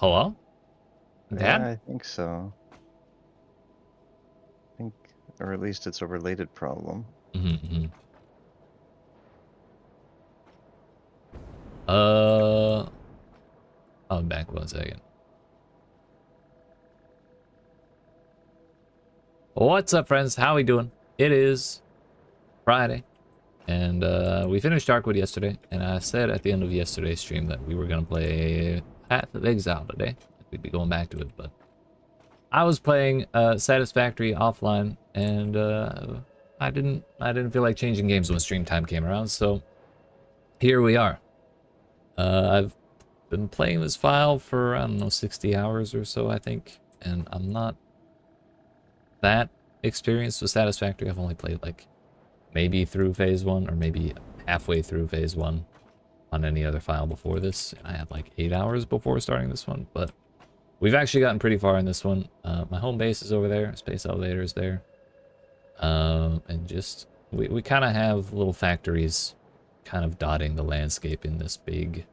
Hello? Yeah, Dad? I think so. I think, or at least it's a related problem. Mm-hmm. Uh, I'm back 1 second. What's up, friends? How we doing? It is Friday, and we finished Darkwood yesterday, and I said at the end of yesterday's stream that we were gonna play Path of Exile today. We'd be going back to it, but I was playing Satisfactory offline, and I didn't feel like changing games when stream time came around, so here we are. I've been playing this file for, I don't know, 60 hours or so, I think, and I'm not that experienced with Satisfactory. I've only played like maybe through phase 1 or maybe halfway through phase 1 on any other file before this, and I had like 8 hours before starting this one, but we've actually gotten pretty far in this one. My home base is over there, space elevator is there, and just we kind of have little factories kind of dotting the landscape in this big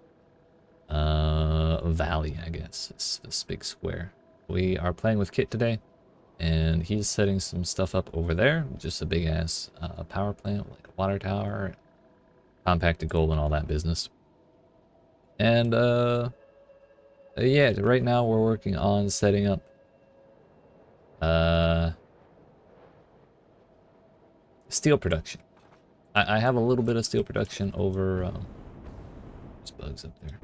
valley, I guess. This big square. We are playing with Kit today, and he's setting some stuff up over there. Just a big ass power plant, like a water tower, compacted gold, and all that business. And yeah, right now we're working on setting up steel production. I have a little bit of steel production over. There's bugs up there.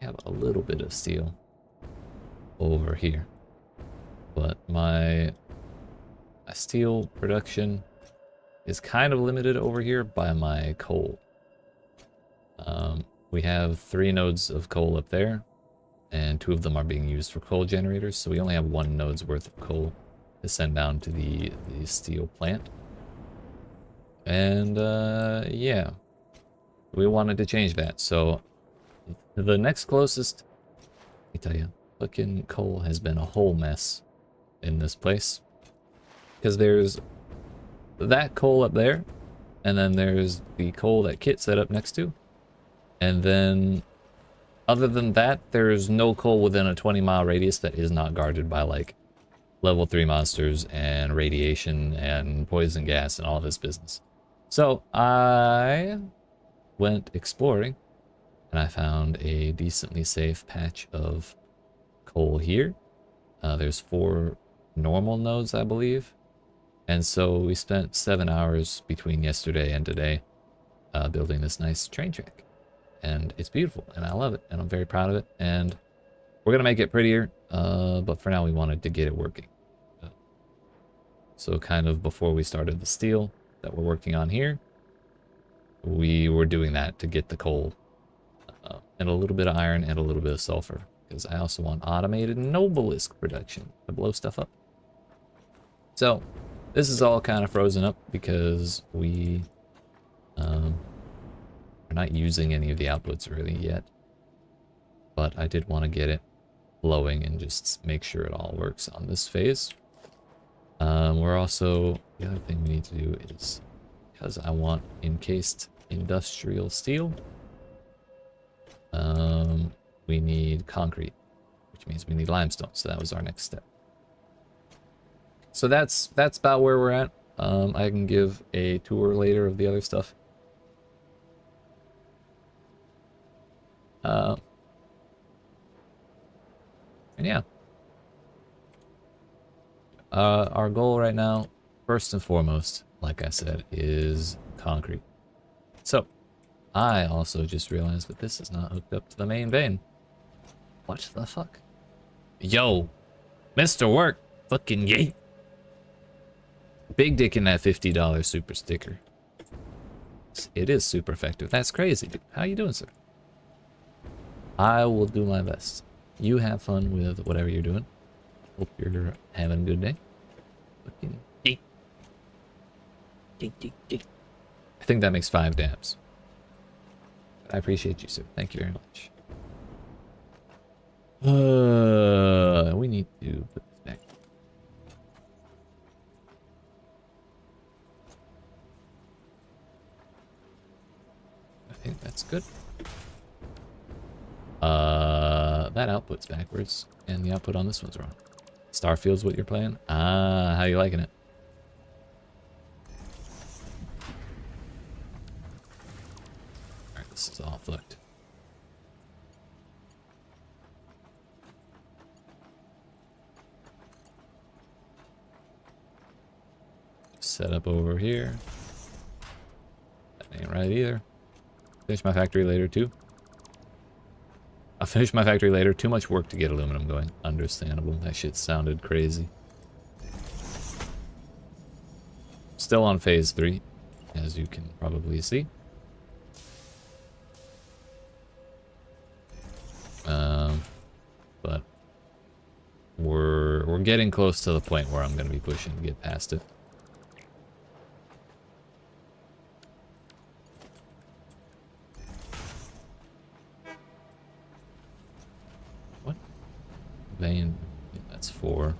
I have a little bit of steel over here, but my steel production is kind of limited over here by my coal. We have 3 nodes of coal up there, and 2 of them are being used for coal generators, so we only have 1 node's worth of coal to send down to the steel plant. And yeah, we wanted to change that, so the next closest, let me tell you, fucking coal has been a whole mess in this place, because there's that coal up there, and then there's the coal that Kit set up next to, and then other than that, there's no coal within a 20-mile radius that is not guarded by like level 3 monsters and radiation and poison gas and all this business. So I went exploring, and I found a decently safe patch of coal here. There's 4 normal nodes, I believe. And so we spent 7 hours between yesterday and today building this nice train track. And it's beautiful, and I love it, and I'm very proud of it. And we're going to make it prettier, but for now we wanted to get it working. So kind of before we started the steel that we're working on here, we were doing that to get the coal and a little bit of iron and a little bit of sulfur, because I also want automated Nobelisk production to blow stuff up. So this is all kind of frozen up because we are not using any of the outputs really yet, but I did want to get it blowing and just make sure it all works on this phase. We're also, the other thing we need to do is, because I want encased industrial steel, we need concrete, which means we need limestone, so that was our next step. So that's about where we're at. I can give a tour later of the other stuff. And yeah. Our goal right now, first and foremost, like I said, is concrete. So, I also just realized that this is not hooked up to the main vein. What the fuck? Yo, Mr. Work, fucking yeet. Big dick in that $50 super sticker. It is super effective. That's crazy, dude. How you doing, sir? I will do my best. You have fun with whatever you're doing. Hope you're having a good day. Fucking yeet. Yeet, yeet, yeet. I think that makes 5 dabs. I appreciate you, sir. Thank you very much. We need to put this back. I think that's good. that output's backwards, and the output on this one's wrong. Starfield's what you're playing? Ah, how you liking it? Alright, this is all flipped. Set up over here. That ain't right either. Finish my factory later too. I'll finish my factory later. Too much work to get aluminum going. Understandable. That shit sounded crazy. Still on phase 3, as you can probably see. But we're getting close to the point where I'm going to be pushing to get past it. What? Vein. That's 4.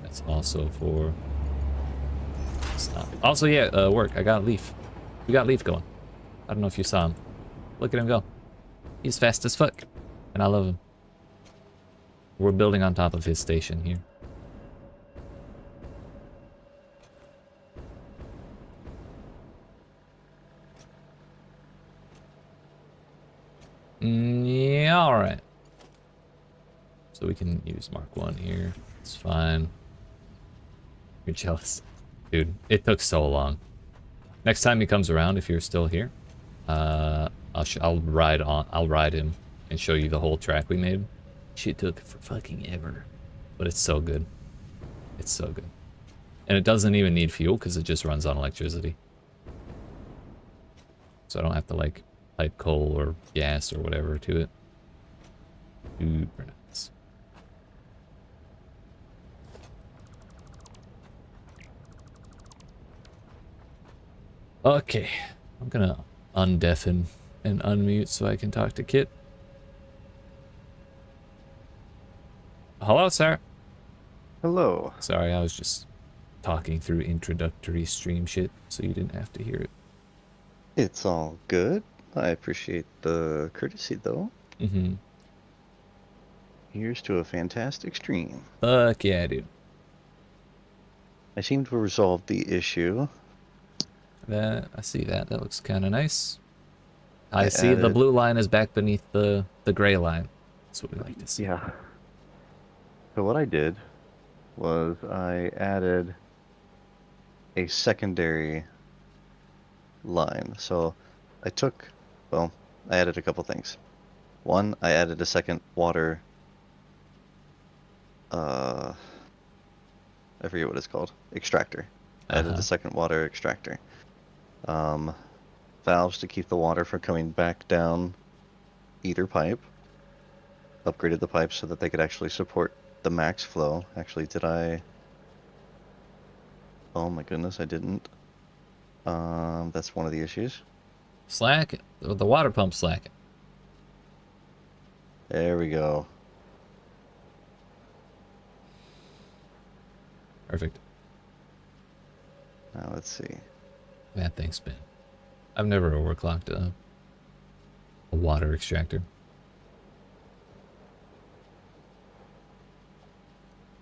That's also 4. Stop. Also, yeah, work. I got Leaf. We got Leaf going. I don't know if you saw him. Look at him go. He's fast as fuck. And I love him. We're building on top of his station here. Yeah, alright. So we can use Mark 1 here. It's fine. You're jealous. Dude, it took so long. Next time he comes around, if you're still here, I'll ride him and show you the whole track we made. Shit took for fucking ever. But it's so good. It's so good. And it doesn't even need fuel because it just runs on electricity. So I don't have to like pipe coal or gas or whatever to it. Super nice. Okay, I'm gonna undeafen and unmute so I can talk to Kit. Hello, sir. Hello. Sorry, I was just talking through introductory stream shit, so you didn't have to hear it. It's all good. I appreciate the courtesy, though. Mm-hmm. Here's to a fantastic stream. Fuck yeah, dude. I seem to have resolved the issue. I see that. That looks kind of nice. I I see the added- blue line is back beneath the gray line. That's what we like to see. Yeah. So what I did was I added a secondary line. So I added a couple things. One, I added a second water, I forget what it's called, extractor. I added a second water extractor. Valves to keep the water from coming back down either pipe. Upgraded the pipes so that they could actually support the max flow. Actually, did I? Oh my goodness, I didn't. That's one of the issues. Slack. The water pump slacking. There we go. Perfect. Now let's see. That thing spin. I've never overclocked a water extractor.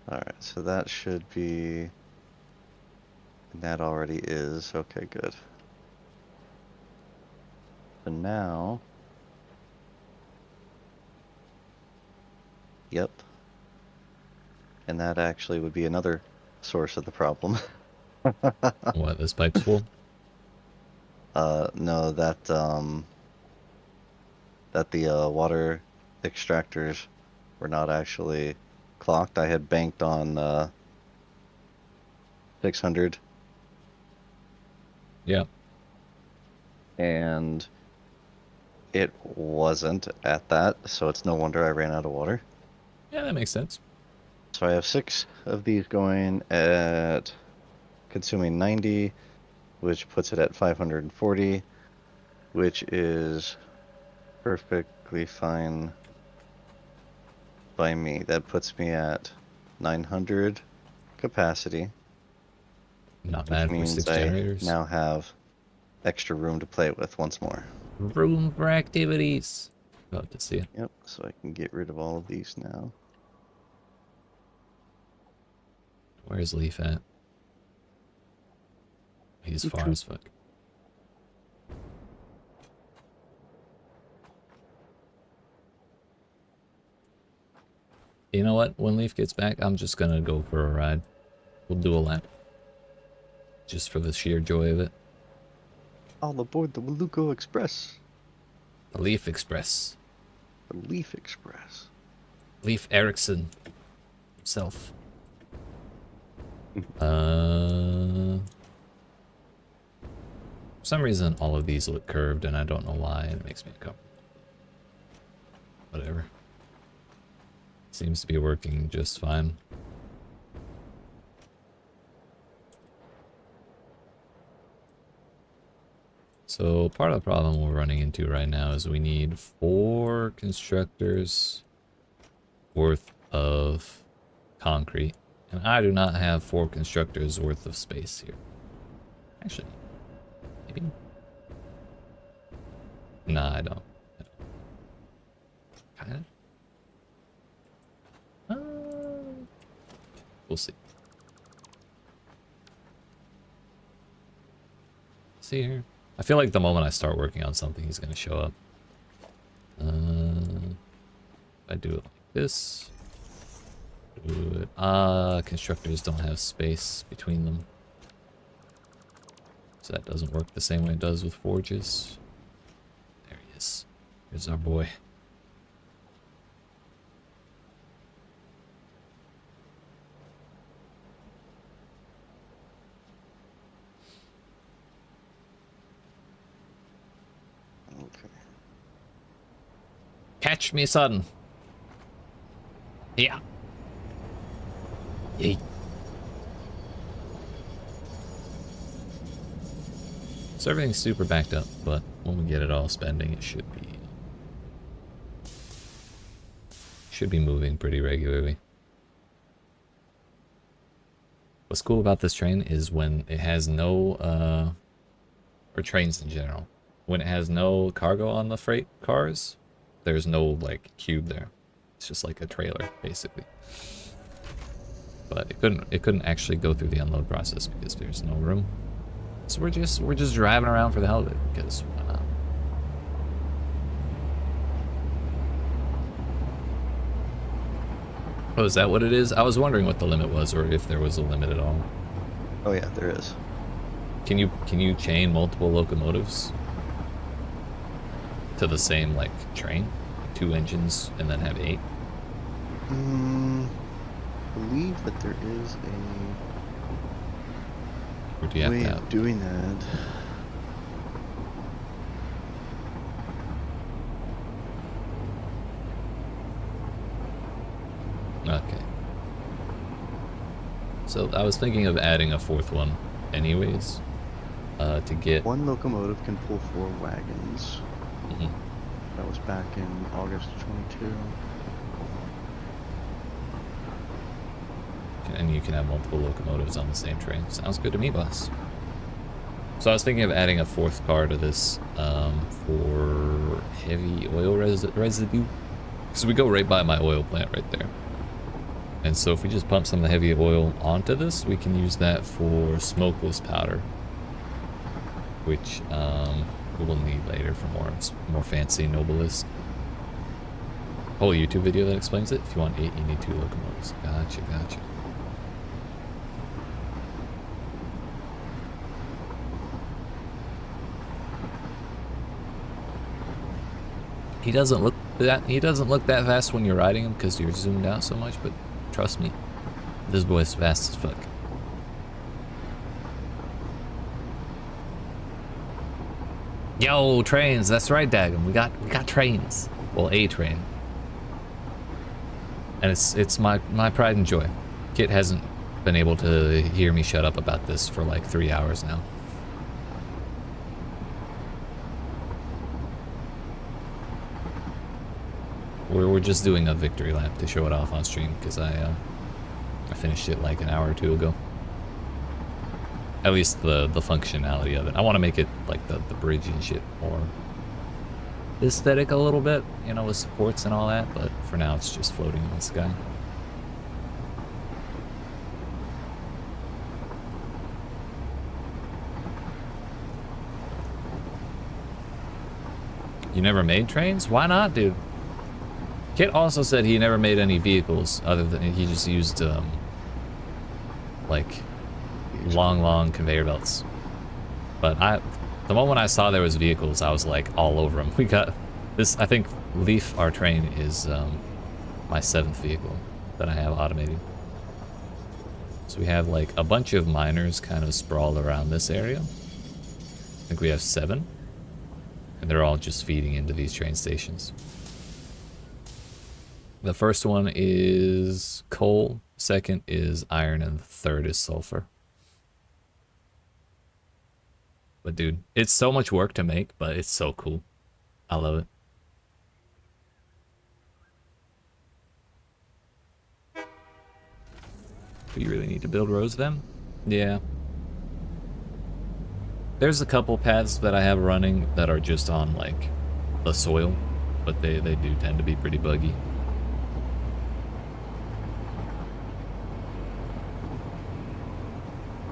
Alright, so that should be... And that already is. Okay, good. So now... Yep. And that actually would be another source of the problem. What, this pipe's full? No, that the water extractors were not actually clocked. I had banked on 600. Yeah. And it wasn't at that, so it's no wonder I ran out of water. Yeah, that makes sense. So I have 6 of these going at consuming 90, which puts it at 540, which is perfectly fine by me. That puts me at 900 capacity. Not Which bad for means 6 I generators. now have extra room to play with once more. Room for activities. About to see it. Yep, so I can get rid of all of these now. Where's Leaf at? He's far as fuck. You know what? When Leaf gets back, I'm just gonna go for a ride. We'll do a lap. Just for the sheer joy of it. All aboard the Wilucco Express. The Leaf Express. The Leaf Express. Leaf Erickson himself. For some reason, all of these look curved, and I don't know why. It makes me uncomfortable. Whatever. Seems to be working just fine. So part of the problem we're running into right now is we need 4 constructors worth of concrete. And I do not have 4 constructors worth of space here. Actually, maybe. Nah, I don't. Kind of. We'll see. See here. I feel like the moment I start working on something, he's going to show up. I do it like this. Do it. Constructors don't have space between them. So that doesn't work the same way it does with forges. There he is. Here's our boy. Okay. Catch me, son. Yeah. Yeet. So everything's super backed up, but when we get it all spending, it should be moving pretty regularly. What's cool about this train is when it has no or trains in general, when it has no cargo on the freight cars, there's no like cube there. It's just like a trailer basically. But it couldn't actually go through the unload process because there's no room. So we're just driving around for the hell of it because why not? Oh, is that what it is? I was wondering what the limit was, or if there was a limit at all. Oh yeah, there is. Can you chain multiple locomotives to the same like train, 2 engines, and then have 8? Believe that there is Or do you a have way to have? of doing that. Okay. So I was thinking of adding a 4th one, anyways, to get. One locomotive can pull 4 wagons. Mhm. That was back in August 22. And you can have multiple locomotives on the same train. Sounds good to me, boss. So I was thinking of adding a 4th car to this for heavy oil residue. Because we go right by my oil plant right there. And so if we just pump some of the heavy oil onto this, we can use that for smokeless powder. Which we will need later for more fancy Noblest. Whole YouTube video that explains it. If you want 8, you need 2 locomotives. Gotcha, gotcha. He doesn't look that fast when you're riding him because you're zoomed out so much, but trust me, this boy's fast as fuck. Yo, trains, that's right, Daggum. We got trains. Well, a train. And it's my pride and joy. Kit hasn't been able to hear me shut up about this for like 3 hours now. We're just doing a victory lap to show it off on stream because I finished it like an hour or 2 ago. At least the functionality of it. I want to make it like the bridge and shit more aesthetic a little bit, you know, with supports and all that, but for now it's just floating in the sky. You never made trains? Why not, dude? Kit also said he never made any vehicles other than he just used, like, long conveyor belts. But the moment I saw there was vehicles, I was like all over them. We got this, I think Leaf, our train, is my 7th vehicle that I have automated. So we have like a bunch of miners kind of sprawled around this area. I think we have 7. And they're all just feeding into these train stations. The first one is coal, second is iron, and the third is sulfur. But dude, it's so much work to make, but it's so cool. I love it. Do you really need to build roads then? Yeah. There's a couple paths that I have running that are just on, like, the soil, but they do tend to be pretty buggy.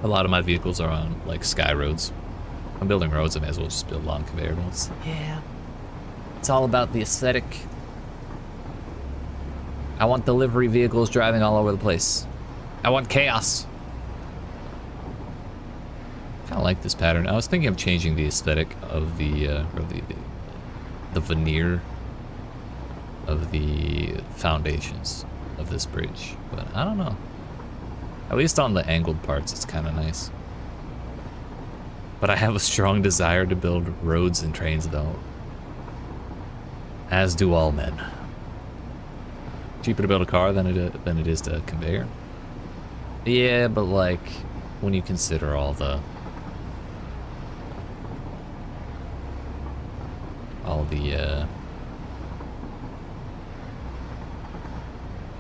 A lot of my vehicles are on, like, sky roads. I'm building roads, I may as well just build long conveyor belts. Yeah. It's all about the aesthetic. I want delivery vehicles driving all over the place. I want chaos. I kind of like this pattern. I was thinking of changing the aesthetic of the veneer of the foundations of this bridge, but I don't know. At least on the angled parts, it's kind of nice. But I have a strong desire to build roads and trains, though. As do all men. Cheaper to build a car than it is to conveyor. Yeah, but like when you consider all the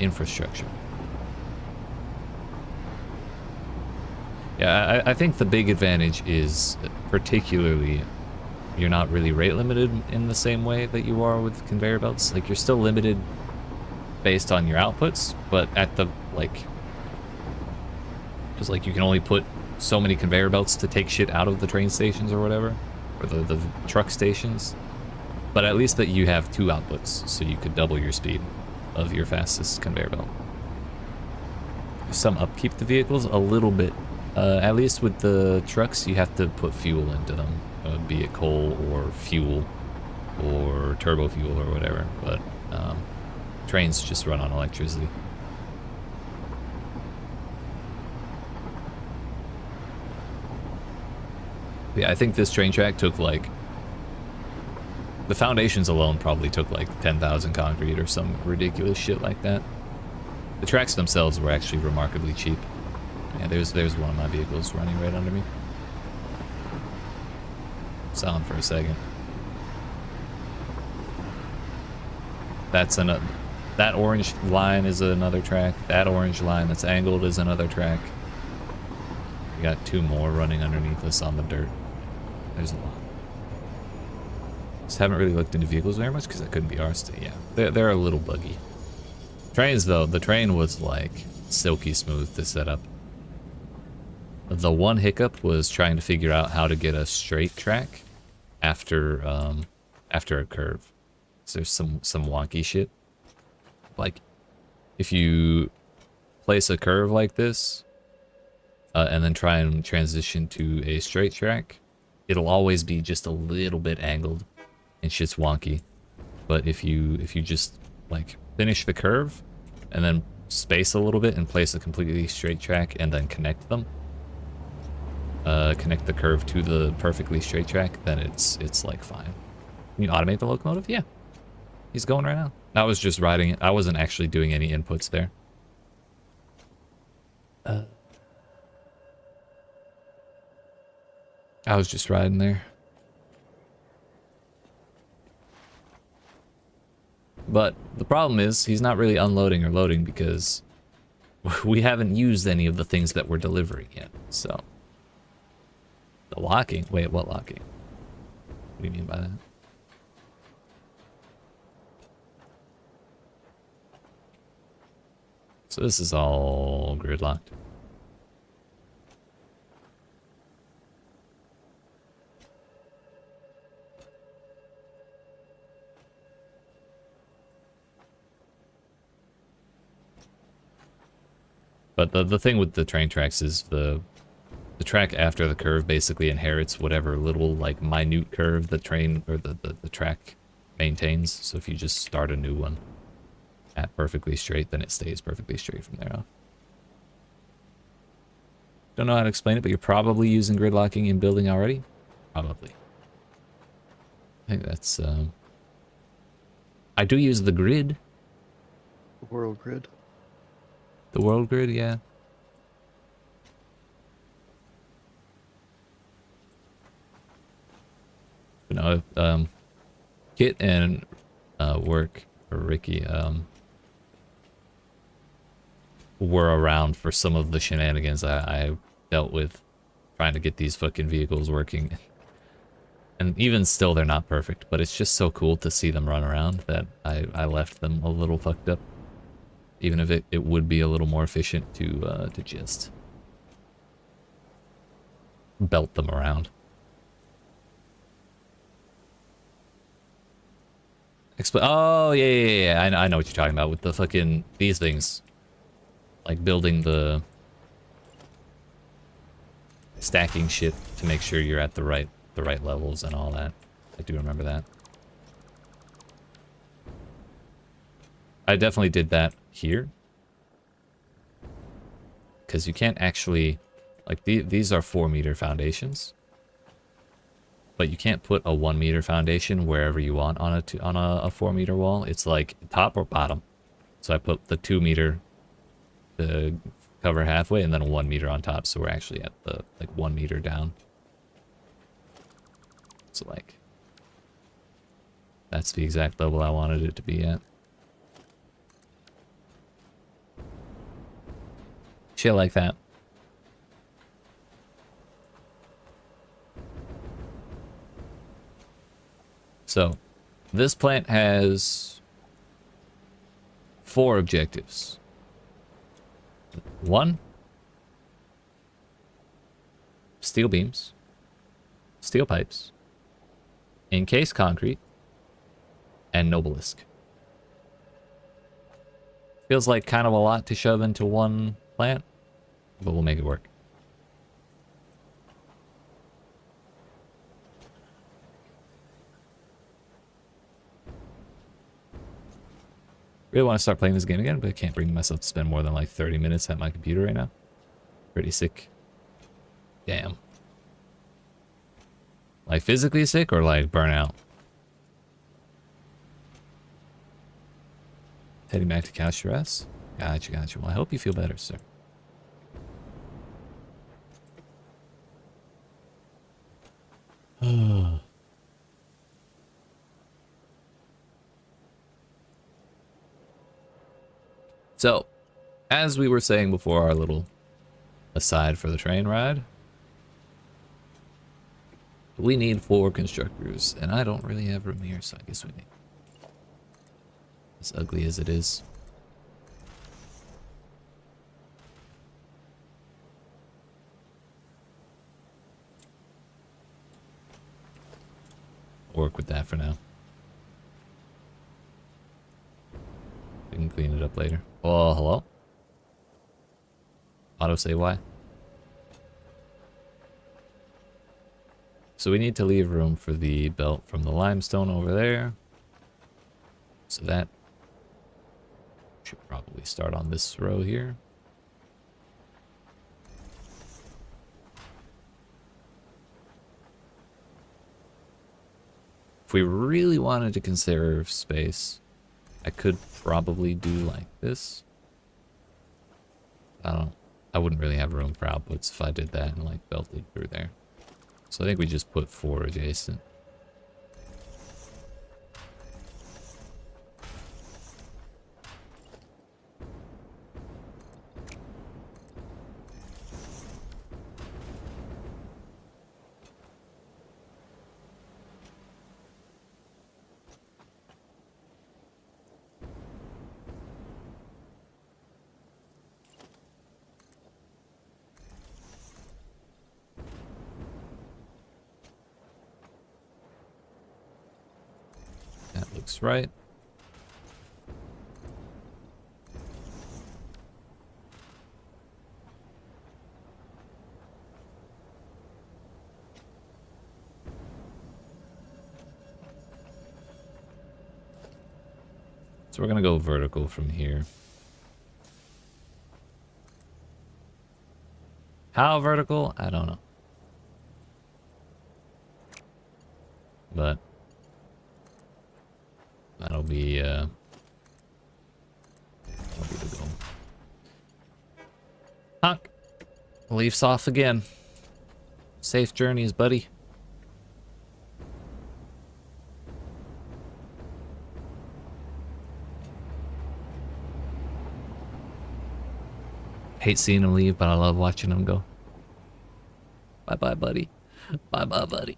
infrastructure. Yeah, I think the big advantage is particularly you're not really rate limited in the same way that you are with conveyor belts. Like, you're still limited based on your outputs, but at the, like, because like you can only put so many conveyor belts to take shit out of the train stations or whatever, or the truck stations. But at least that you have 2 outputs, so you could double your speed of your fastest conveyor belt. Some upkeep to vehicles a little bit. At least with the trucks, you have to put fuel into them, be it coal or fuel or turbo fuel or whatever. But trains just run on electricity. Yeah, I think this train track took like, the foundations alone probably took like 10,000 concrete or some ridiculous shit like that. The tracks themselves were actually remarkably cheap. Yeah, there's one of my vehicles running right under me. Saw him for a second. That orange line is another track. That orange line that's angled is another track. We got 2 more running underneath us on the dirt. There's a lot. Just haven't really looked into vehicles very much because I couldn't be arsed to. Yeah, they're a little buggy. Trains though, the train was like silky smooth to set up. The one hiccup was trying to figure out how to get a straight track after a curve. So there's some wonky shit. Like, if you place a curve like this, and then try and transition to a straight track, it'll always be just a little bit angled, and shit's wonky. But if you just like finish the curve, and then space a little bit and place a completely straight track, and then connect them, connect the curve to the perfectly straight track, then it's like fine. Can you automate the locomotive? Yeah, he's going right now. I was just riding it. I wasn't actually doing any inputs there. I was just riding there. But the problem is he's not really unloading or loading because we haven't used any of the things that we're delivering yet. So the locking. Wait, what locking? What do you mean by that? So this is all gridlocked. But the thing with the train tracks is the track after the curve basically inherits whatever little like minute curve the train or the track maintains. So if you just start a new one at perfectly straight, then it stays perfectly straight from there on. Don't know how to explain it, but you're probably using grid locking in building already. Probably. I think that's I do use the grid. World grid. The world grid, yeah. You know, Kit and Work, or Ricky, were around for some of the shenanigans I dealt with trying to get these fucking vehicles working. And even still, they're not perfect, but it's just so cool to see them run around that I left them a little fucked up. Even if it would be a little more efficient to just belt them around. Oh, yeah. I know what you're talking about with the fucking these things. Like building the stacking shit to make sure you're at the right levels and all that. I do remember that. I definitely did that here. Because you can't actually, like these are 4-meter foundations. But you can't put a 1-meter foundation wherever you want on a 4-meter wall. It's like top or bottom. So I put the 2-meter to cover halfway and then a 1-meter on top. So we're actually at the like 1 meter down. So like, that's the exact level I wanted it to be at. Shit like that. So, this plant has 4 objectives. 1, steel beams, steel pipes, encased concrete, and Nobelisk. Feels like kind of a lot to shove into one plant, but we'll make it work. Really want to start playing this game again, but I can't bring myself to spend more than like 30 minutes at my computer right now. Pretty sick. Damn. Like physically sick or like burnout? Heading back to couch stress? Gotcha. Well, I hope you feel better, sir. So, as we were saying before our little aside for the train ride, we need 4 constructors, and I don't really have room here, so I guess we need. As ugly as it is. I'll work with that for now. We can clean it up later. Oh, hello? Auto say why? So we need to leave room for the belt from the limestone over there. So that should probably start on this row here. If we really wanted to conserve space, I could probably do like this. I wouldn't really have room for outputs if I did that and like belted through there. So I think we just put 4 adjacent. looks right. So we're gonna go vertical from here. How vertical? I don't know. But that'll be the goal. Honk. Leaf's off again. Safe journeys, buddy. Hate seeing him leave, but I love watching him go. Bye-bye, buddy. Bye-bye, buddy.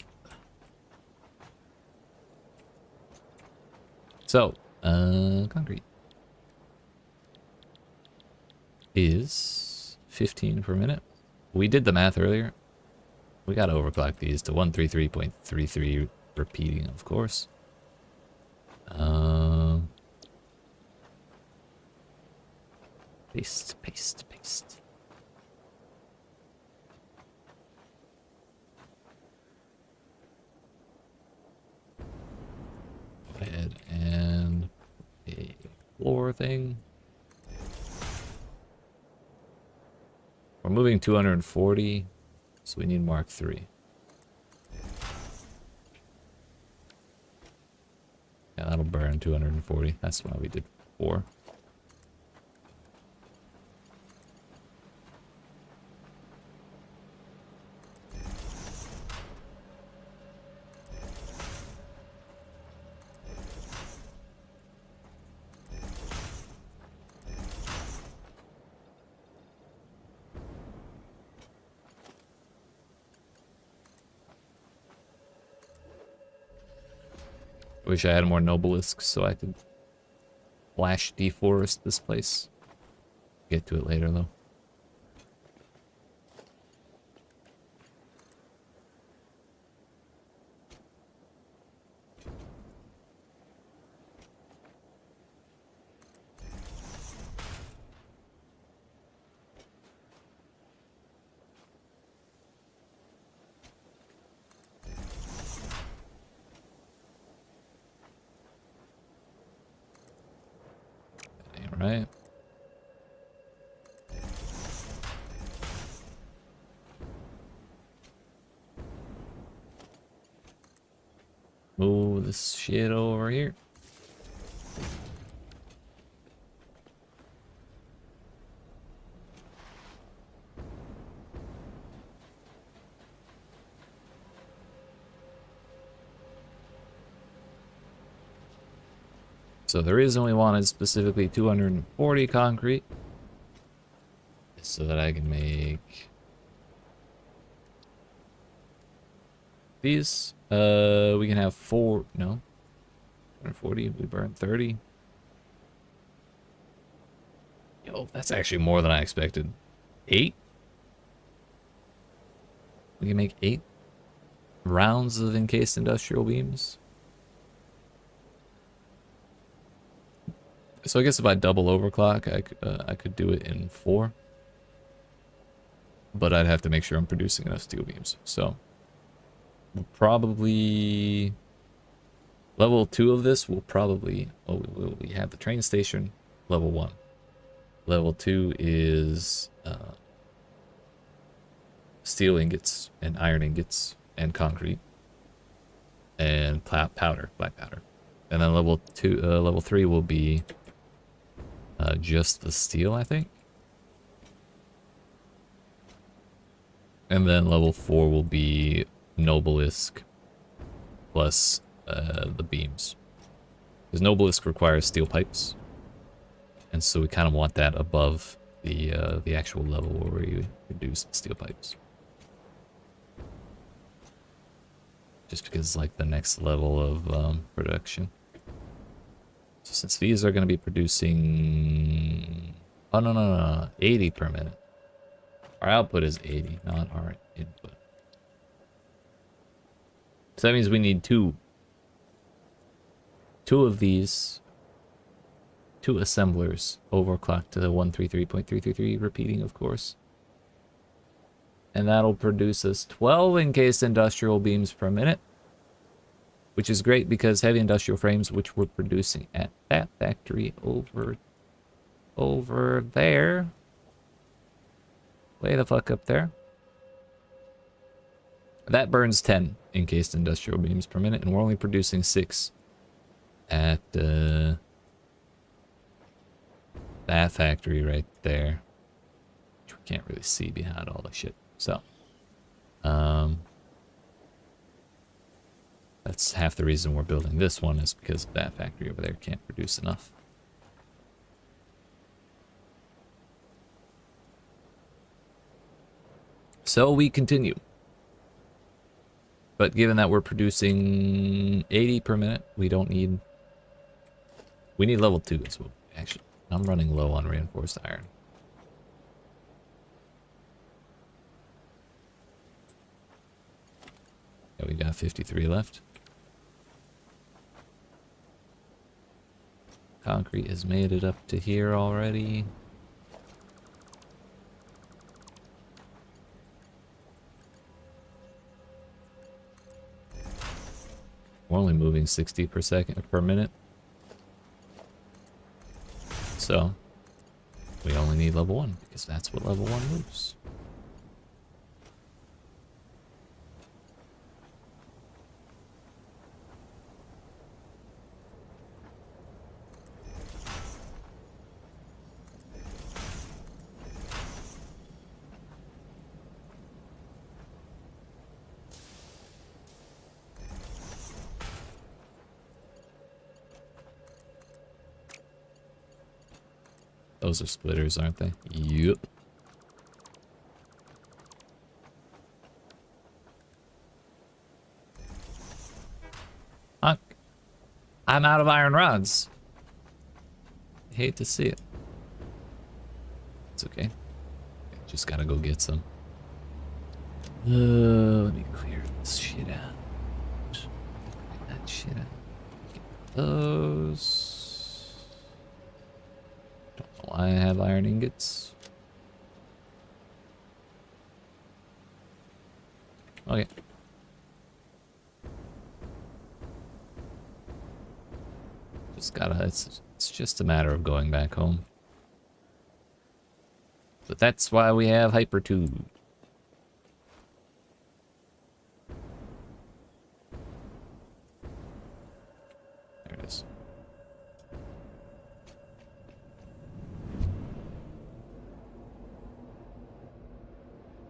So, concrete is 15 per minute. We did the math earlier. We gotta overclock these to 133.33 repeating, of course. Paste, paste, paste. Go ahead and a floor thing. We're moving 240, so we need Mark 3. Yeah, that'll burn 240. That's why we did 4. Wish I had more nobelisks so I could flash deforest this place. Get to it later though. Right. Move this shit over here. So the reason we wanted specifically 240 concrete is so that I can make these. We can have 4, no, 240, we burned 30. Yo, that's actually more than I expected. 8? We can make 8 rounds of encased industrial beams. So I guess if I double overclock, I could do it in 4. But I'd have to make sure I'm producing enough steel beams. So we'll probably level 2 of this will probably, oh, we have the train station, level 1. Level 2 is steel ingots and iron ingots and concrete and powder, black powder. And then level 3 will be just the steel, I think. And then level 4 will be Nobelisk plus the beams. Because Nobelisk requires steel pipes. And so we kind of want that above the actual level where we produce the steel pipes. Just because it's like the next level of production. So since these are going to be producing... Oh, no, 80 per minute. Our output is 80, not our input. So that means we need two two of these, two assemblers overclocked to the 133.333 repeating, of course. And that'll produce us 12 encased industrial beams per minute, which is great because heavy industrial frames, which we're producing at that factory over there, way the fuck up there, that burns 10 encased industrial beams per minute, and we're only producing 6 at that factory right there, which we can't really see behind all the shit. So, that's half the reason we're building this one, is because that factory over there can't produce enough. So we continue. But given that we're producing 80 per minute, we need level 2 as well. Actually, I'm running low on reinforced iron. Yeah, we got 53 left. Concrete has made it up to here already. We're only moving 60 per minute. So we only need level 1 because that's what level 1 moves. Those are splitters, aren't they? Yep. Fuck. I'm out of iron rods. Hate to see it. It's okay. Just gotta go get some. Let me clear this shit out. Get that shit out. Get those. I have iron ingots. Okay. Just gotta, it's just a matter of going back home. But that's why we have Hyper Tube. There it is.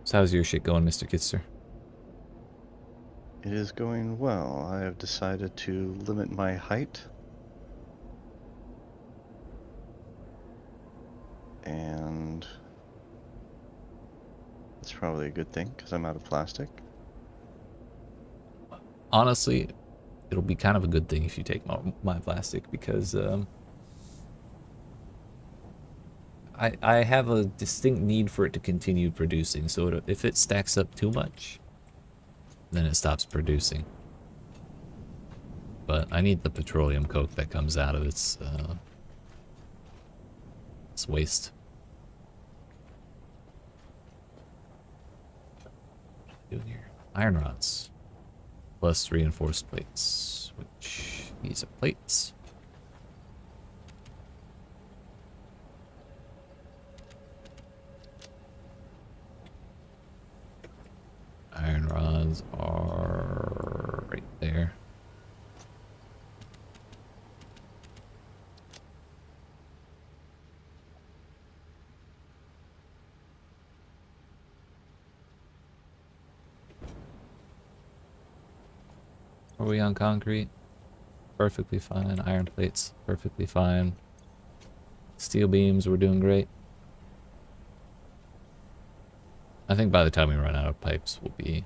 So how's your shit going, Mr. Kitster? It is going well. I have decided to limit my height. And it's probably a good thing because I'm out of plastic. Honestly, it'll be kind of a good thing if you take my plastic, because I have a distinct need for it to continue producing, so if it stacks up too much, then it stops producing. But I need the petroleum coke that comes out of its waste. Doing here, iron rods plus reinforced plates, which these are plates. Iron rods are right there. Are we on concrete? Perfectly fine. Iron plates, perfectly fine. Steel beams, we're doing great. I think by the time we run out of pipes, we'll be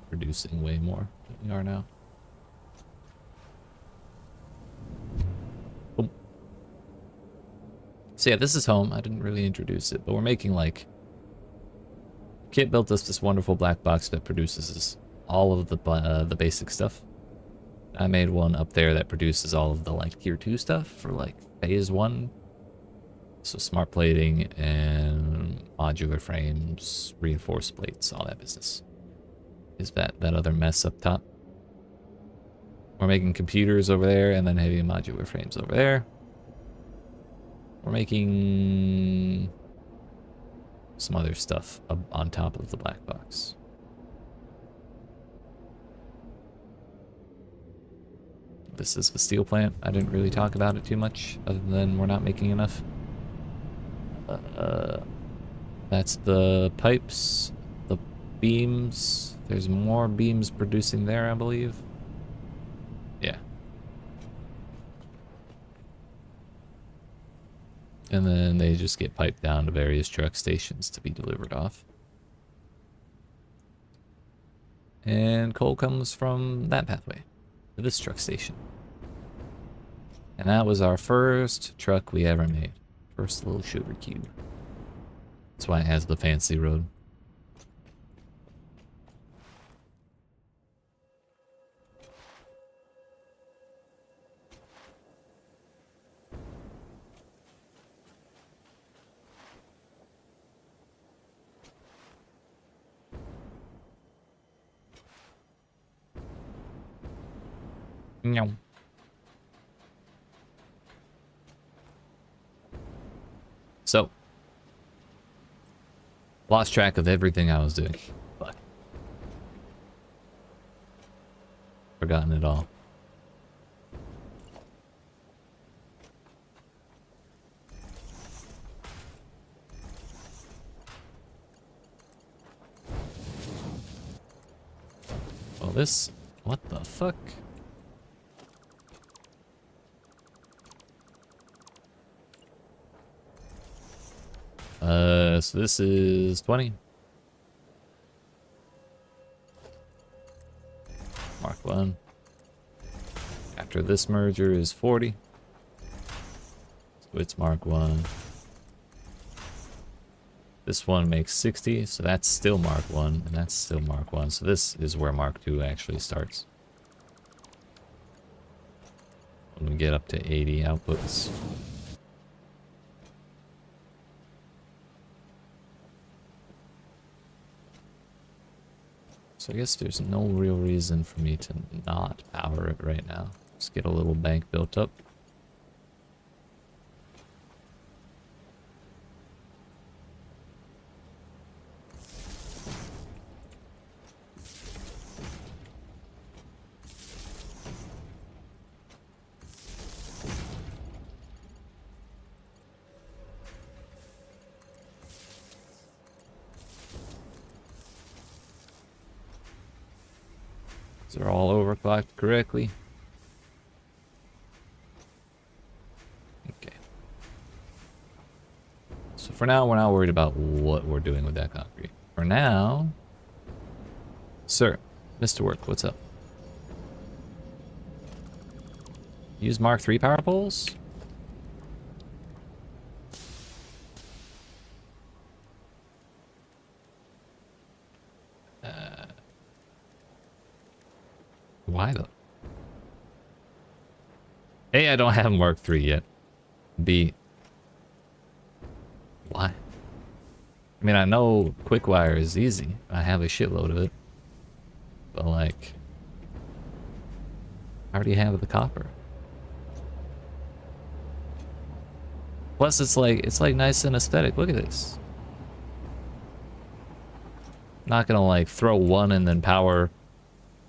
producing way more than we are now. Boom. So yeah, this is home. I didn't really introduce it, but we're making like... Kit built us this wonderful black box that produces all of the basic stuff. I made one up there that produces all of the like tier 2 stuff for like phase 1. So smart plating and modular frames, reinforced plates, all that business. Is that other mess up top? We're making computers over there and then heavy modular frames over there. We're making some other stuff up on top of the black box. This is the steel plant. I didn't really talk about it too much, other than we're not making enough. That's the pipes, the beams. There's more beams producing there, I believe. Yeah. And then they just get piped down to various truck stations to be delivered off. And coal comes from that pathway to this truck station. And that was our first truck we ever made. First little sugar cube. That's why it has the fancy road. Meow. So, lost track of everything I was doing. Fuck. Forgotten it all. Well, this... What the fuck? So this is 20. Mark 1. After this merger is 40. So it's Mark 1. This one makes 60, so that's still Mark 1, and that's still Mark 1. So this is where Mark 2 actually starts. When we get up to 80 outputs. So I guess there's no real reason for me to not power it right now. Just get a little bank built up. They're all overclocked correctly. Okay. So for now, we're not worried about what we're doing with that concrete. For now... Sir, Mr. Work, what's up? Use Mark III power poles? Why though? A, I don't have Mark III yet. B, why? I mean, I know quick wire is easy. I have a shitload of it. But like, I already have the copper. Plus, it's like nice and aesthetic. Look at this. Not gonna like throw one and then power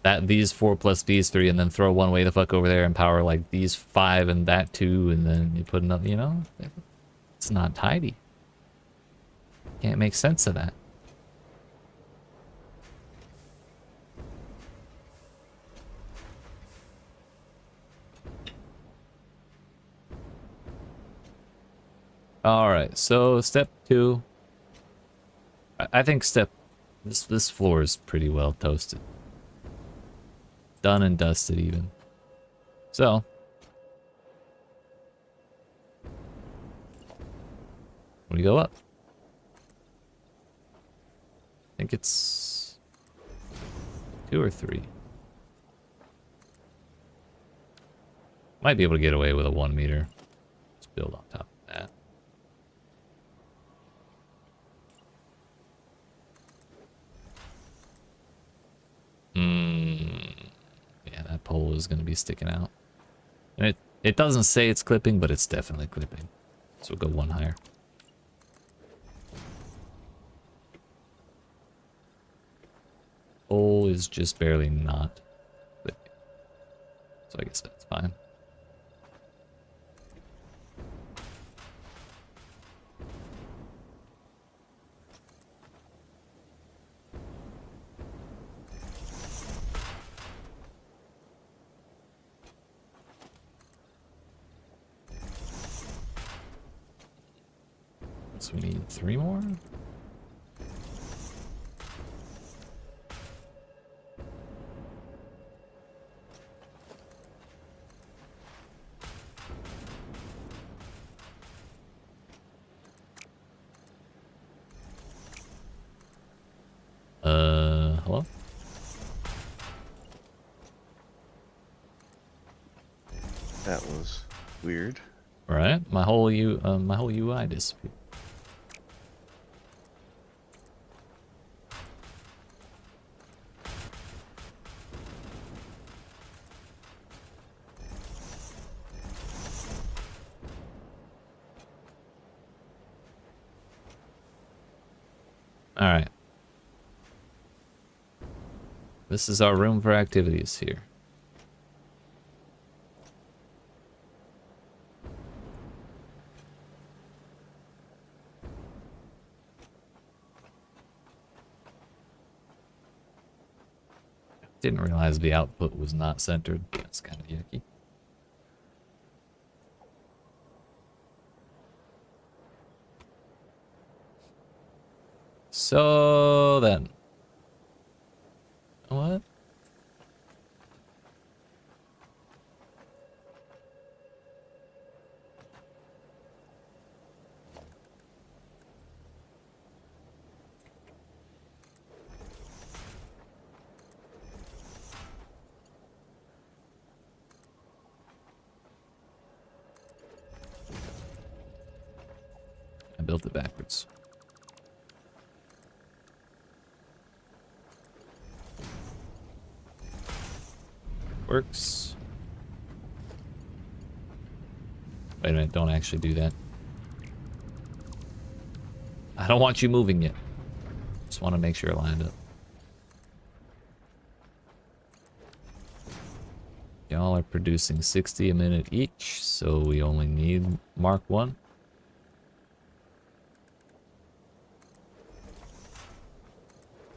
that these 4 plus these 3 and then throw one way the fuck over there and power like these 5 and that 2 and then you put another, you know? It's not tidy. Can't make sense of that. Alright, so step 2. I think this floor is pretty well toasted. Done and dusted even. So when we go up, I think it's 2 or 3. Might be able to get away with a 1 meter. Let's build on top of that. Yeah, that pole is going to be sticking out. And it doesn't say it's clipping, but it's definitely clipping. So we'll go 1 higher. Pole is just barely not clipping. So I guess that's fine. So we need 3 more. Hello? That was weird. All right, my whole UI disappeared. All right. This is our room for activities here. Didn't realize the output was not centered. That's kind of yucky. So then, what? I built it backwards. Works. Wait a minute, don't actually do that. I don't want you moving yet. Just want to make sure it lined up. Y'all are producing 60 a minute each, so we only need Mark 1.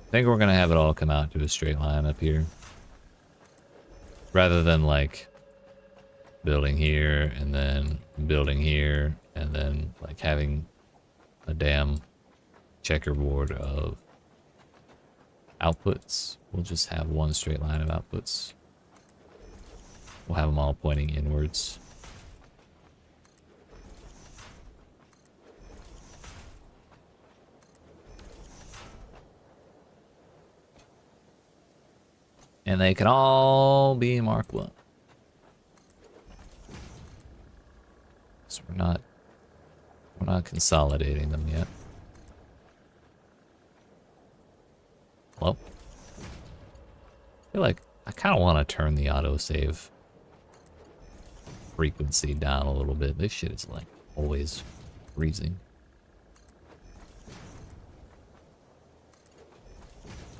I think we're gonna have it all come out to a straight line up here. Rather than like building here and then building here and then like having a damn checkerboard of outputs. We'll just have one straight line of outputs. We'll have them all pointing inwards. And they can all be Mark 1. So we're not consolidating them yet. Well, I feel like I kind of want to turn the autosave frequency down a little bit. This shit is like always freezing.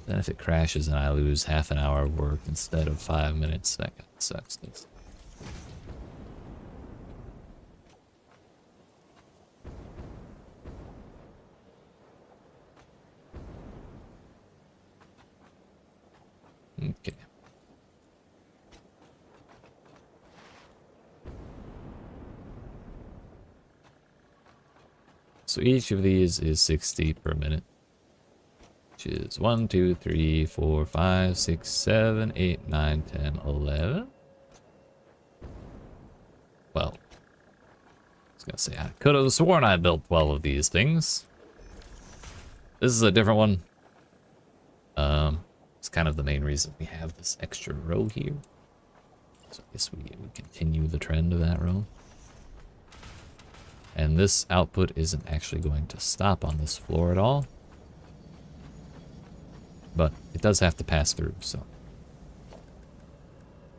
Then if it crashes and I lose half an hour of work instead of 5 minutes, that kind of sucks. This. Okay. So each of these is 60 per minute. Which is 1, 2, 3, 4, 5, 6, 7, 8, 9, 10, 11. Well, I was gonna say I could have sworn I built 12 of these things. This is a different one. It's kind of the main reason we have this extra row here. So I guess we continue the trend of that row. And this output isn't actually going to stop on this floor at all. But it does have to pass through, so.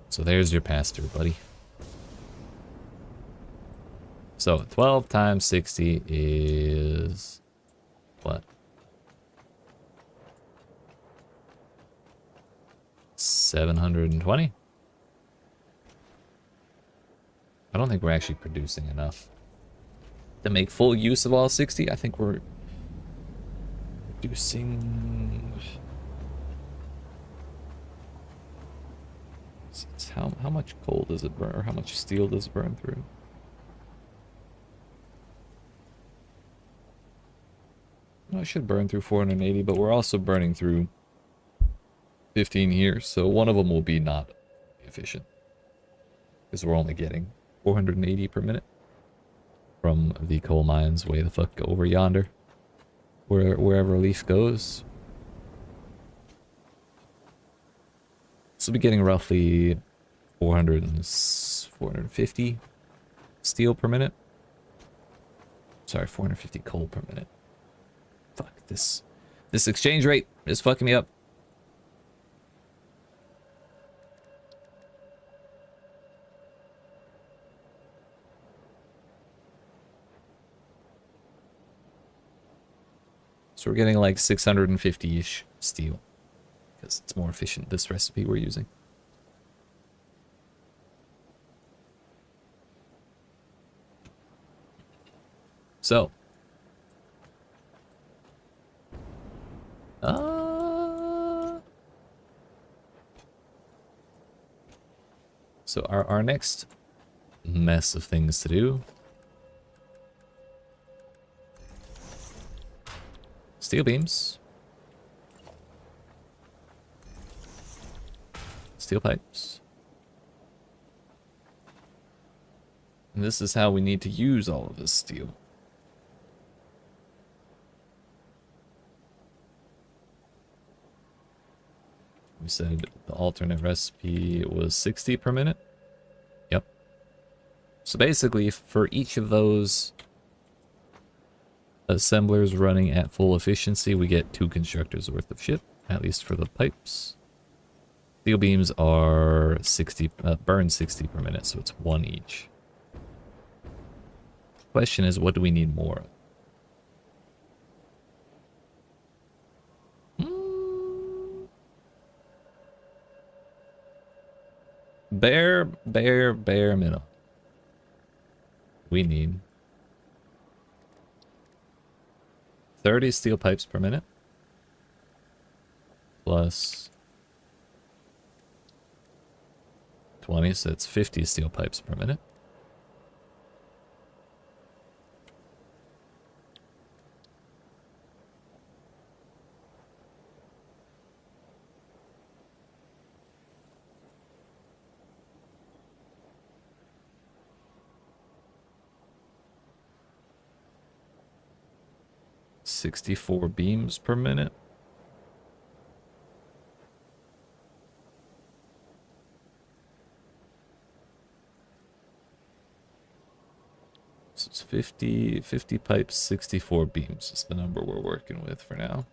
So there's your pass through, buddy. So 12 times 60 is what? 720? I don't think we're actually producing enough to make full use of all 60. I think we're producing... How much coal does it burn, or how much steel does it burn through? Well, it should burn through 480, but we're also burning through 15 here, so one of them will be not efficient. Because we're only getting 480 per minute from the coal mines way the fuck over yonder. Wherever Leaf goes. So we'll be getting roughly 450 steel per minute. Sorry, 450 coal per minute. Fuck, this exchange rate is fucking me up. So we're getting like 650-ish steel. Because it's more efficient, this recipe we're using. So. So our next mess of things to do. Steel beams. Steel pipes. And this is how we need to use all of this steel. We said the alternate recipe was 60 per minute. Yep. So basically, for each of those assemblers running at full efficiency, we get 2 constructors worth of shit, at least for the pipes. Steel beams are 60, burn 60 per minute, so it's 1 each. Question is, what do we need more of? Bare minimum. We need 30 steel pipes per minute. Plus 20, so it's 50 steel pipes per minute. $64 beams per minute. So it's 50 pipes, 64 beams is the number we're working with for now.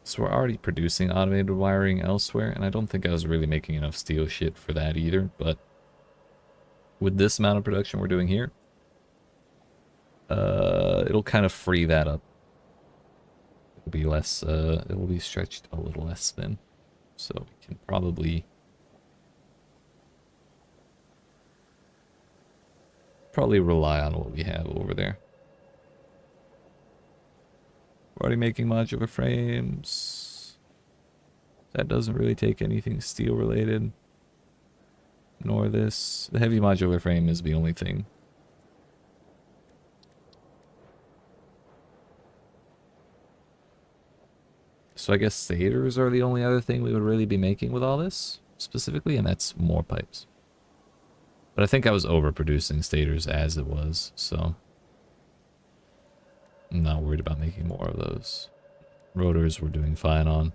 So we're already producing automated wiring elsewhere, and I don't think I was really making enough steel shit for that either, but with this amount of production we're doing here, it'll kind of free that up. It'll be less, it will be stretched a little less thin, so we can probably rely on what we have over there. We're already making modular frames. That doesn't really take anything steel related. Nor this. The heavy modular frame is the only thing So I guess stators are the only other thing we would really be making with all this, specifically, and that's more pipes. But I think I was overproducing stators as it was, so I'm not worried about making more of those. Rotors we're doing fine on.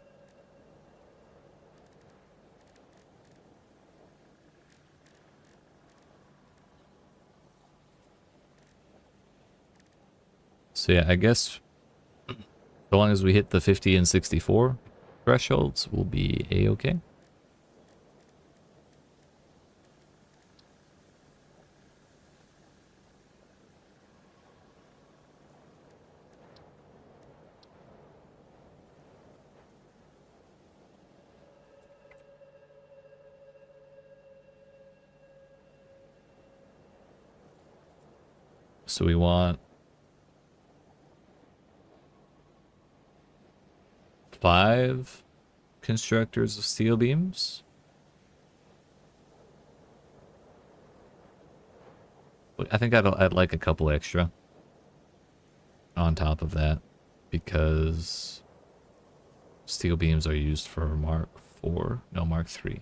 So yeah, I guess so long as we hit the 50 and 64 thresholds, we'll be a-okay. So we want 5 constructors of steel beams. I think I'd like a couple extra on top of that, because steel beams are used for Mark 4, no, Mark 3.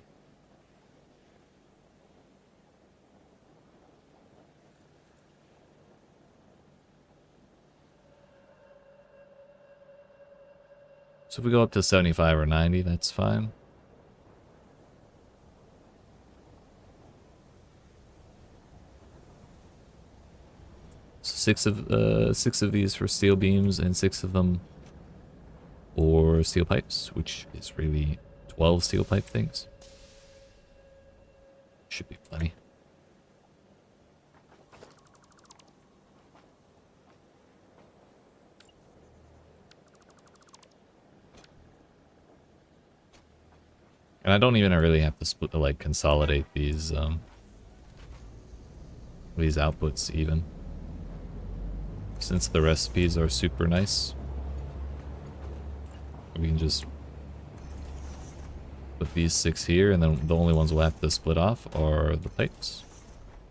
So if we go up to 75 or 90, that's fine. So 6 of these for steel beams and 6 of them for steel pipes, which is really 12 steel pipe things. Should be plenty. And I don't even really have to split, like, consolidate these outputs even, since the recipes are super nice. We can just put these 6 here, and then the only ones we'll have to split off are the pipes.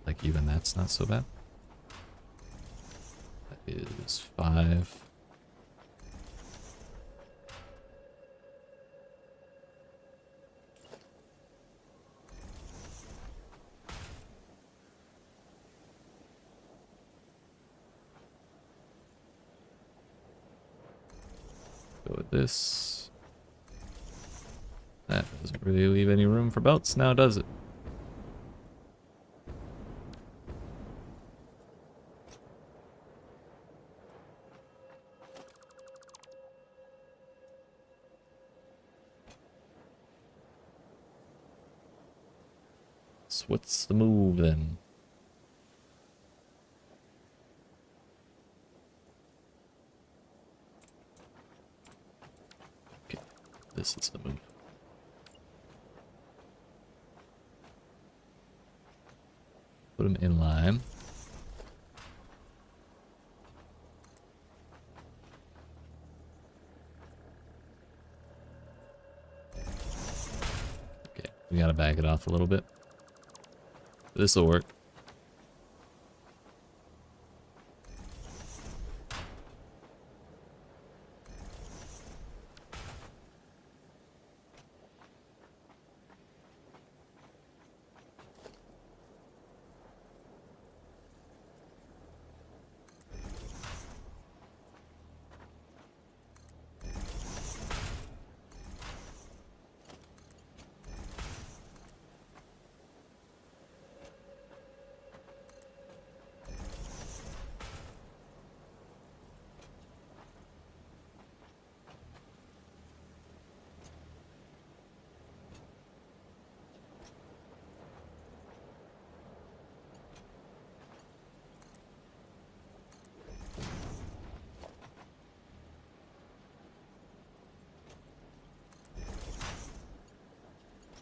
Like, even that's not so bad. That is 5. Go with this. That doesn't really leave any room for belts now, does it? So what's the move then? Okay, this is the move. Put them in line. Okay, we gotta back it off a little bit. This'll work.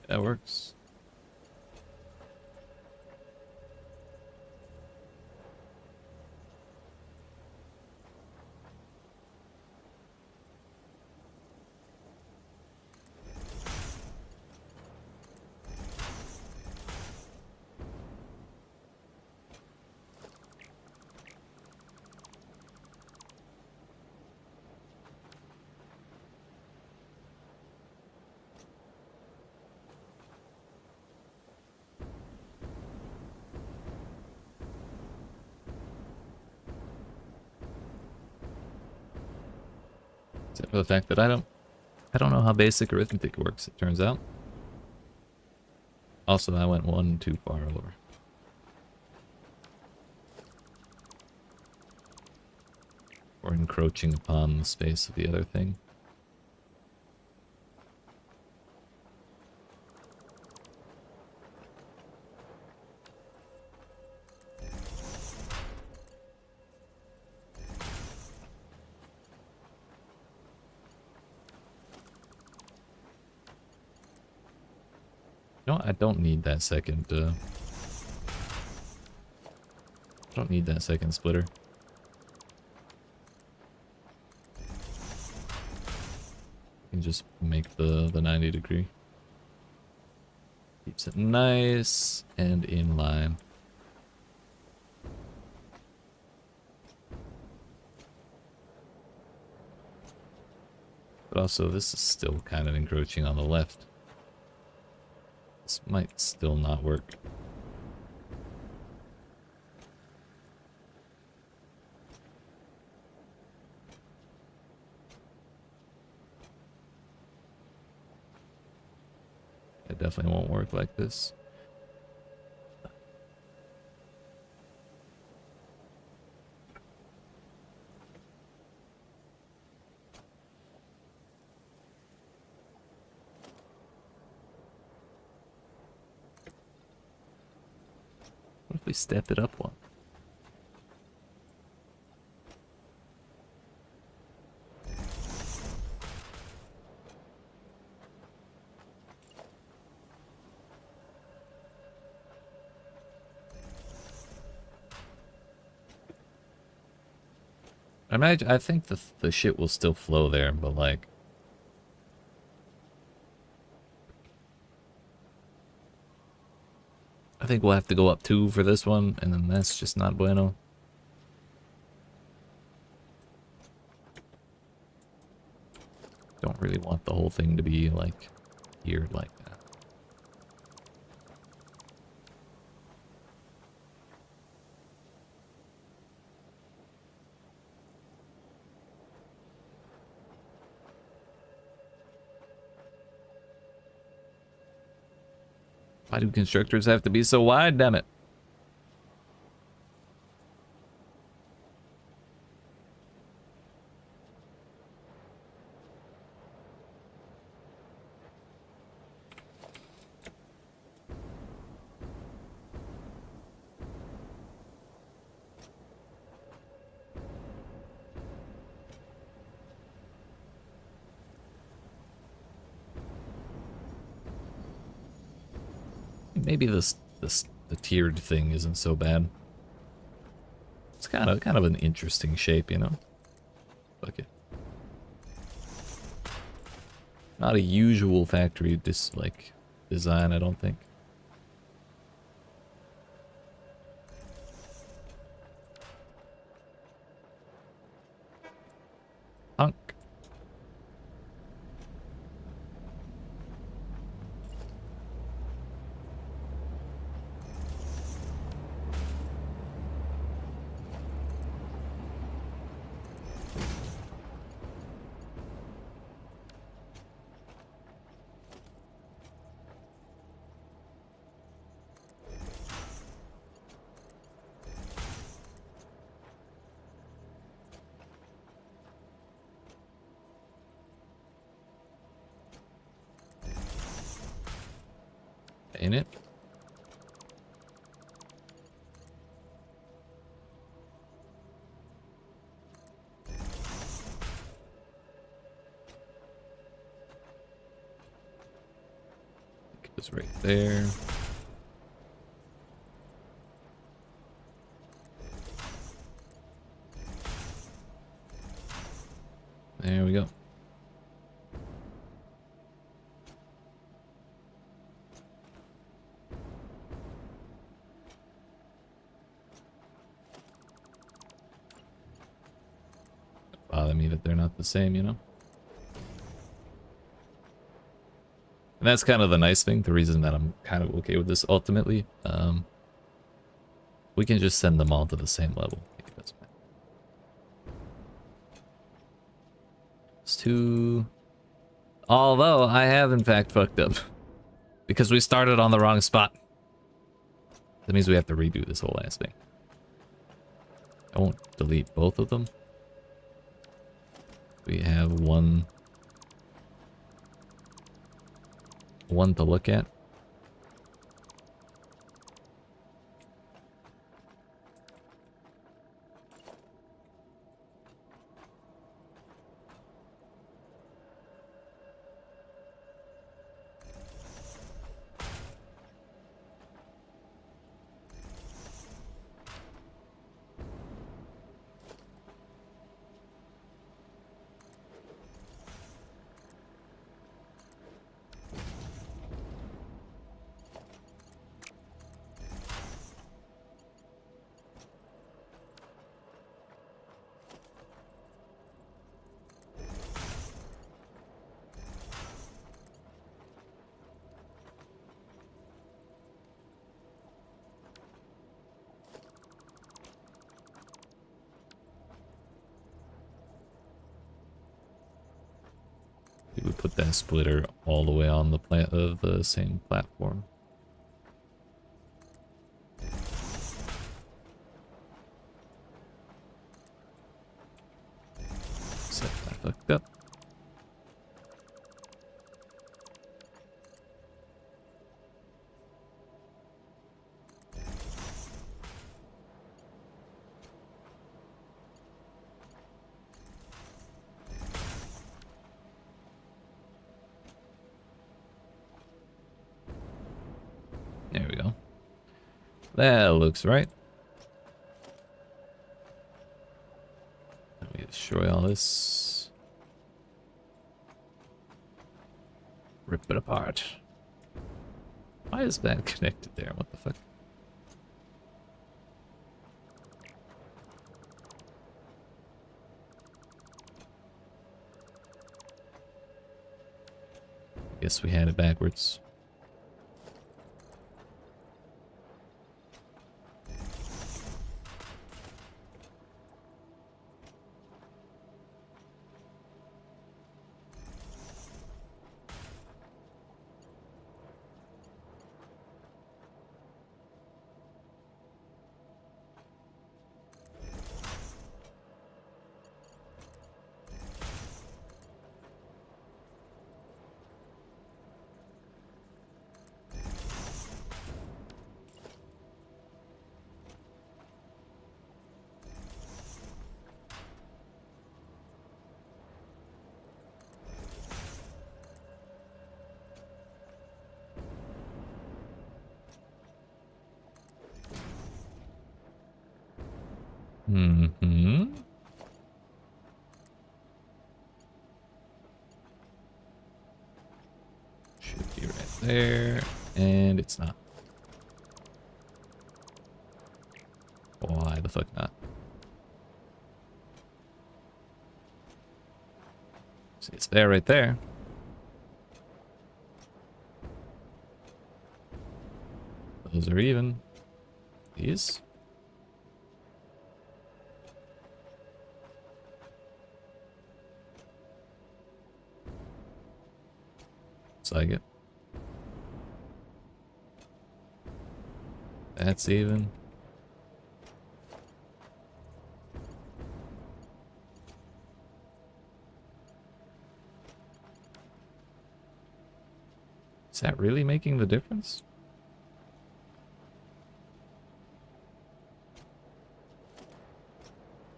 That works. Except for the fact that I don't know how basic arithmetic works, it turns out. Also, I went one too far over. Or encroaching upon the space of the other thing. No, I don't need that second, I don't need that second splitter. You can just make the 90 degree. Keeps it nice and in line. But also, this is still kind of encroaching on the left. This might still not work. It definitely won't work like this. What if we step it up one? I think the shit will still flow there, but like... I think we'll have to go up 2 for this one, and then that's just not bueno. Don't really want the whole thing to be like geared like that. Why do constructors have to be so wide, damn it? Maybe the tiered thing isn't so bad. It's kind of an interesting shape, you know. Fuck it. Not a usual factory design, I don't think. Punk. Ain't it? It was right there. There we go. Bother me that they're not the same, you know? And that's kind of the nice thing, the reason that I'm kind of okay with this ultimately. We can just send them all to the same level. It's 2. Although I have in fact fucked up because we started on the wrong spot. That means we have to redo this whole ass thing. I won't delete both of them. We have one to look at. We put that splitter all the way on the same platform. Set that fucked up. There we go. That looks right. Let me destroy all this. Rip it apart. Why is that connected there? What the fuck? Guess we had it backwards. Mm-hmm. Should be right there, and it's not. Why the fuck not? See, it's there right there. Those are even. These? Like it. That's even. Is that really making the difference?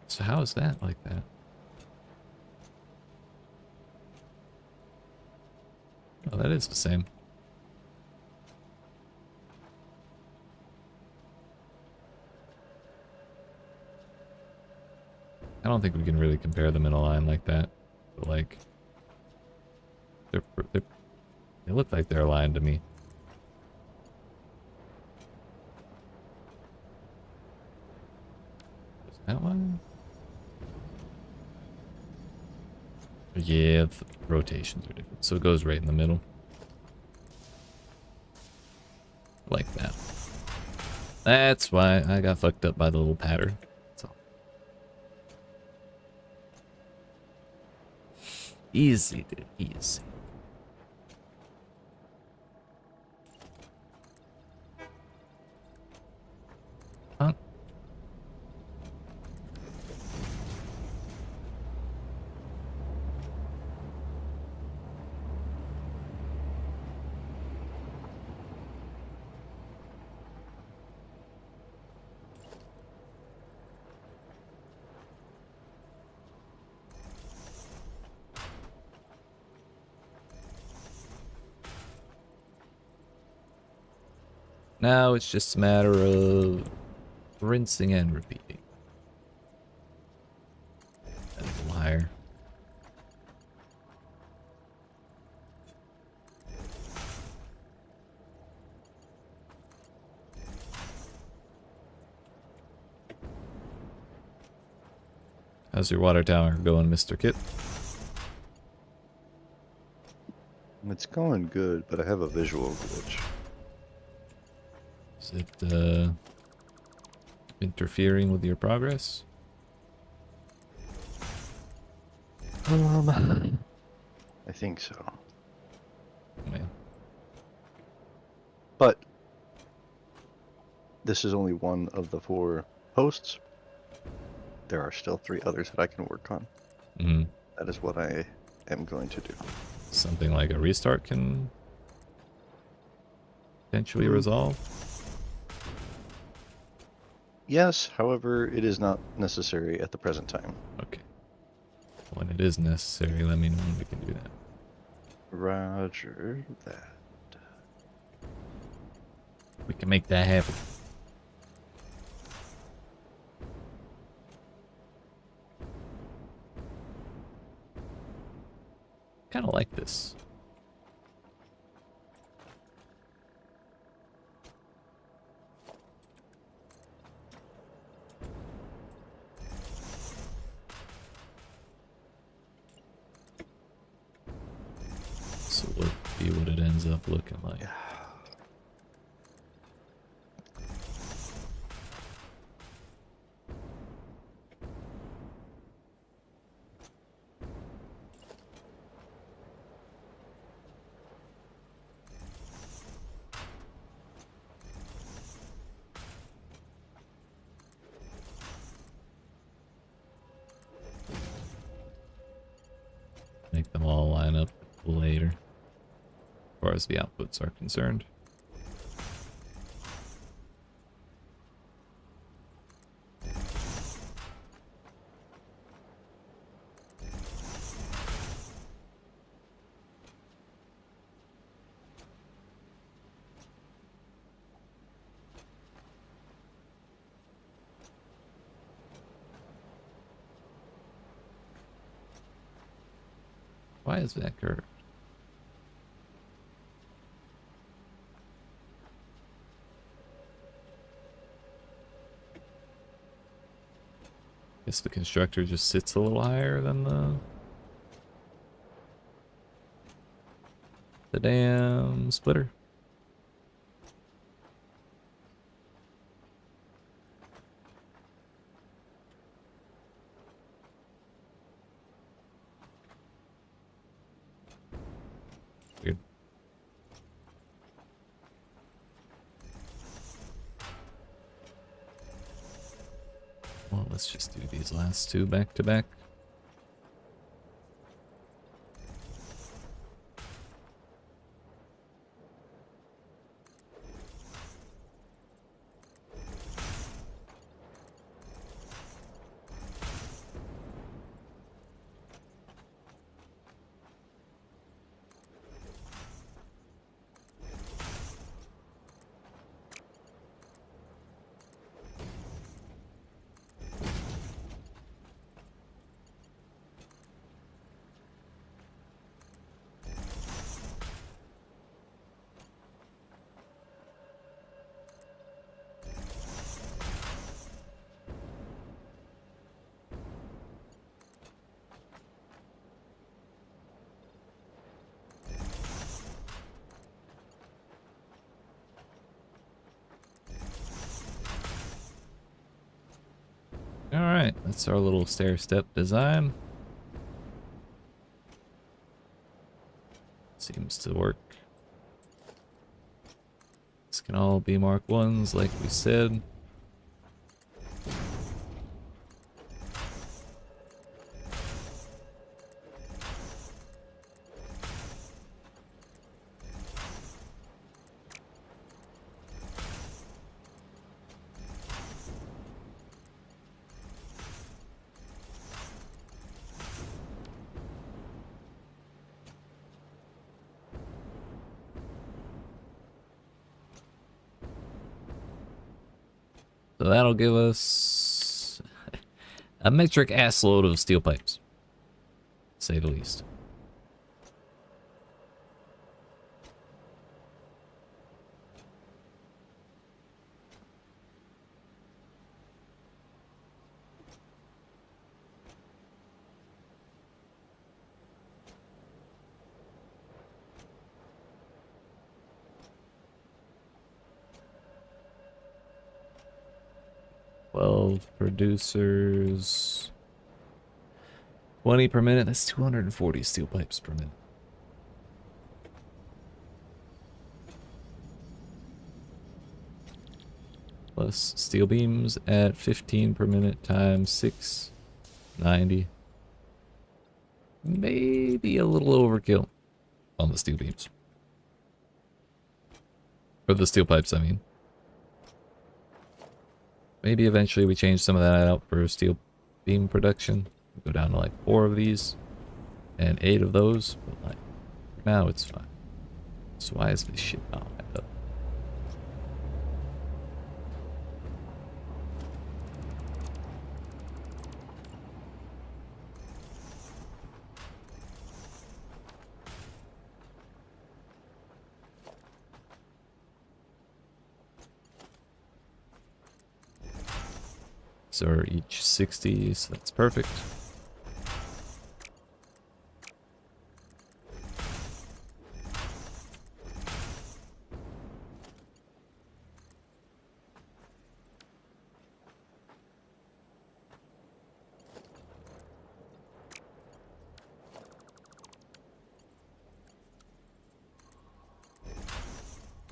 So how is that like that? Oh, that is the same. I don't think we can really compare them in a line like that. But like, they look like they're aligned to me. Is that one? Yeah, the rotations are different. So it goes right in the middle. Like that. That's why I got fucked up by the little pattern. That's all. Easy, dude. Easy. Huh? Now it's just a matter of rinsing and repeating. A little higher. How's your water tower going, Mr. Kit? It's going good, but I have a visual glitch. Is it interfering with your progress? I think so. Oh, man. But this is only one of the 4 posts. There are still 3 others that I can work on. Mm-hmm. That is what I am going to do. Something like a restart can potentially resolve? Yes, however, it is not necessary at the present time. Okay. When it is necessary, let me know when we can do that. Roger that. We can make that happen. Kind of like this. So we'll see what it ends up looking like. Make them all line up later, as far as the outputs are concerned. Why is that curved? Guess the constructor just sits a little higher than the damn splitter. Weird. Well, let's just do these last 2 back to back. Alright, that's our little stair step design. Seems to work. This can all be Mark 1s like we said. So that'll give us a metric ass load of steel pipes, to say the least. Producers, 20 per minute. That's 240 steel pipes per minute. Plus steel beams at 15 per minute times 6, 90. Maybe a little overkill on the steel beams. Or the steel pipes, I mean. Maybe eventually we change some of that out for steel beam production. Go down to like 4 of these and 8 of those. But like, for now it's fine. So why is this shit not lined up? So each 60, so that's perfect.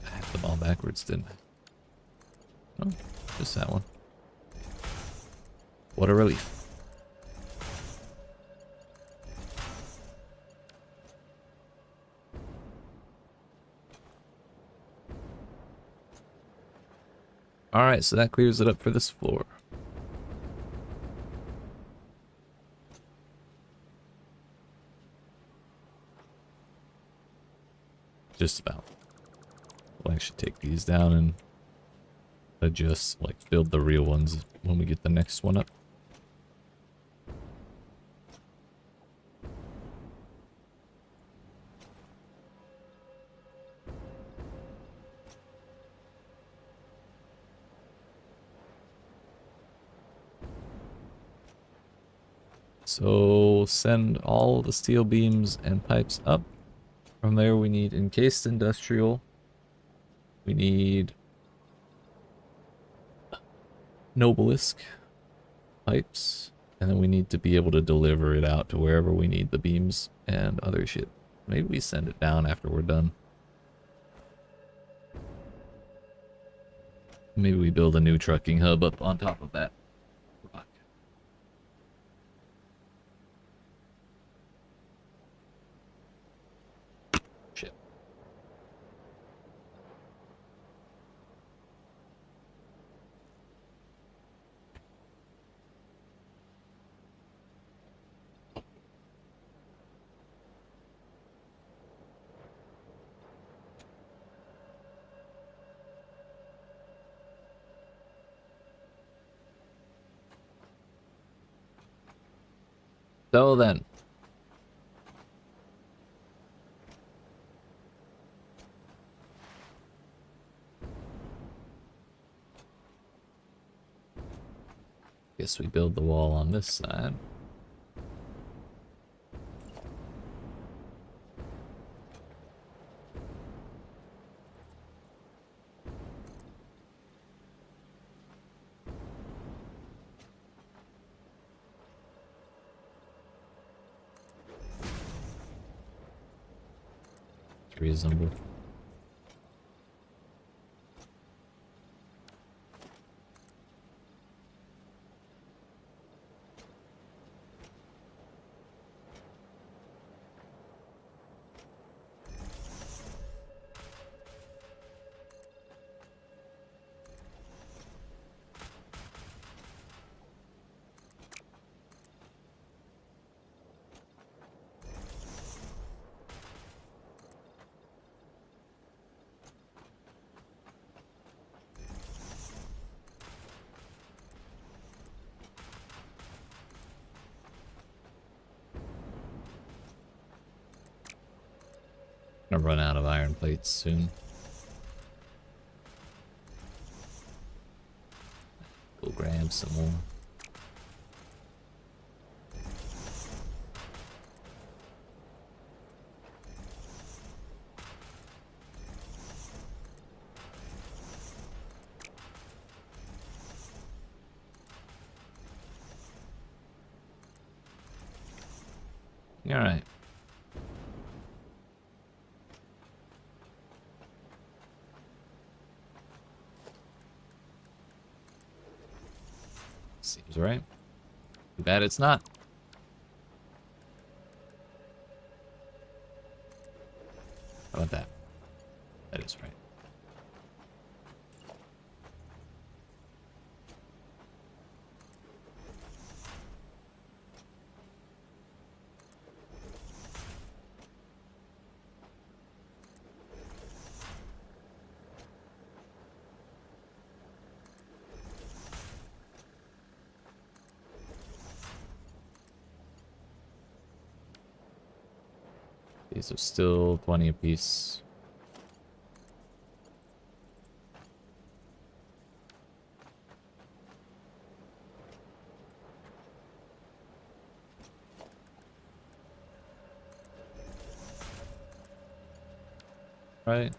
I had them all backwards, didn't I? Oh, just that one. What a relief. Alright, so that clears it up for this floor. Just about. We'll actually take these down and adjust, like build the real ones when we get the next one up. So send all the steel beams and pipes up. From there we need encased industrial. We need Nobelisk pipes. And then we need to be able to deliver it out to wherever we need the beams and other shit. Maybe we send it down after we're done. Maybe we build a new trucking hub up on top of that. Shit. So then, guess we build the wall on this side. reasonable. Gonna run out of iron plates soon. Go grab some more. All right. Seems right. Too bad it's not. How about that? That is right. These are still 20 apiece. Right.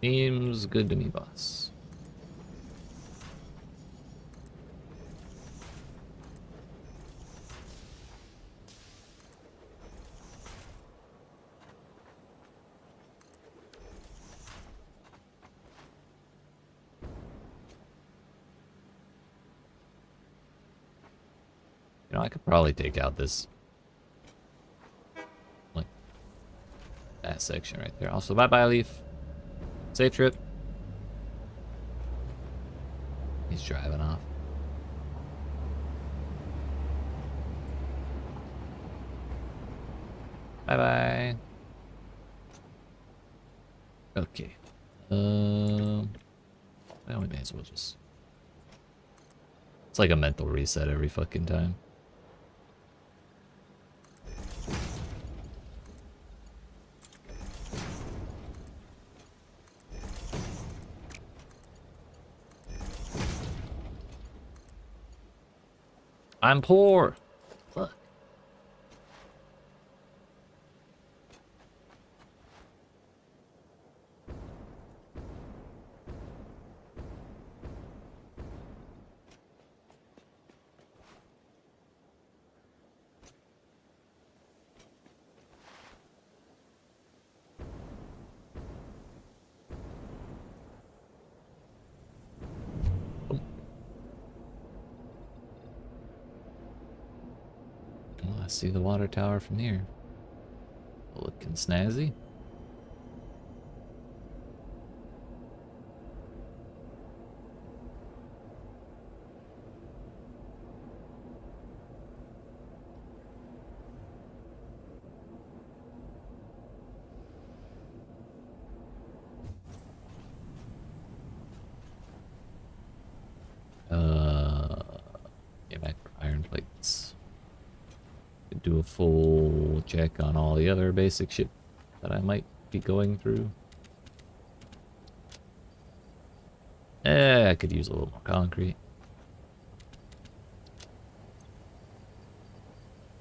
Seems good to me, boss. You know, I could probably take out this, like, that section right there. Also, bye-bye, Leaf. Safe trip. He's driving off. Bye-bye. Okay. Well, we may as well just... It's like a mental reset every fucking time. I'm poor. Look. Oh, I see the water tower from here. Looking snazzy. Get back for iron plates. do a full check on all the other basic shit that I might be going through. I could use a little more concrete.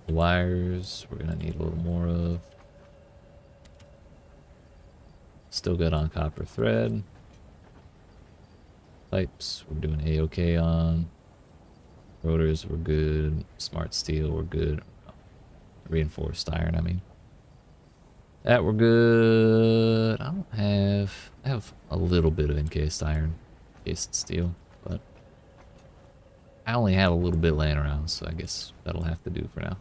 The wires, we're gonna need a little more of. Still good on copper thread. Pipes, we're doing A-OK on. Rotors, we're good. Smart steel, we're good. Reinforced iron, I mean. That we're good. I have a little bit of encased iron, encased steel, but I only have a little bit laying around, so I guess that'll have to do for now.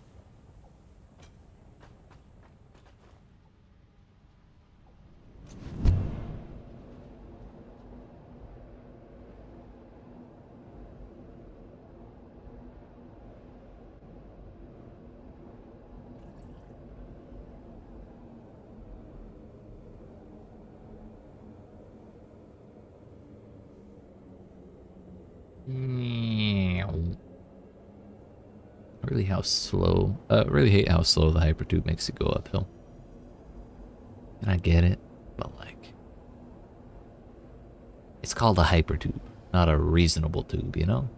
Really hate how slow the hypertube makes it go uphill. And I get it, but like, it's called a hypertube, not a reasonable tube, you know?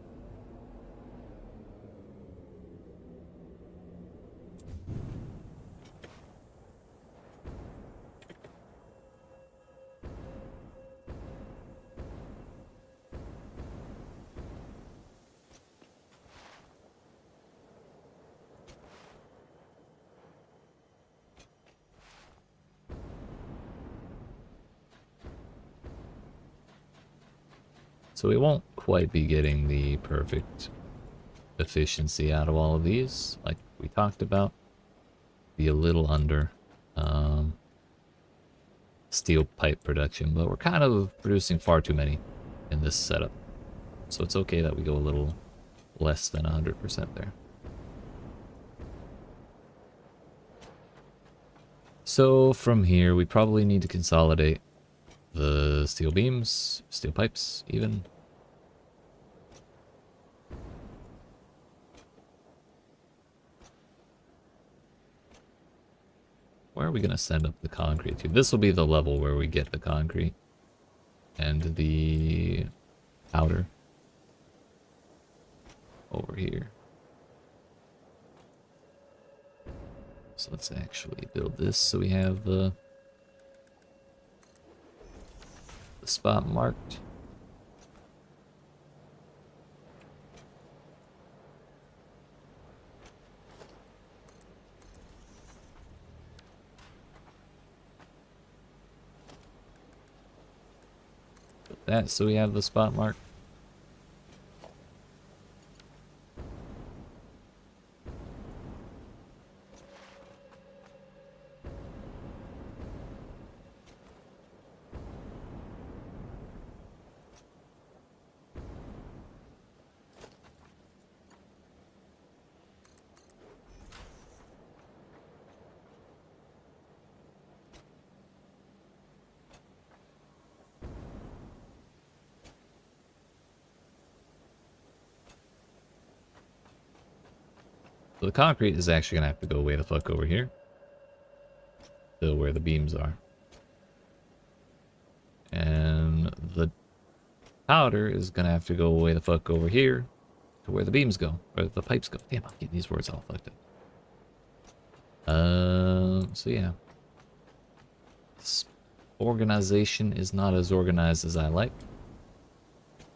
So we won't quite be getting the perfect efficiency out of all of these, like we talked about. Be a little under steel pipe production, but we're kind of producing far too many in this setup. So it's okay that we go a little less than 100% there. So from here, we probably need to consolidate the steel beams, steel pipes even. Where are we going to send up the concrete to? This will be the level where we get the concrete and the powder over here. So let's actually build this so we have the spot marked. Put that so we have the spot marked. So the concrete is actually gonna have to go way the fuck over here to where the beams are. And the powder is gonna have to go way the fuck over here to where the beams go, or the pipes go. Damn, I'm getting these words all fucked up. So yeah. This organization is not as organized as I like,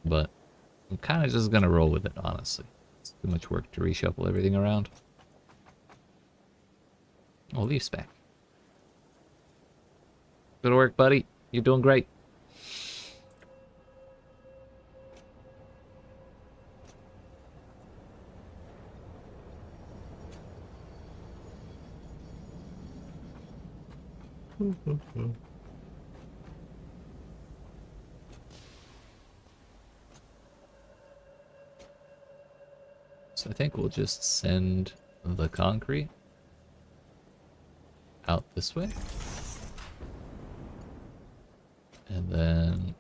but I'm kind of just gonna roll with it, honestly. It's too much work to reshuffle everything around. Oh, Leaf's back. Good work, buddy. You're doing great. So I think we'll just send the concrete out this way. And then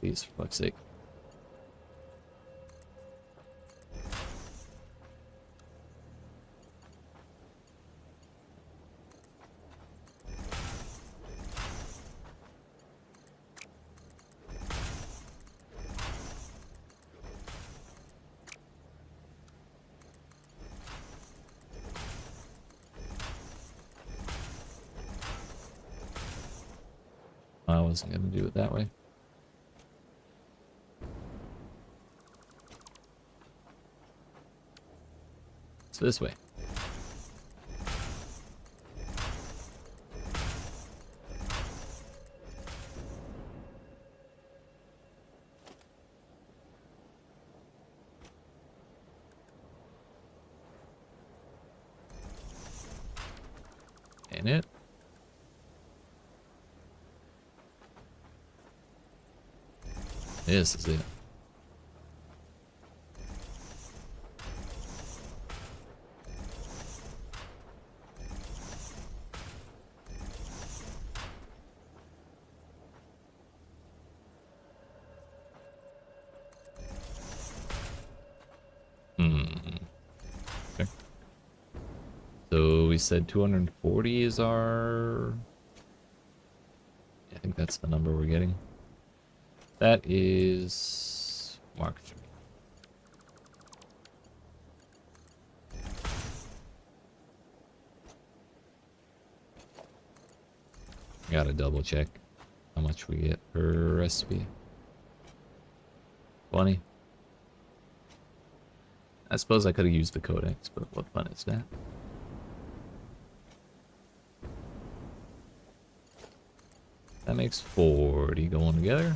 Please, for fuck's sake. I wasn't going to do it that way. So this way. Ain't it? This is it. Okay. So we said 240 is our... I think that's the number we're getting. That is Mark 3. Gotta double check how much we get per recipe. 20. I suppose I could have used the codex, but what fun is that? That makes 40 going together.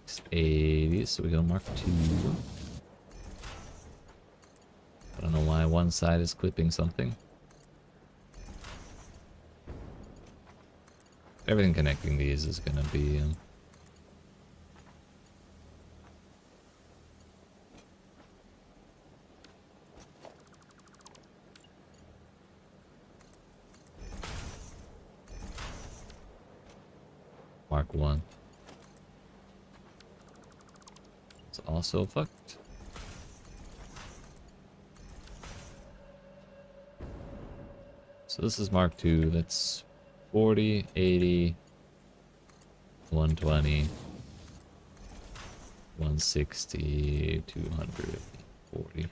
It's 80, so we go Mark 2. I don't know why one side is clipping something. Everything connecting these is gonna be Mark 1. It's also fucked. So this is Mark 2, that's 40, 80, 120, 160, 240.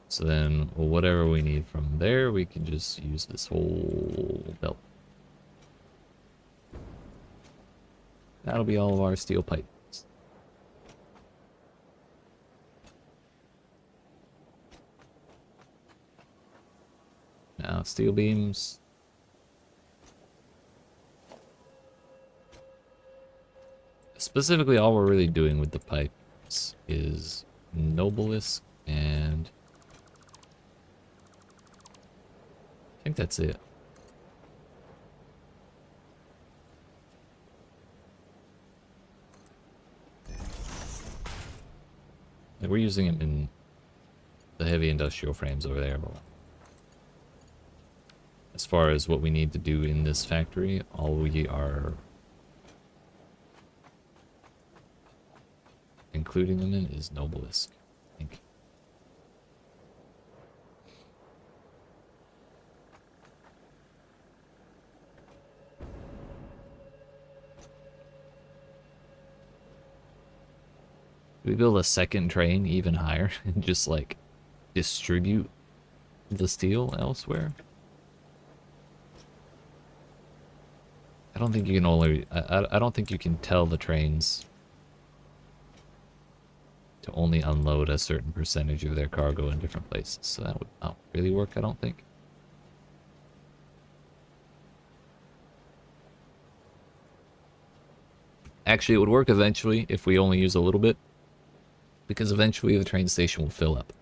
So then, well, whatever we need from there, we can just use this whole belt. That'll be all of our steel pipe. Now, steel beams. Specifically, all we're really doing with the pipes is Noblisk, and I think that's it. Like, we're using them in the heavy industrial frames over there, but as far as what we need to do in this factory, all we are including them in is Noblisk, I think. We build a second train even higher and just like distribute the steel elsewhere. I don't think you can only I don't think you can tell the trains to only unload a certain percentage of their cargo in different places. So that would not really work, I don't think. Actually, it would work eventually if we only use a little bit, because eventually the train station will fill up.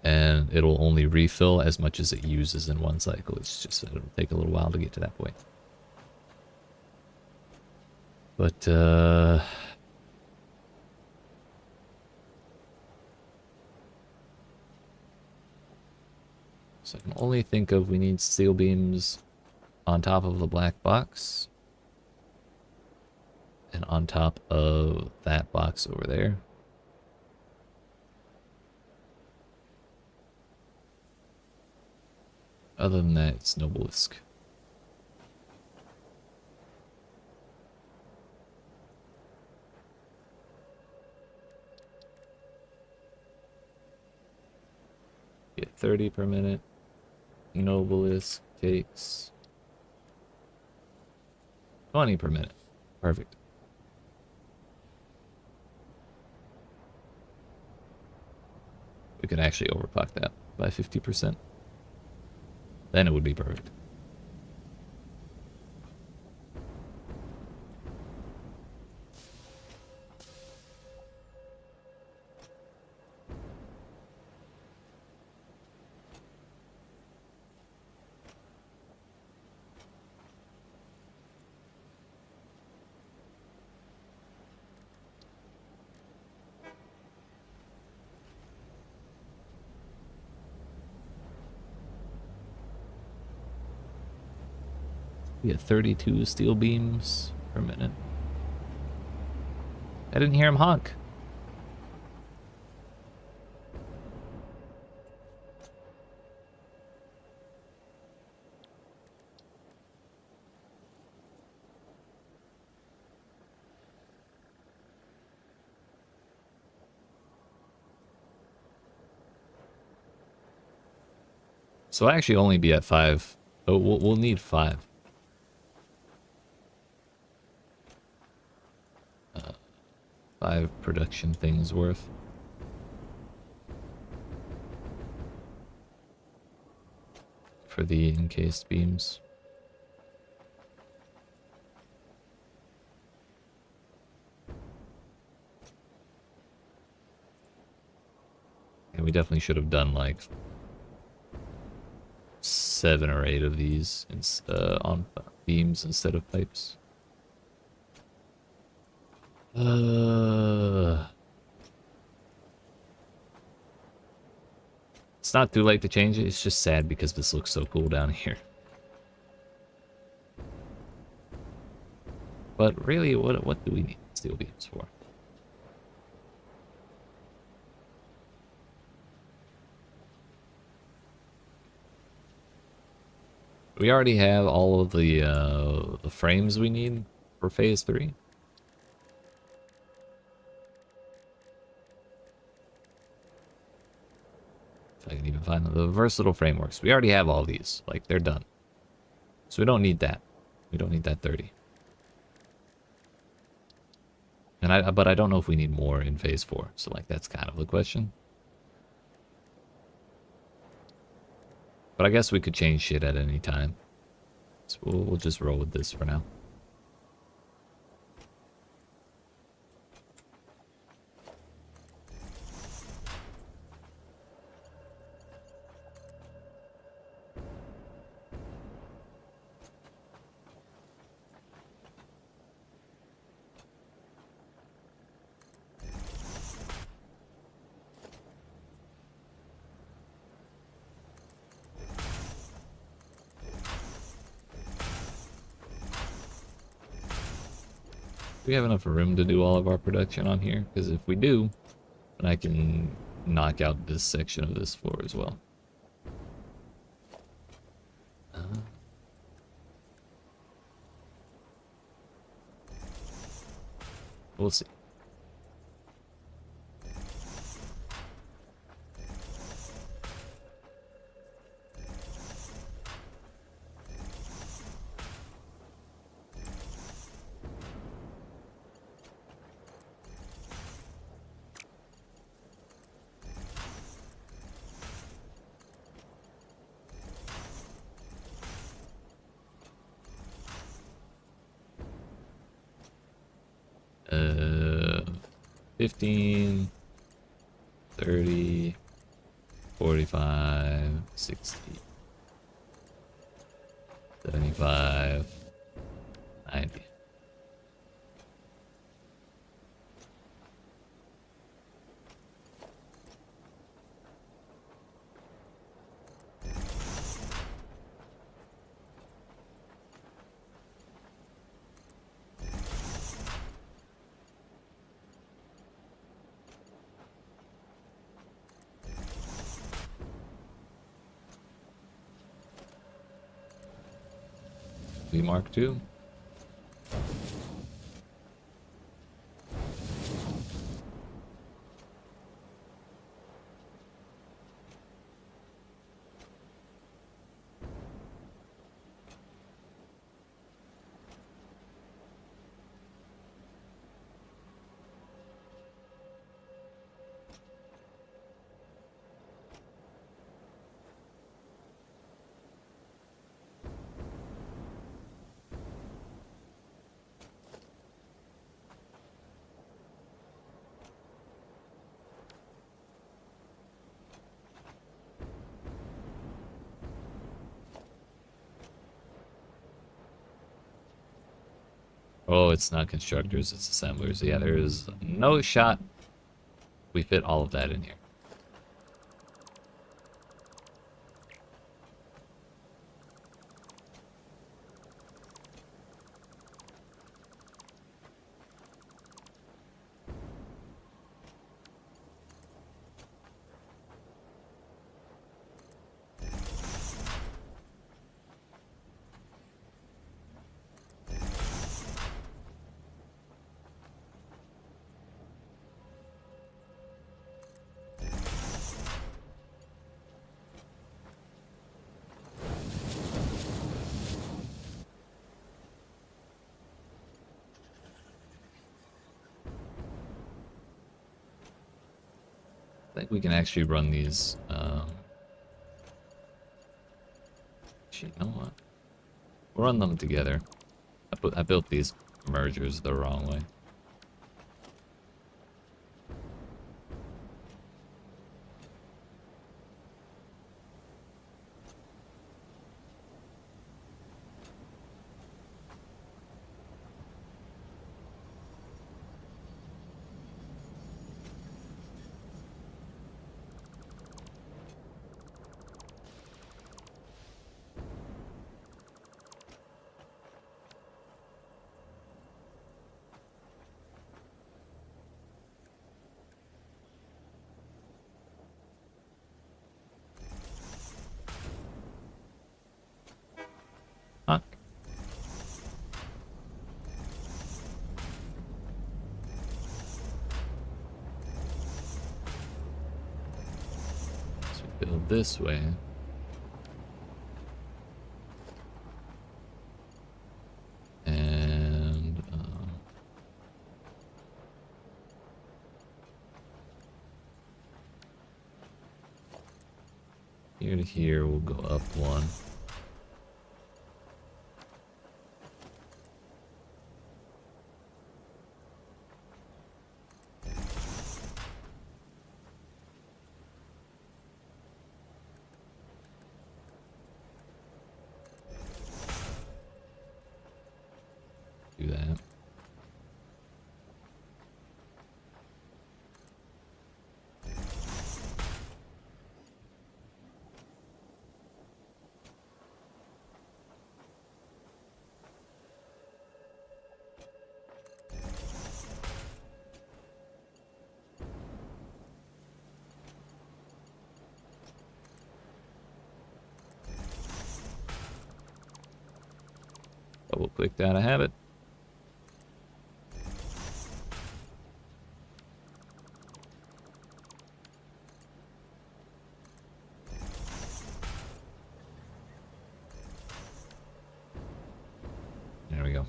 And it'll only refill as much as it uses in one cycle. It's just, it'll take a little while to get to that point. But, So I can only think of we need steel beams on top of the black box. And on top of that box over there. Other than that, it's no Blisk. Get 30 per minute. Novelist takes 20 per minute. Perfect. We could actually overclock that by 50%. Then it would be perfect. We get 32 steel beams per minute. I didn't hear him honk. So I actually only be at 5. Oh, we'll need 5. 5 production things worth. For the encased beams. And we definitely should have done like 7 or 8 of these on beams instead of pipes. It's not too late to change it. It's just sad because this looks so cool down here. But really, what do we need steel beams for? We already have all of the frames we need for phase 3. If I can even find the versatile frameworks. We already have all these. Like, they're done. So we don't need that. We don't need that 30. And but I don't know if we need more in phase 4. So like that's kind of the question. But I guess we could change shit at any time. So we'll just roll with this for now. Do we have enough room to do all of our production on here? Because if we do, then I can knock out this section of this floor as well. We'll see. Uh, 15, 30, 45, 60, 75, 90. V Mark II. Oh, it's not constructors, it's assemblers. Yeah, there is no shot we fit all of that in here. I think we can actually run these. Actually, you know what? We'll run them together. I built these mergers the wrong way. Huh? So we build this way. And here to here, we'll go up one. Do that. Double click that, I have it. There we go.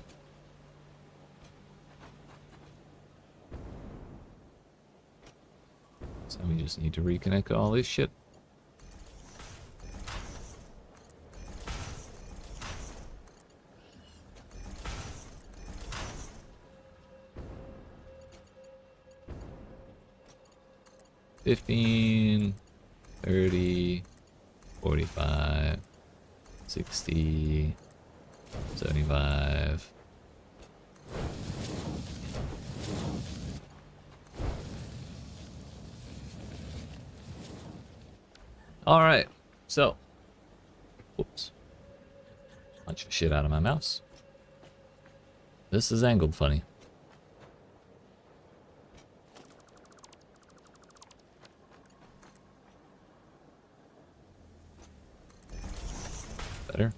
So we just need to reconnect all this shit. $15, $30, $45, $60, $75. All right, so, whoops, bunch of shit out of my mouse. This is angled funny. Better.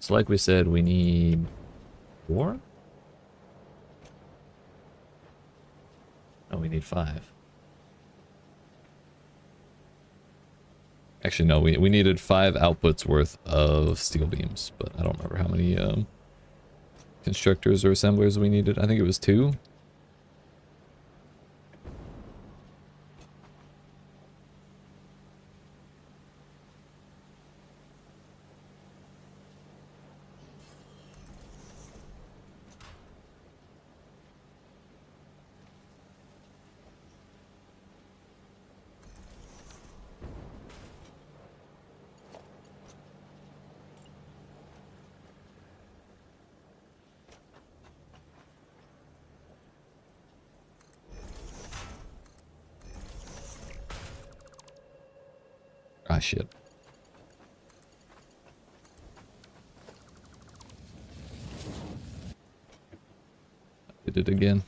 So like we said, we need 4? No, we need 5. Actually, no, we needed 5 outputs worth of steel beams, but I don't remember how many constructors or assemblers we needed. I think it was 2. Ah, shit. Did it again.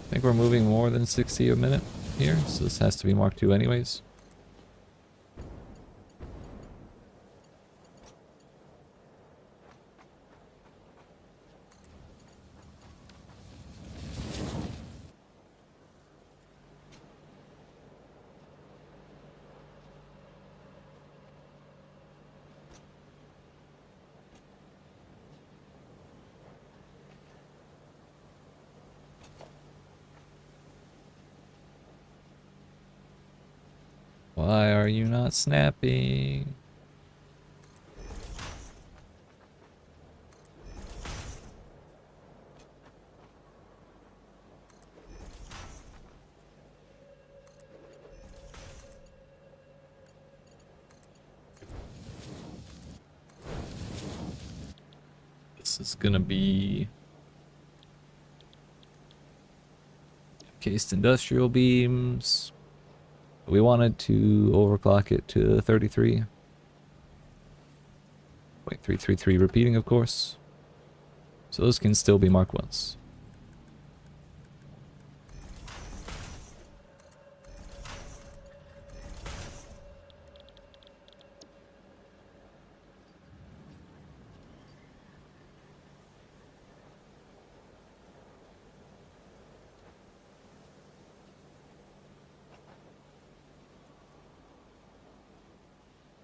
I think we're moving more than 60 a minute here, so this has to be Mark II anyways. Why are you not snapping? This is gonna be cased industrial beams. We wanted to overclock it to 33. 0.333 repeating, of course. So those can still be Mark 1s.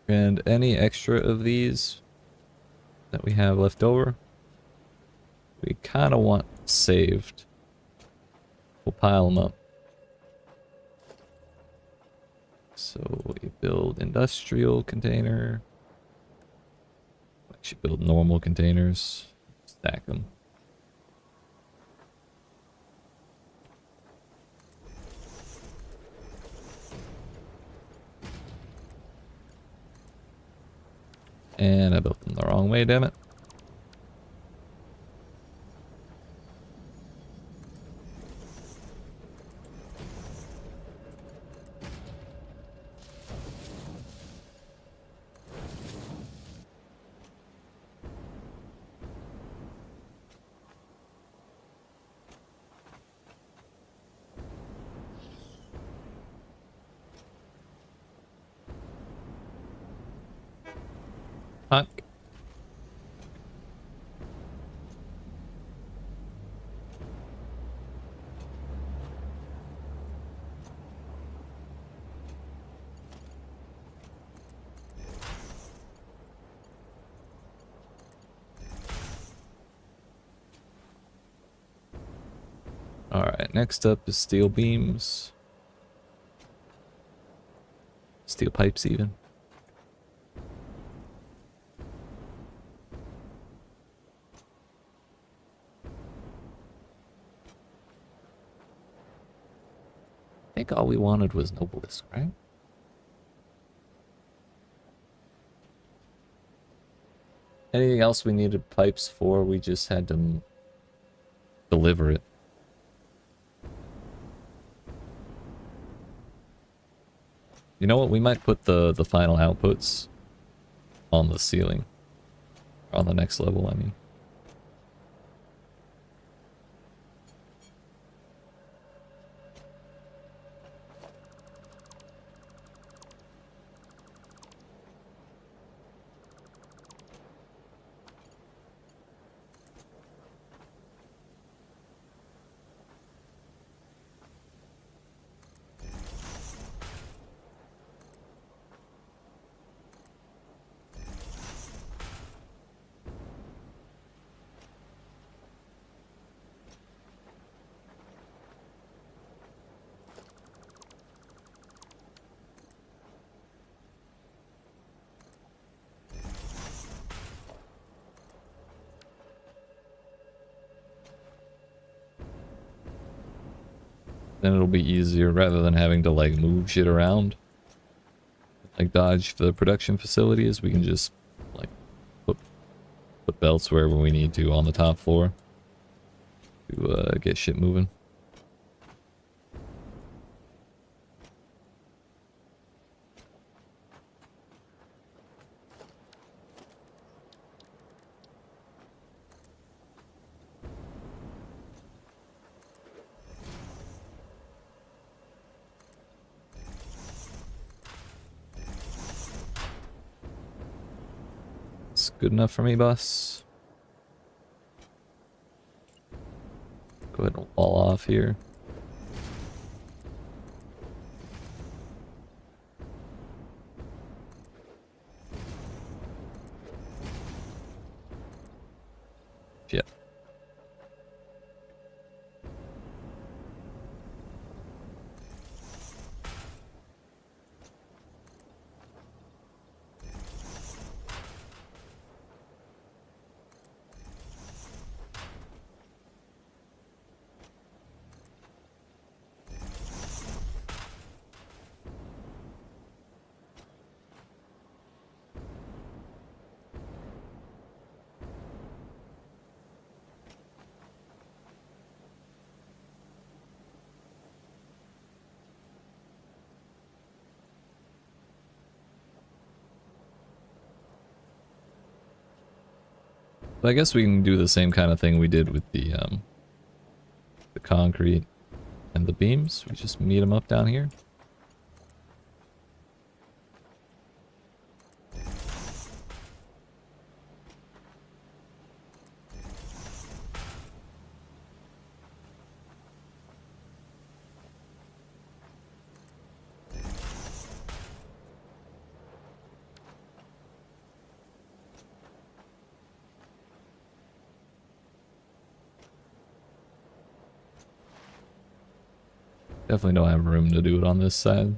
And any extra of these that we have left over, we kind of want saved. We'll pile them up. So we build industrial container. Actually build normal containers. Stack them. And I built them the wrong way, damn it. Fuck. Alright, next up is steel beams. Steel pipes even. I think all we wanted was Noblisk, right? Anything else we needed pipes for, we just had to deliver it. You know what? We might put the final outputs on the ceiling. On the next level, I mean. Then it'll be easier rather than having to like move shit around. Like dodge the production facilities, we can just like put belts wherever we need to on the top floor to get shit moving. It's good enough for me, boss. Go ahead and wall off here. Shit. But I guess we can do the same kind of thing we did with the concrete and the beams. We just meet them up down here. Definitely don't have room to do it on this side.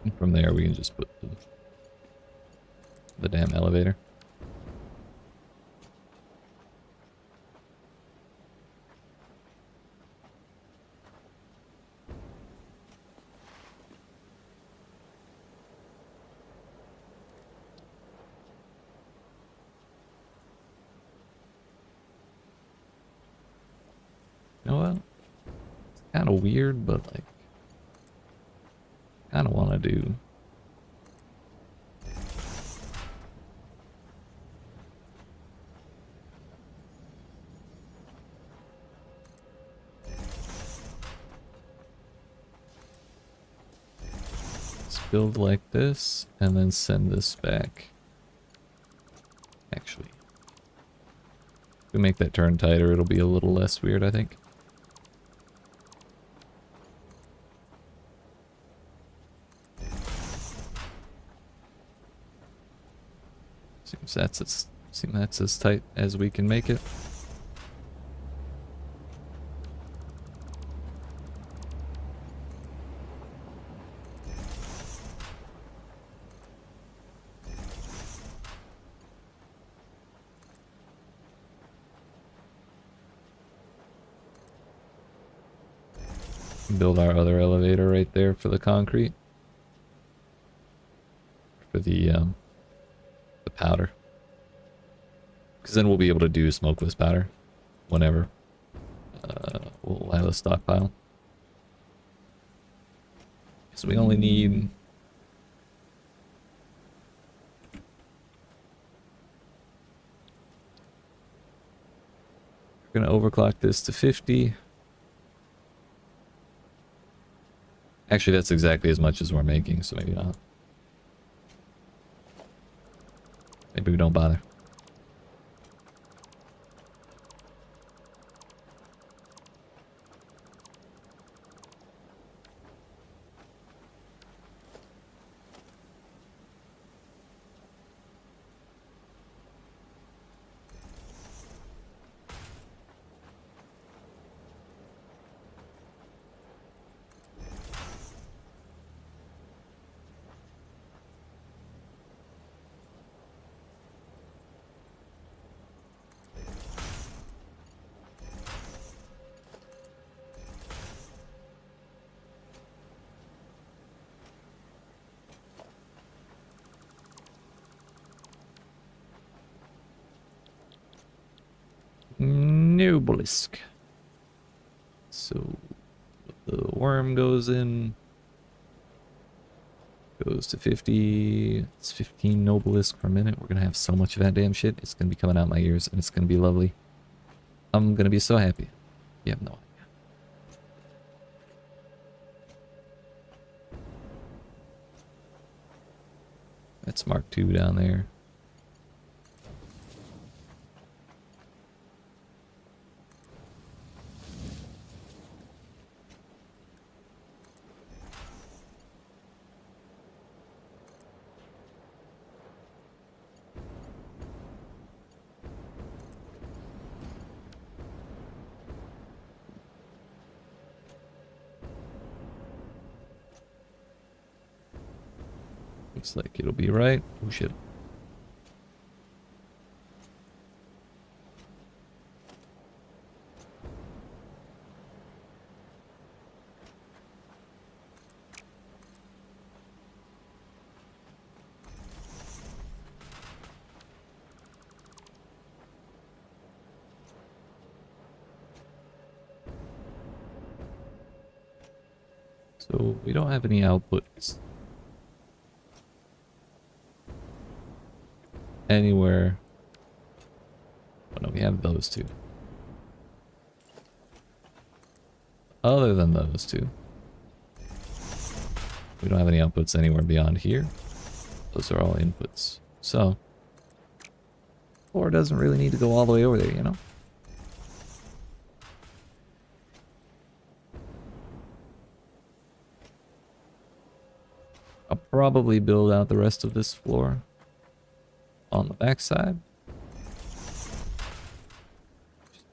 And from there we can just put the damn elevator. kind of weird, but like, kind of want to do. Let's build like this and then send this back. Actually, if we make that turn tighter, it'll be a little less weird, I think. Seems that's as tight as we can make it. Build our other elevator right there for the concrete. For the powder. Because then we'll be able to do smokeless powder whenever we'll have a stockpile. So we only need... We're going to overclock this to 50. Actually, that's exactly as much as we're making, so maybe not. Maybe we don't bother. Noblisk. So the worm goes in, goes to 50. It's 15 Noblisk per minute. We're gonna have so much of that damn shit. It's gonna be coming out my ears, and it's gonna be lovely. I'm gonna be so happy. You have no idea. That's Mark II down there. Looks like it'll be right. Oh shit. So we don't have any outputs anywhere. Oh no, we have those two. Other than those two, we don't have any outputs anywhere beyond here. Those are all inputs. So, or doesn't really need to go all the way over there, you know? I'll probably build out the rest of this floor on the backside,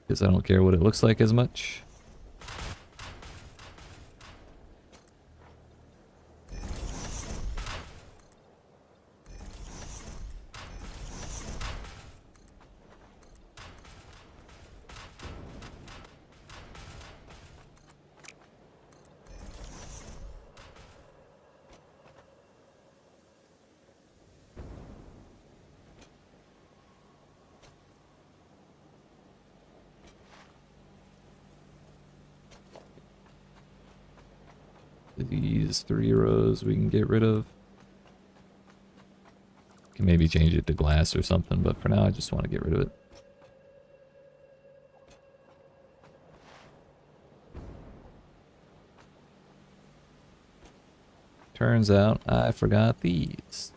because I don't care what it looks like as much. These 3 rows we can get rid of. Can maybe change it to glass or something, but for now I just want to get rid of it. Turns out I forgot these.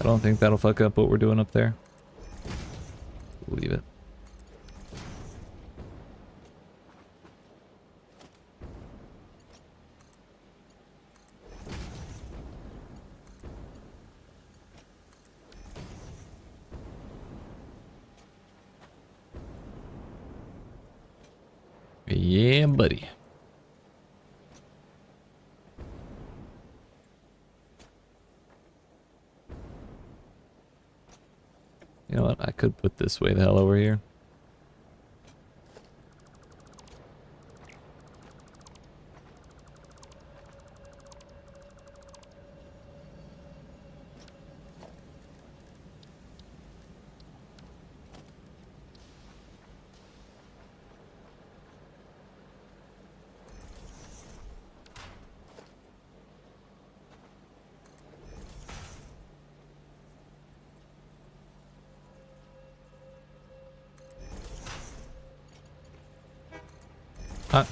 I don't think that'll fuck up what we're doing up there. Leave it. Yeah, buddy. You know what? I could put this way the hell over here. Huh?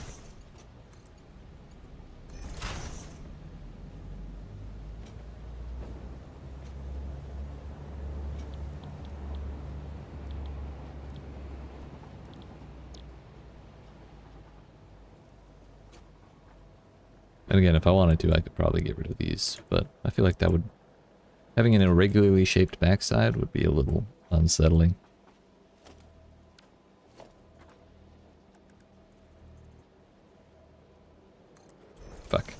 And again, if I wanted to, I could probably get rid of these, but I feel like that would... Having an irregularly shaped backside would be a little unsettling. Fuck.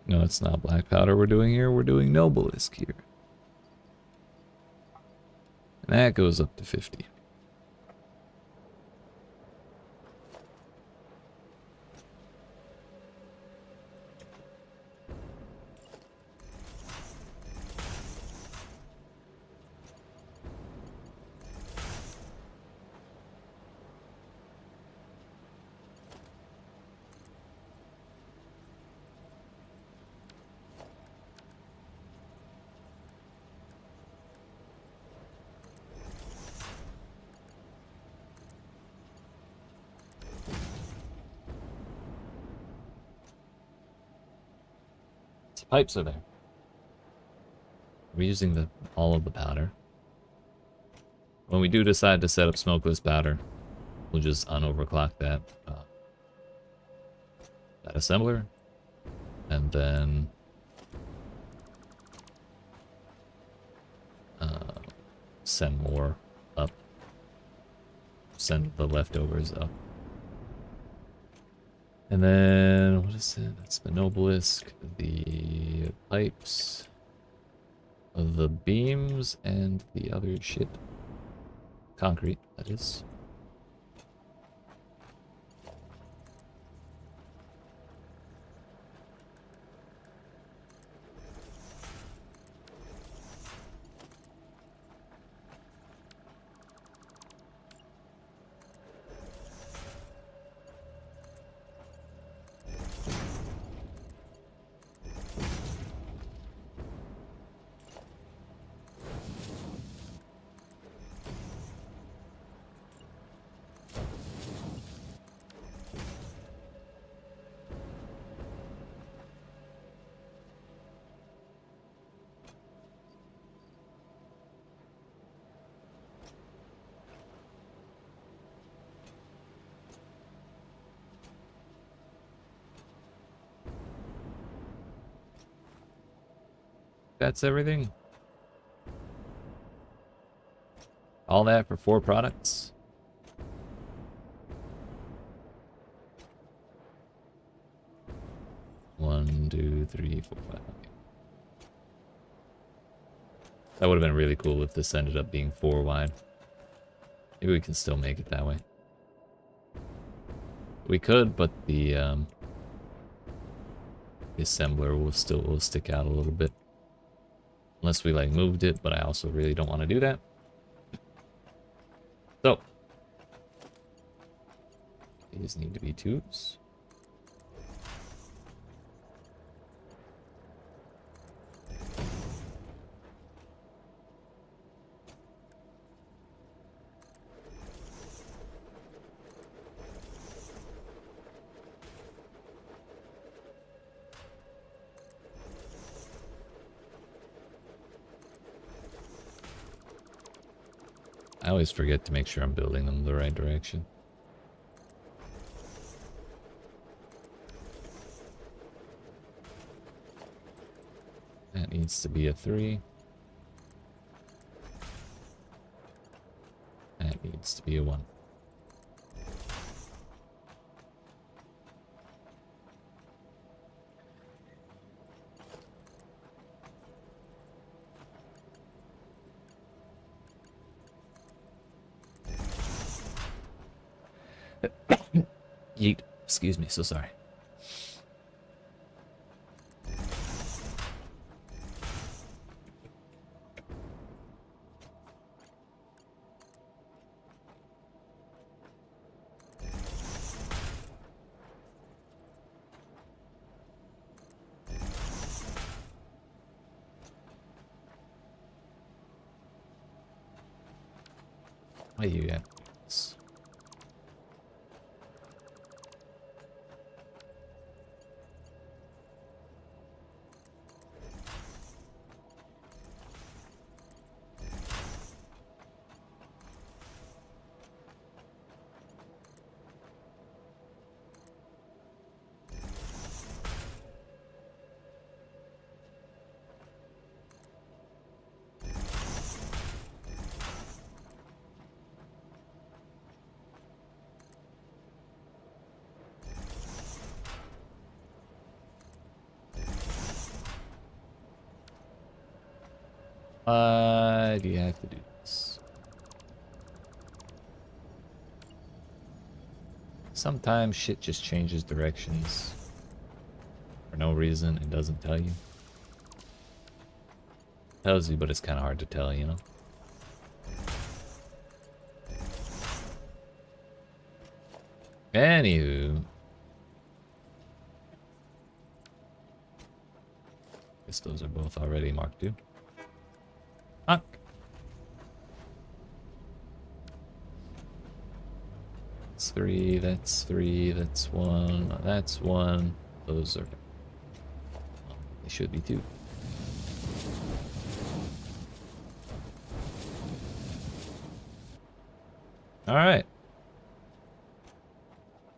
No, it's not black powder we're doing here. We're doing Noblisk here. And that goes up to 50. So pipes are there. We're using all of the powder. When we do decide to set up smokeless powder, we'll just unoverclock that assembler, and then send more up. Send the leftovers up. And then, what is it? That's the Noblisk, the pipes, the beams, and the other shit. Concrete, that is. that's everything. All that for 4 products. One, 2, 3, 4, 5. That would have been really cool if this ended up being 4 wide. Maybe we can still make it that way. We could, but the assembler will stick out a little bit. Unless we like moved it, but I also really don't want to do that. So these need to be 2s. I always forget to make sure I'm building them the right direction. That needs to be a 3. That needs to be a 1. Yeet. Excuse me, so sorry. Why you at this? Why do you have to do this? Sometimes shit just changes directions for no reason and doesn't tell you. Tells you, but it's kind of hard to tell, you know? Anywho. Guess those are both already marked too. Fuck. That's 3, that's 3, that's 1, that's 1. Those are... they should be 2. Alright.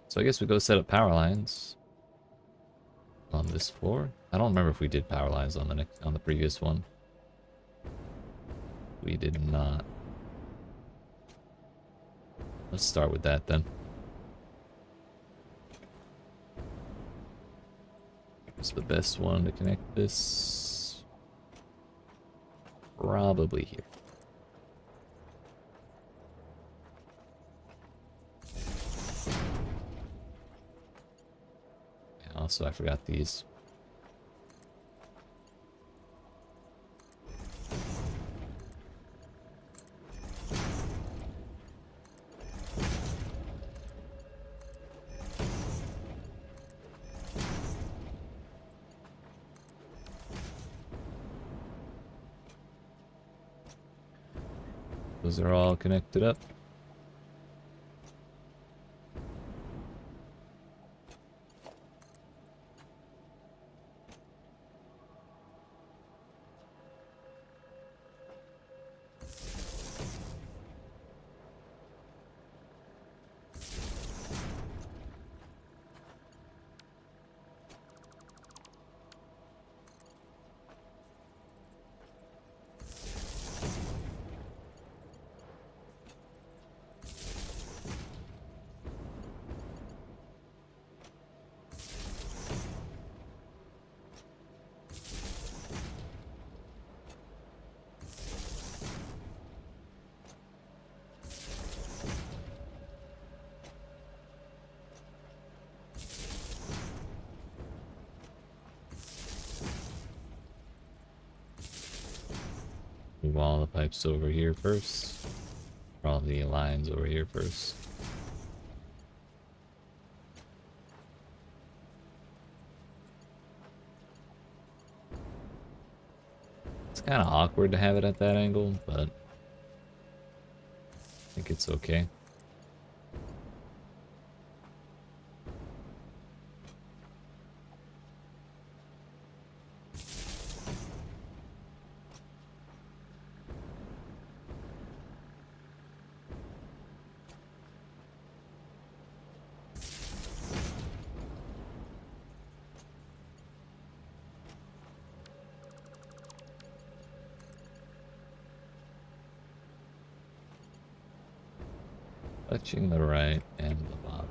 So I guess we go set up power lines on this floor. I don't remember if we did power lines on the previous one. We did not. Let's start with that then. What's the best one to connect this? Probably here. And also, I forgot these. Those are all connected up. Move all the pipes over here first. All the lines over here first. It's kind of awkward to have it at that angle, but I think it's okay. Touching the right and the bottom.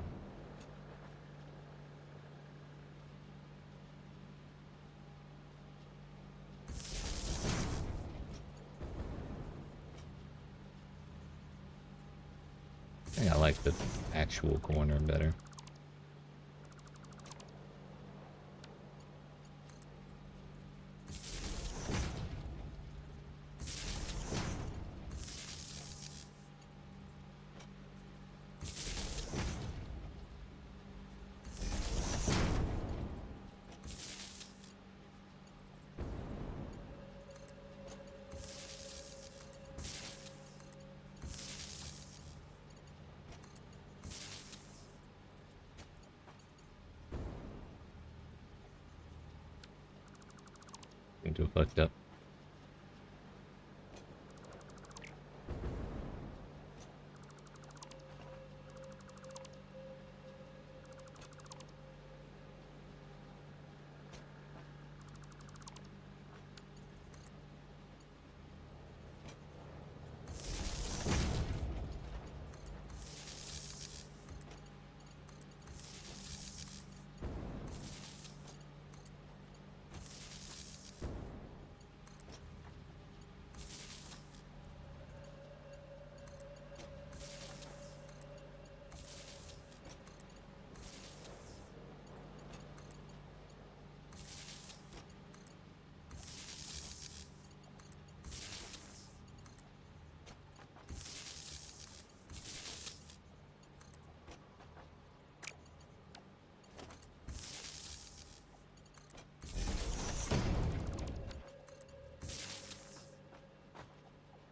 I think I like the actual corner better. Into fucked up.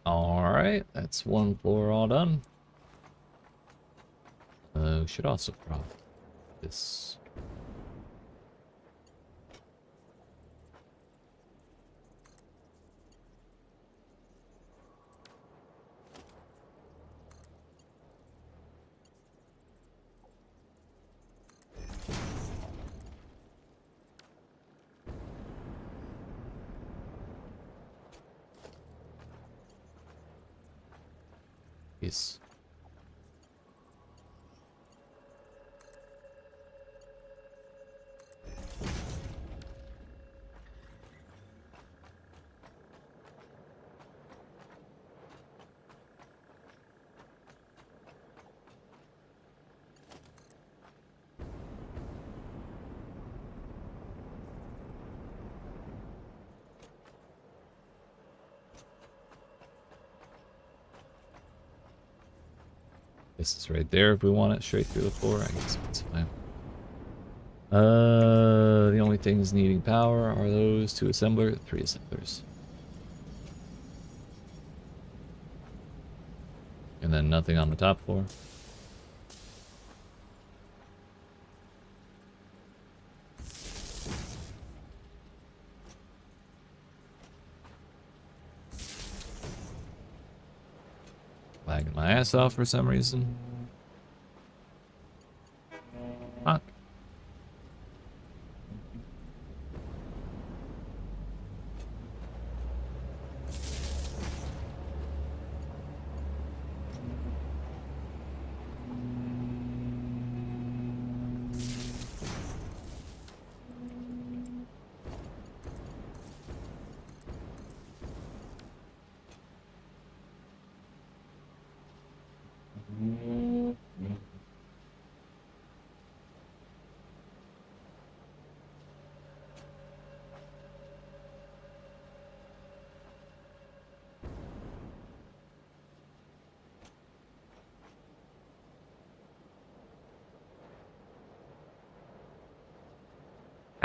Alright, that's one floor all done. We should also prop this. Yes. This is right there if we want it straight through the floor. I guess that's fine. The only things needing power are those 2 assembler, 3 assemblers. And then nothing on the top floor. Lagging my ass off for some reason. Fuck.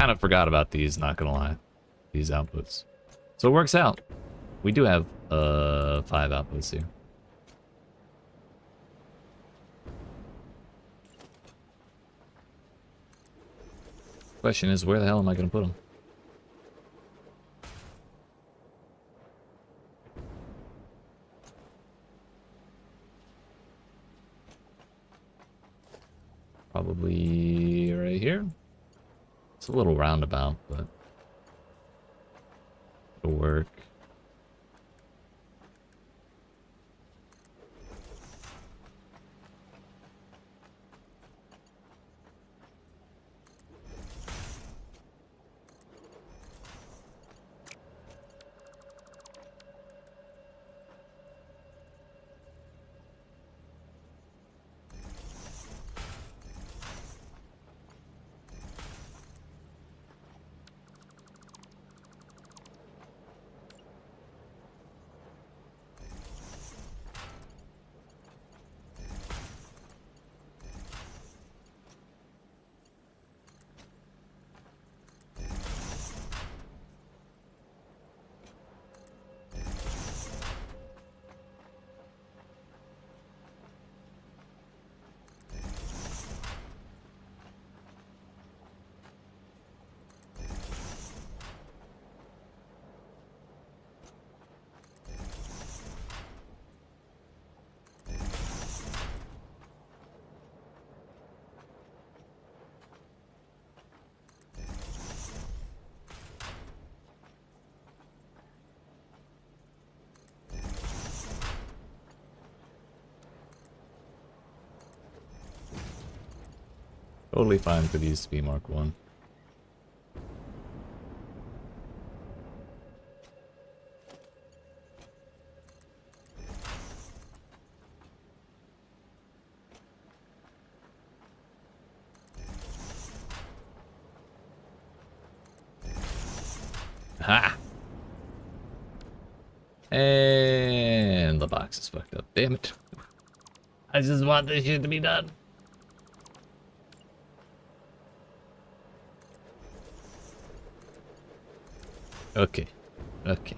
kind of forgot about these, not gonna lie. These outputs. So it works out. We do have 5 outputs here. Question is, where the hell am I gonna put them? Probably right here. It's a little roundabout, but it'll work. Totally fine for these to be Mark 1. Ha! And the box is fucked up. Damn it. I just want this shit to be done. Okay. Okay.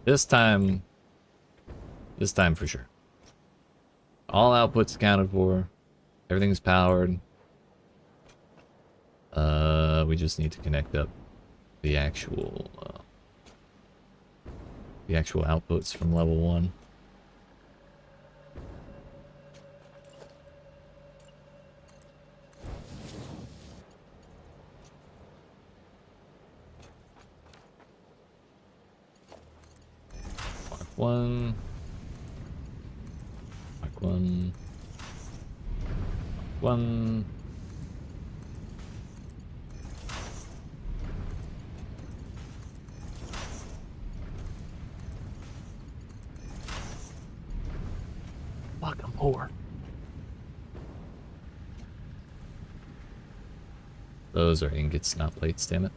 This time for sure. All outputs accounted for. Everything's powered. We just need to connect up the actual outputs from level 1. Mark 1. Mark 1. Mark 1. Fuck, I'm poor. Those are ingots, not plates, damn it.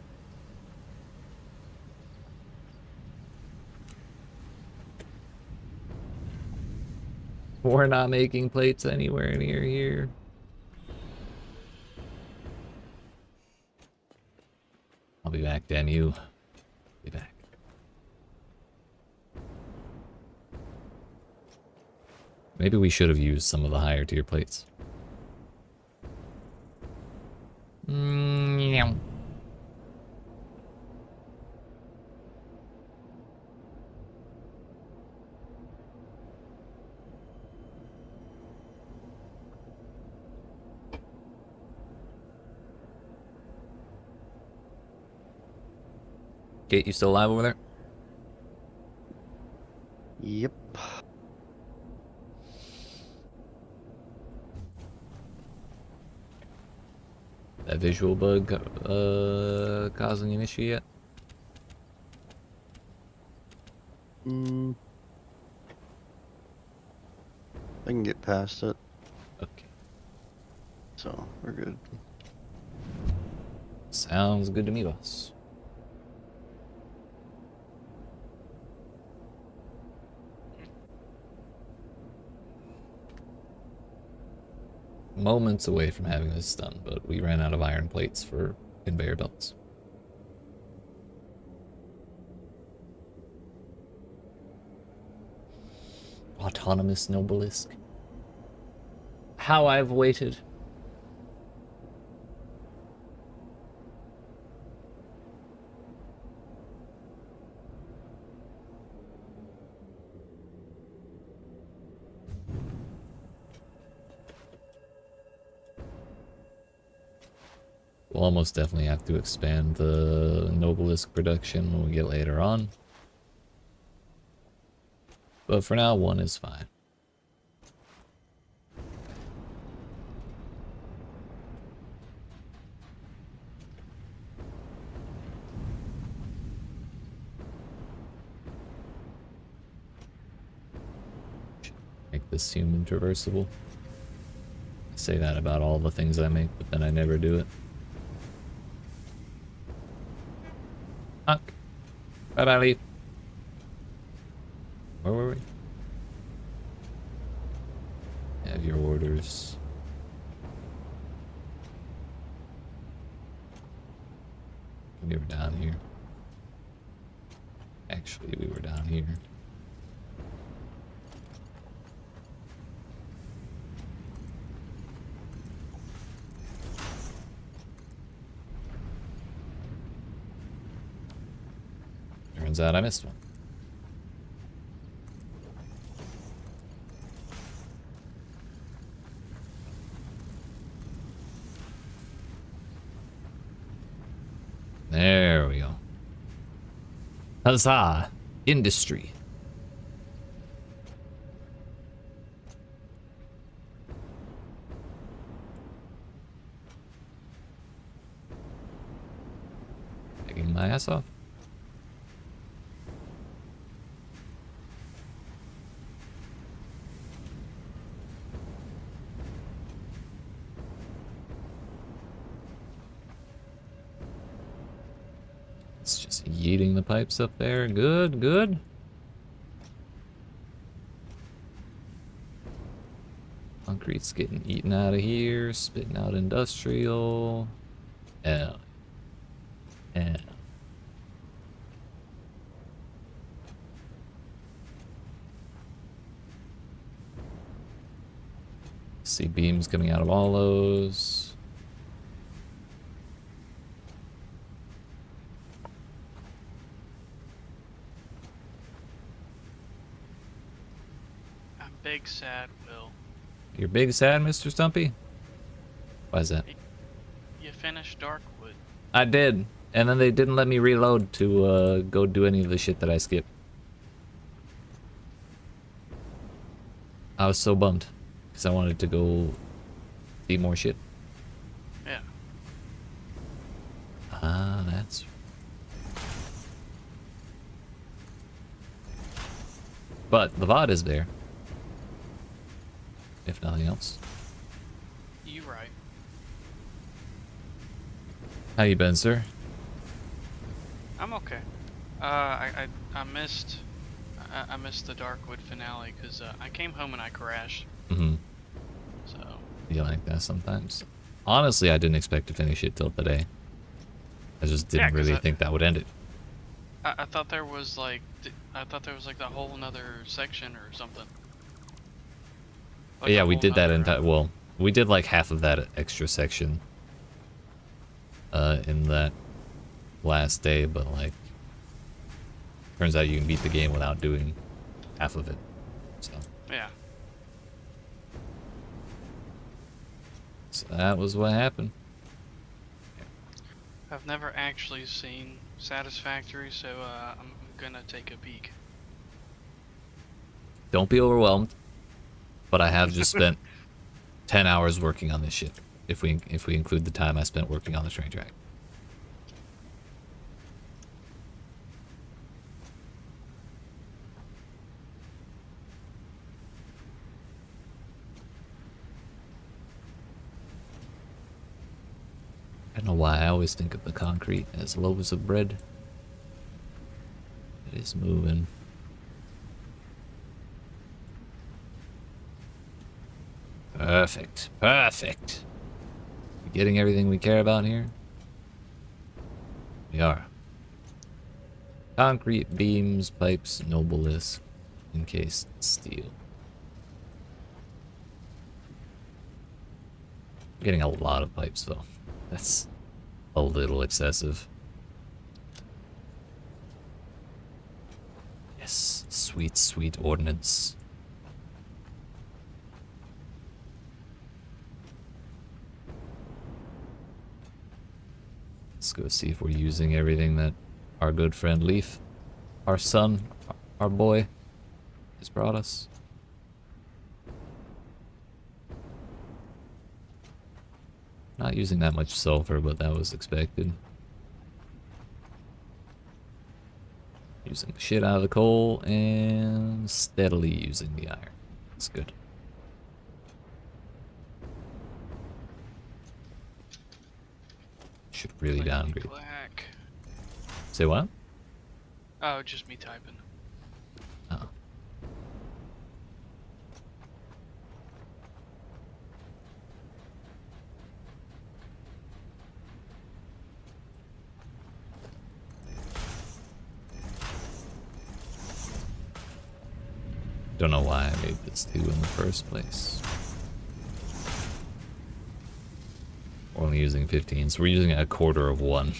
We're not making plates anywhere near here. I'll be back, damn you. Be back. Maybe we should have used some of the higher tier plates. Kate, you still alive over there? Yep. That visual bug causing an issue yet? I can get past it, Okay. so we're good. Sounds good to me, boss. Moments away from having this done, but we ran out of iron plates for conveyor belts. Autonomous Nobelisk. How I've waited. We'll almost definitely have to expand the Nobelisk production when we get later on. But for now, one is fine. Make this human traversable. I say that about all the things I make, but then I never do it. Fuck. Bye-bye, leave. Where were we? Have your orders. We were down here. Actually, we were down here. Turns out I missed one. There we go. Huzzah! Industry. Taking my ass off. It's just yeeting the pipes up there. Good, good. Concrete's getting eaten out of here. Spitting out industrial. Yeah. Yeah. See beams coming out of all those. I'm big sad, Will. You're big sad, Mr. Stumpy? Why is that? You finished Darkwood. I did. And then they didn't let me reload to go do any of the shit that I skipped. I was so bummed. Because I wanted to go see more shit. Yeah. Ah, that's... But the VOD is there. If nothing else. You right. How you been, sir? I'm okay. I missed the Darkwood finale because I came home and I crashed. Mm-hmm. So. You like that sometimes. Honestly, I didn't expect to finish it till today. I just didn't really think that would end it. I thought there was like the whole another section or something. Like yeah, we did that entire. Well, we did like half of that extra section. In that last day, but like, turns out you can beat the game without doing half of it. So. Yeah. So that was what happened. I've never actually seen Satisfactory, so I'm gonna take a peek. Don't be overwhelmed, but I have just spent 10 hours working on this shit. If we include the time I spent working on the train track. I don't know why I always think of the concrete as loaves of bread. It is moving. Perfect. Perfect. We getting everything we care about here? We are. Concrete, beams, pipes, noblest, encased steel. Getting a lot of pipes though. That's a little excessive. Yes, sweet, sweet ordnance. Let's go see if we're using everything that our good friend Leaf, our son, our boy, has brought us. Not using that much sulfur, but that was expected. Using the shit out of the coal and steadily using the iron. That's good. Should really downgrade. Click-clack. Say what? Oh, just me typing. Oh. Don't know why I made this 2 in the first place. We're only using 15, so we're using a quarter of 1.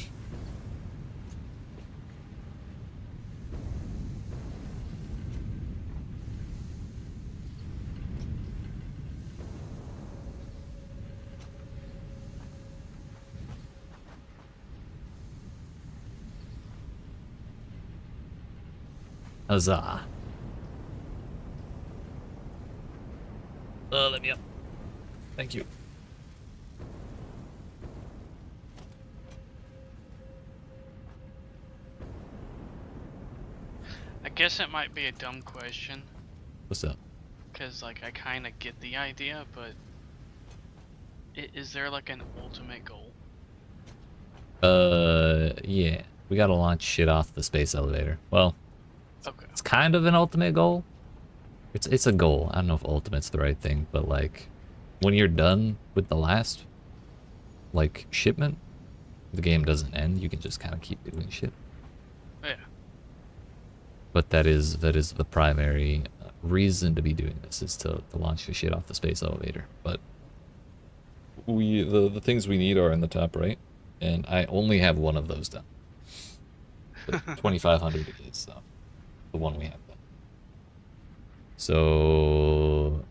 Huzzah. Let me up. Thank you. I guess it might be a dumb question, What's up? because like I kind of get the idea, but is there like an ultimate goal? Yeah. We gotta launch shit off the space elevator. Well, Okay. it's kind of an ultimate goal. It's a goal. I don't know if ultimate's the right thing, but like when you're done with the last like shipment, the game doesn't end. You can just kind of keep doing shit. Yeah. But that is the primary reason to be doing this, is to launch the shit off the space elevator. But the things we need are in the top right, and I only have one of those done. The 2500 is the one we have done. So,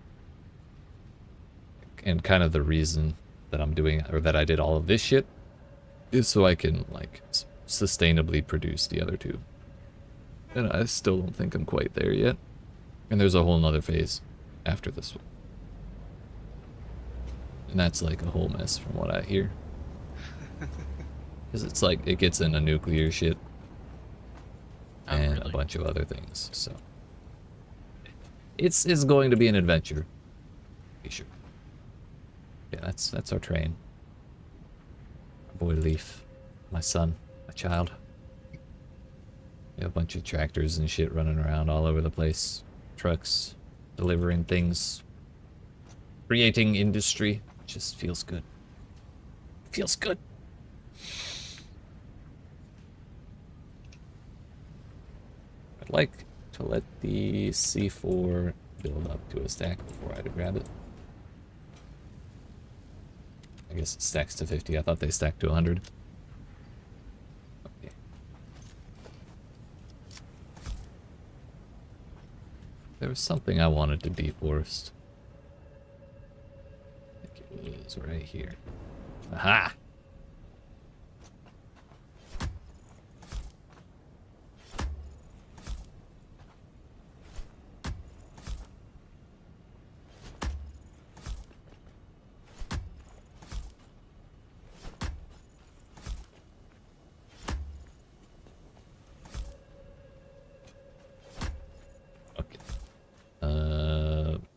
and kind of the reason that I'm doing, or that I did all of this shit, is so I can like sustainably produce the other 2. And I still don't think I'm quite there yet. And there's a whole nother phase after this one. And that's like a whole mess from what I hear. Because it's like, it gets into nuclear shit. Oh, And really? a bunch of other things, so. It's going to be an adventure. Be sure. Yeah, that's our train. Our boy Leaf. My son. My child. We have a bunch of tractors and shit running around all over the place. Trucks. Delivering things. Creating industry. Just feels good. Feels good. I'd like to let the C4 build up to a stack before I grab it. I guess it stacks to 50. I thought they stacked to 100. Okay. There was something I wanted to deforest. I think it was right here. Aha!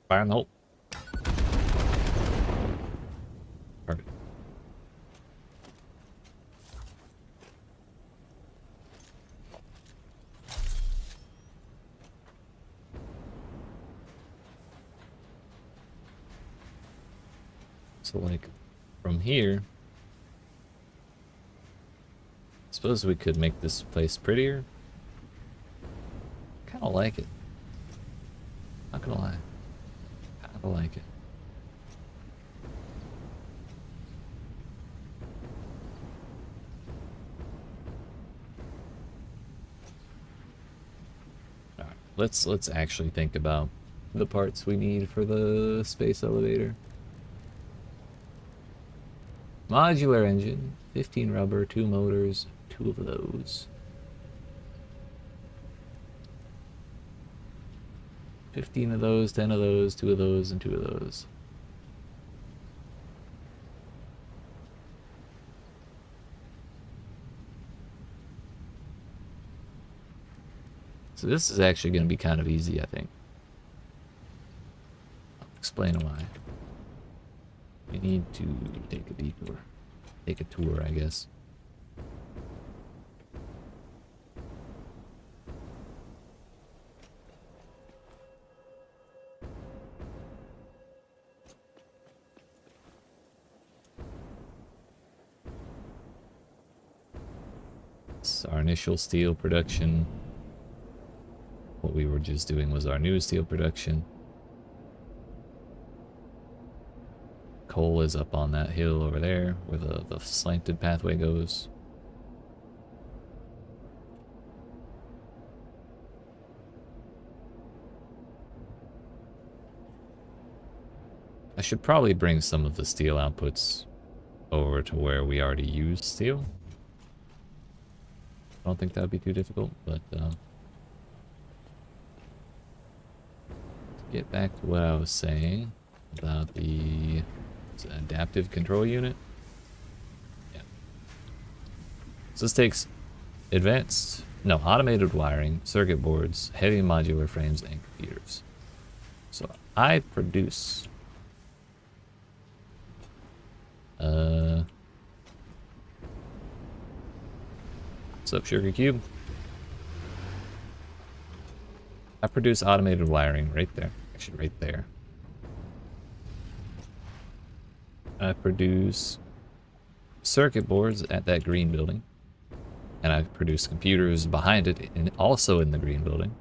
Fire in the hole. Perfect. So like from here, Suppose we could make this place prettier. Kind of like it. Not gonna lie. Kind of like it. Alright, let's actually think about the parts we need for the space elevator. Modular engine, 15 rubber, 2 motors, 2 of those. 15 of those, 10 of those, 2 of those, and 2 of those. So this is actually going to be kind of easy, I think. I'll explain why. We need to take a detour. Take a tour, I guess. This is our initial steel production. What we were just doing was our new steel production. Coal is up on that hill over there where the slanted pathway goes. I should probably bring some of the steel outputs over to where we already use steel. I don't think that would be too difficult, but get back to what I was saying about the adaptive control unit. Yeah. So this takes automated wiring, circuit boards, heavy modular frames, and computers. So I produce what's up, Sugar Cube? I produce automated wiring right there. Actually, right there. I produce circuit boards at that green building. And I produce computers behind it and also in the green building.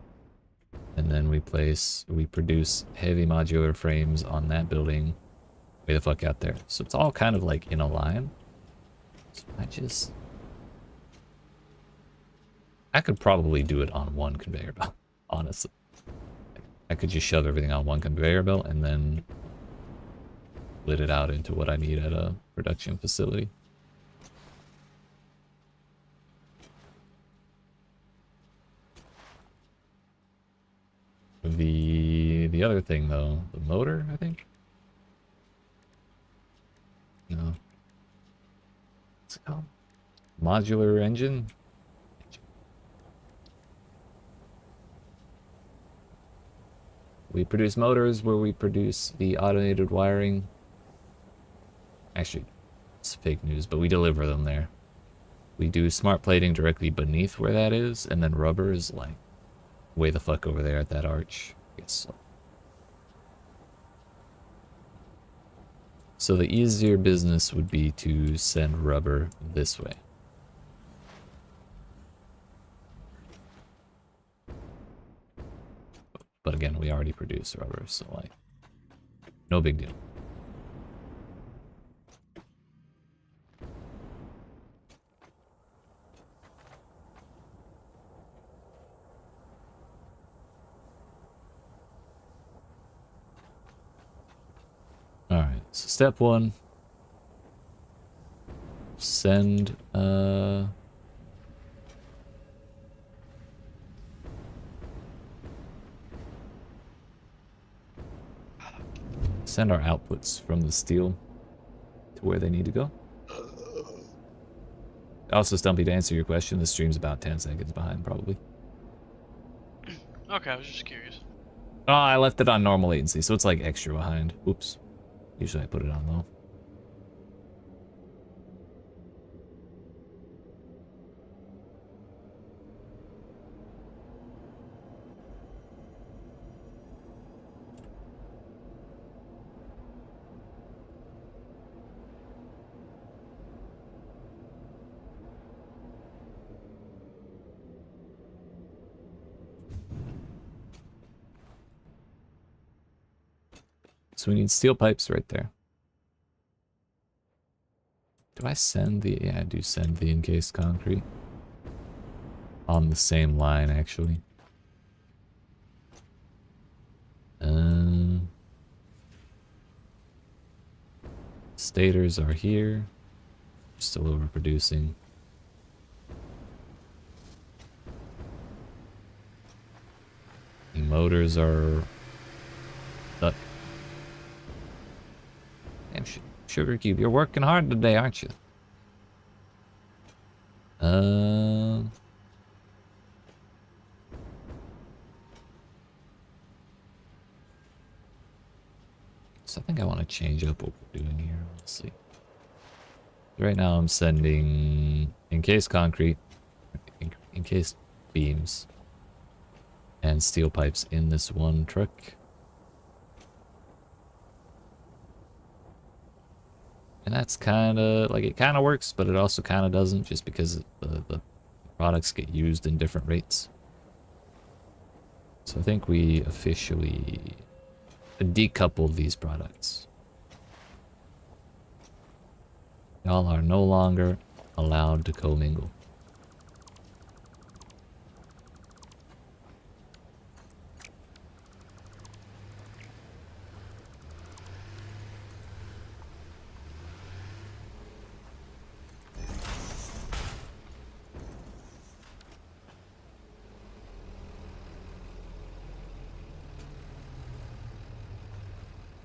And then we produce heavy modular frames on that building way the fuck out there. So it's all kind of like in a line. So I could probably do it on one conveyor belt, honestly. I could just shove everything on one conveyor belt and then split it out into what I need at a production facility. The other thing though, the motor, I think? No. What's it called? Modular engine? We produce motors where we produce the automated wiring. Actually, it's fake news, but we deliver them there. We do smart plating directly beneath where that is, and then rubber is like way the fuck over there at that arch. Yes. So the easier business would be to send rubber this way. But again, we already produce rubber, so like, no big deal. Alright, so step one. Send our outputs from the steel to where they need to go. Also, Stumpy, to answer your question, the stream's about 10 seconds behind, probably. Okay, I was just curious. Oh, I left it on normal latency, so it's like extra behind. Oops. Usually I put it on low. So we need steel pipes right there. Do I send the... Yeah, I do send the encased concrete. On the same line, actually. Stators are here. Still overproducing. The motors are stuck. Damn, Sugar Cube, you're working hard today, aren't you? So I think I want to change up what we're doing here. Let's see. Right now I'm sending encased concrete, encased beams, and steel pipes in this one truck. And that's kind of, like, it kind of works, but it also kind of doesn't, just because the products get used in different rates. So I think we officially decouple these products. Y'all are no longer allowed to commingle.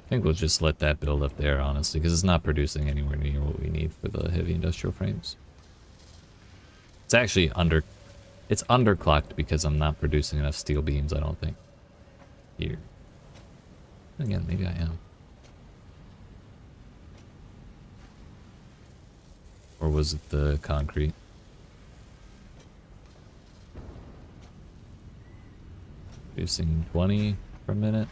I think we'll just let that build up there, honestly, because it's not producing anywhere near what we need for the heavy industrial frames. It's actually it's underclocked because I'm not producing enough steel beams, I don't think. Here. Again, maybe I am. Or was it the concrete? Producing 20 per minute.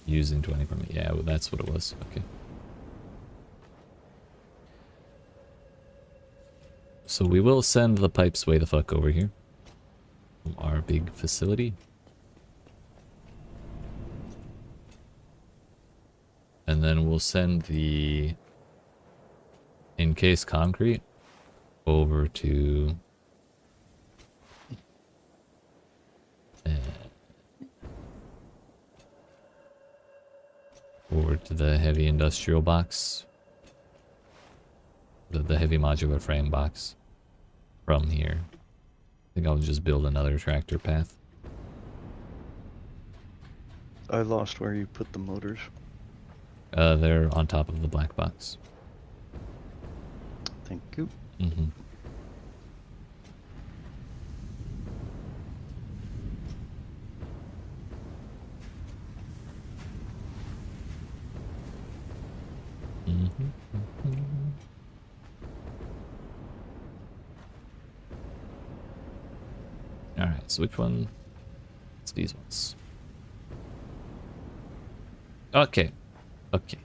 Using 20 per minute. Yeah, well, that's what it was. Okay. So we will send the pipes way the fuck over here. From our big facility. And then we'll send the encased concrete over to the heavy industrial box. The heavy modular frame box from here. I think I'll just build another tractor path. I lost where you put the motors. They're on top of the black box. Thank you. Mm-hmm. Alright, so which one? It's these ones. Okay. Okay.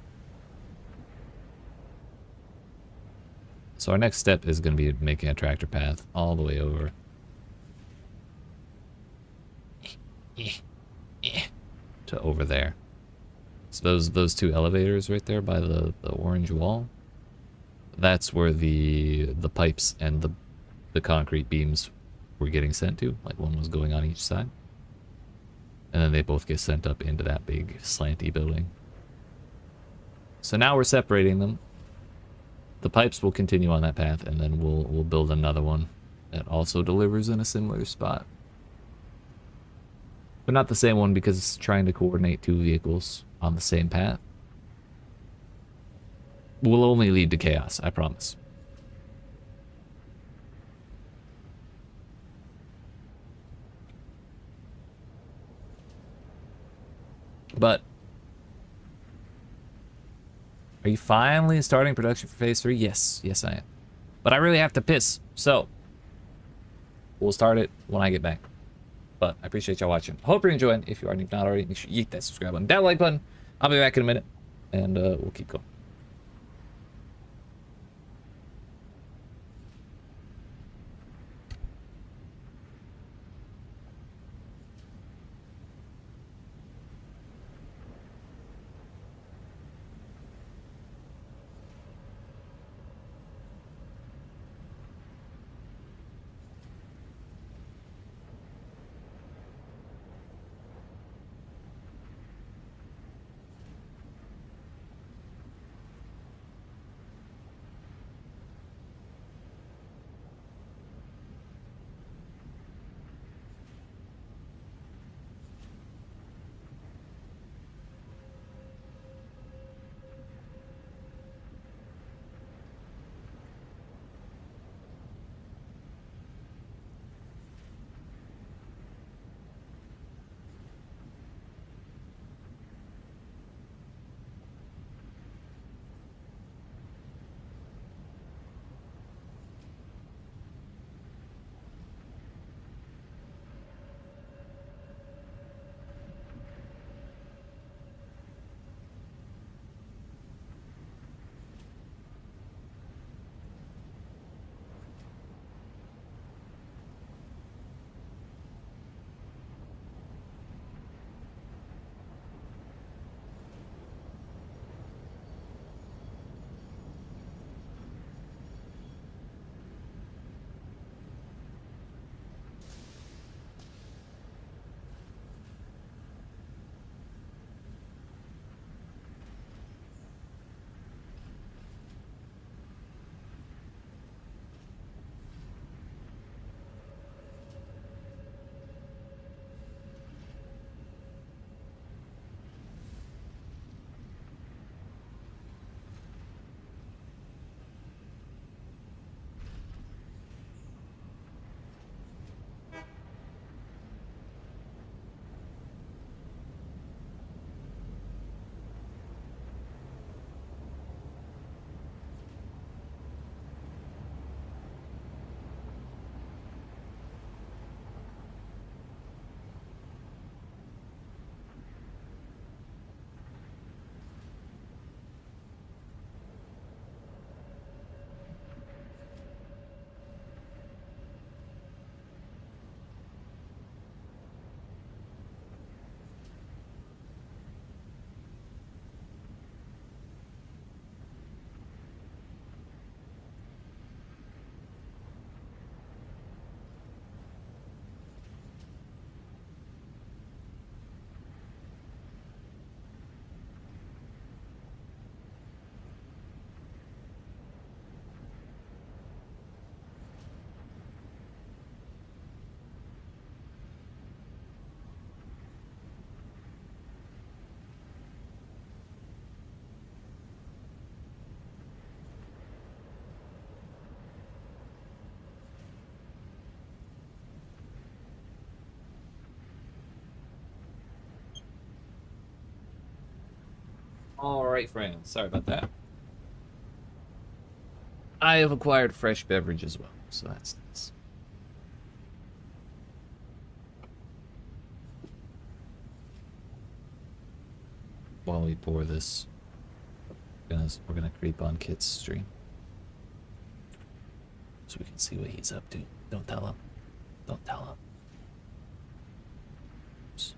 So our next step is going to be making a tractor path all the way over. To over there. So those two elevators right there by the orange wall, that's where the pipes and the concrete beams were getting sent to. Like, one was going on each side. And then they both get sent up into that big slanty building. So now we're separating them. The pipes will continue on that path, and then we'll build another one that also delivers in a similar spot. But not the same one, because it's trying to coordinate two vehicles on the same path will only lead to chaos, I promise. But are you finally starting production for phase 3? Yes, yes I am. But I really have to piss, so we'll start it when I get back. But I appreciate y'all watching. Hope you're enjoying. If you are, and if not already, make sure you hit that subscribe button, down the like button. I'll be back in a minute, and we'll keep going. All right, friends. Sorry about that. I have acquired fresh beverage as well, so that's nice. While we pour this, we're gonna creep on Kit's stream so we can see what he's up to. Don't tell him. Don't tell him. Oops.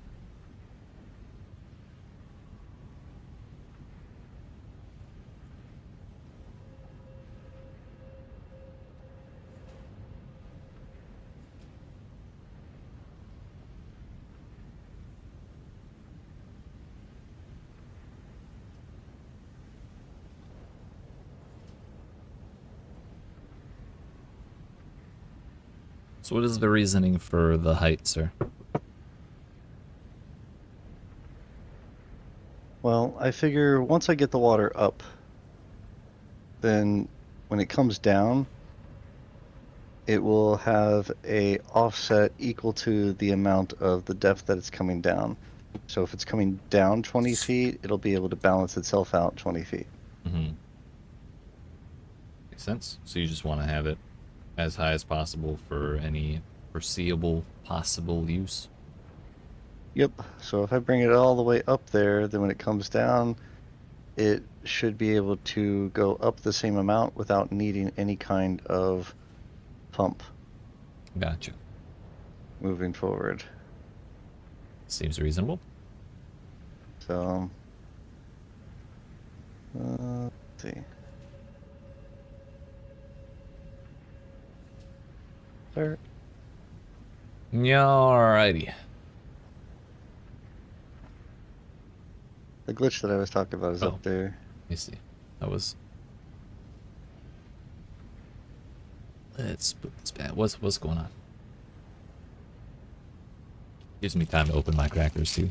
So what is the reasoning for the height, sir? Well, I figure once I get the water up, then when it comes down, it will have a offset equal to the amount of the depth that it's coming down. So if it's coming down 20 feet, it'll be able to balance itself out 20 feet. Mm-hmm. Makes sense. So you just want to have it as high as possible for any foreseeable possible use. Yep. So if I bring it all the way up there, then when it comes down, it should be able to go up the same amount without needing any kind of pump Gotcha. moving forward. Seems reasonable. So, let's see. Start. Yeah, alrighty. The glitch that I was talking about is Oh. up there. Let me see. That was. Let's put this back. What's going on? Gives me time to open my crackers too.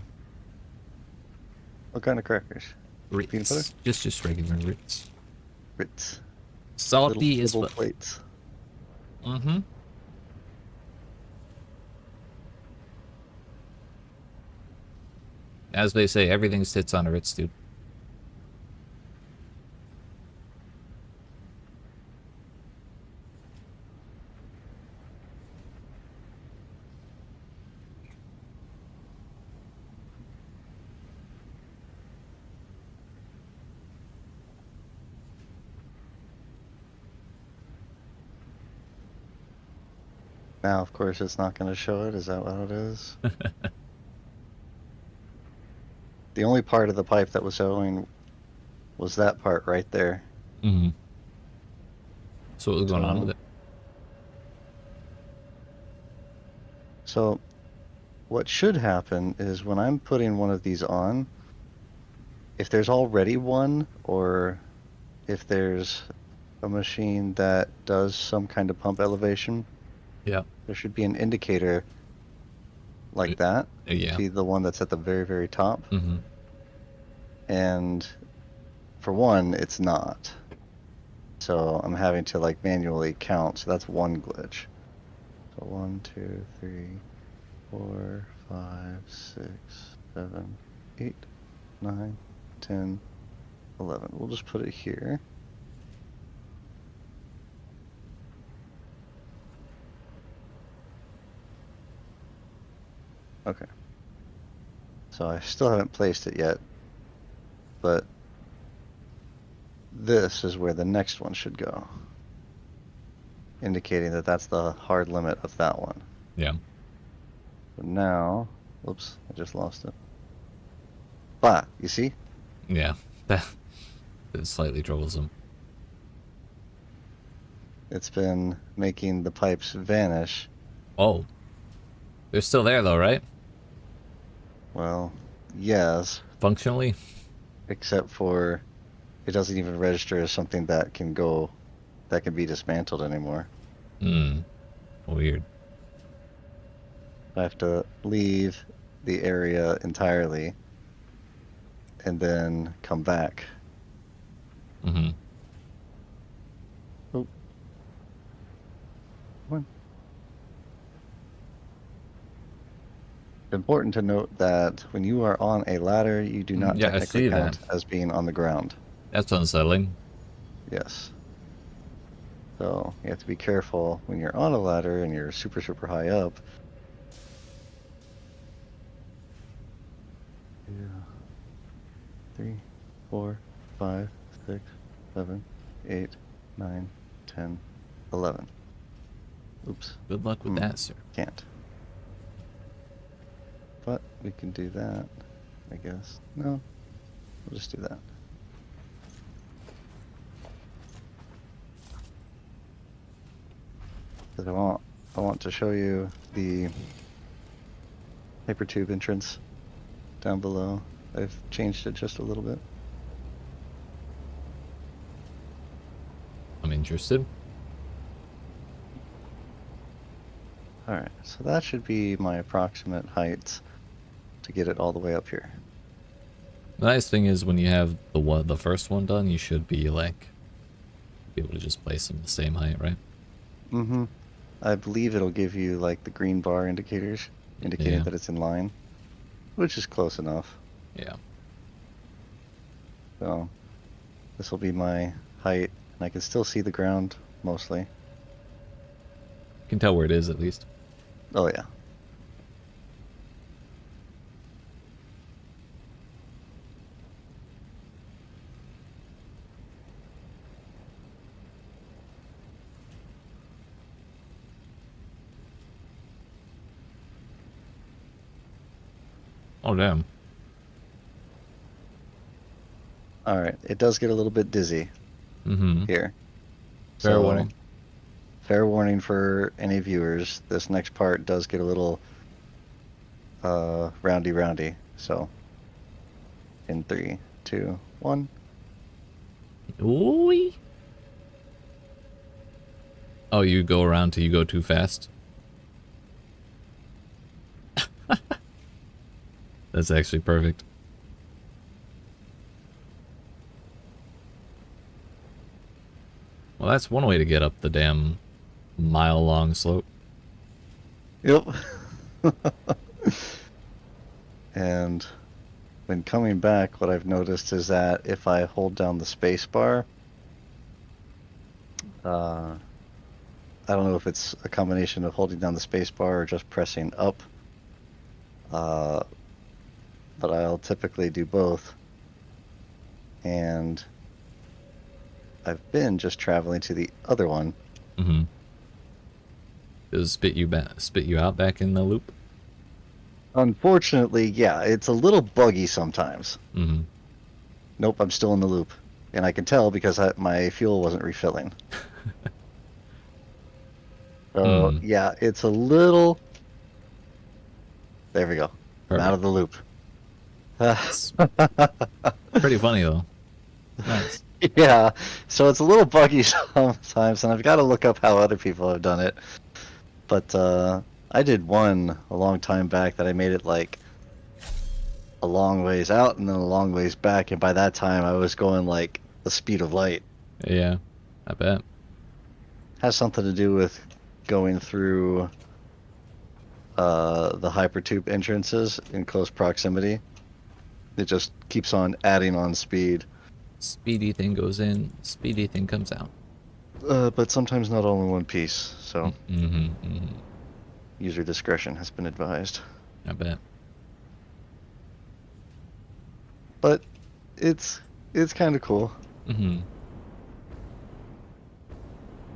What kind of crackers? Peanut butter? Ritz. Just regular Ritz. Ritz. Salty Little as flibble well. plates. Mm-hmm. As they say, everything sits on a Ritz, dude. Now, of course, it's not going to show it. Is that what it is? The only part of the pipe that was showing was that part right there. Mm-hmm. So what was going on with it? So, what should happen is when I'm putting one of these on, if there's already one, or if there's a machine that does some kind of pump elevation, Yeah. there should be an indicator like that. Yeah. See the one that's at the very, very top? Mm-hmm. And for one, it's not. So I'm having to like manually count. So that's one glitch. So 1, 2, 3, 4, 5, 6, 7, 8, 9, 10, 11. We'll just put it here. Okay. So I still haven't placed it yet, but this is where the next one should go, indicating that that's the hard limit of that one. Yeah. But now, whoops, I just lost it. Ah, you see? Yeah. That is slightly troublesome. It's been making the pipes vanish. Oh. They're still there though, right? Well, yes, Functionally? except for it doesn't even register as something that can go, that can be dismantled anymore. Hmm. Weird. I have to leave the area entirely and then come back. Mm-hmm. Oh. Come on. Important to note that when you are on a ladder, you do not Yeah, I technically see count that. as being on the ground. That's unsettling. Yes. So you have to be careful when you're on a ladder and you're super, super high up. Yeah. 3, 4, 5, 6, 7, 8, 9, 10, 11. Oops. Good luck with that, sir. Can't. But we can do that, I guess. No, we'll just do that. Because I want to show you the hypertube entrance down below. I've changed it just a little bit. I'm interested. Alright, so that should be my approximate height to get it all the way up here. The nice thing is when you have the first one done, you should be like be able to just place them the same height, right? Mm-hmm. I believe it'll give you like the green bar indicators indicating Yeah. that it's in line, which is close enough. Yeah. So this will be my height, and I can still see the ground mostly. You can tell where it is at least. Oh yeah. Oh damn. Alright, it does get a little bit dizzy Mm-hmm. here. Fair So, warning. Fair warning for any viewers. This next part does get a little roundy. So in 3, 2, 1. Ooh. Oh, you go around till you go too fast? That's actually perfect. Well, that's one way to get up the damn mile-long slope. Yep. And when coming back, what I've noticed is that if I hold down the space bar, I don't know if it's a combination of holding down the space bar or just pressing up, but I'll typically do both. And I've been just traveling to the other one. Mm-hmm. Does it spit you out back in the loop? Unfortunately, yeah, it's a little buggy sometimes. Mm-hmm. Nope, I'm still in the loop. And I can tell because my fuel wasn't refilling. So, yeah, it's a little... There we go. I'm out of the loop. Pretty funny, though. Nice. Yeah, so it's a little buggy sometimes, and I've got to look up how other people have done it. But I did one a long time back that I made it like a long ways out and then a long ways back, and by that time I was going like the speed of light. Yeah, I bet. Has something to do with going through the hypertube entrances in close proximity. It just keeps on adding on speed. Speedy thing goes in, speedy thing comes out. But sometimes not all in one piece, so Mm-hmm. user discretion has been advised. I bet. But it's kind of cool. Mm-hmm.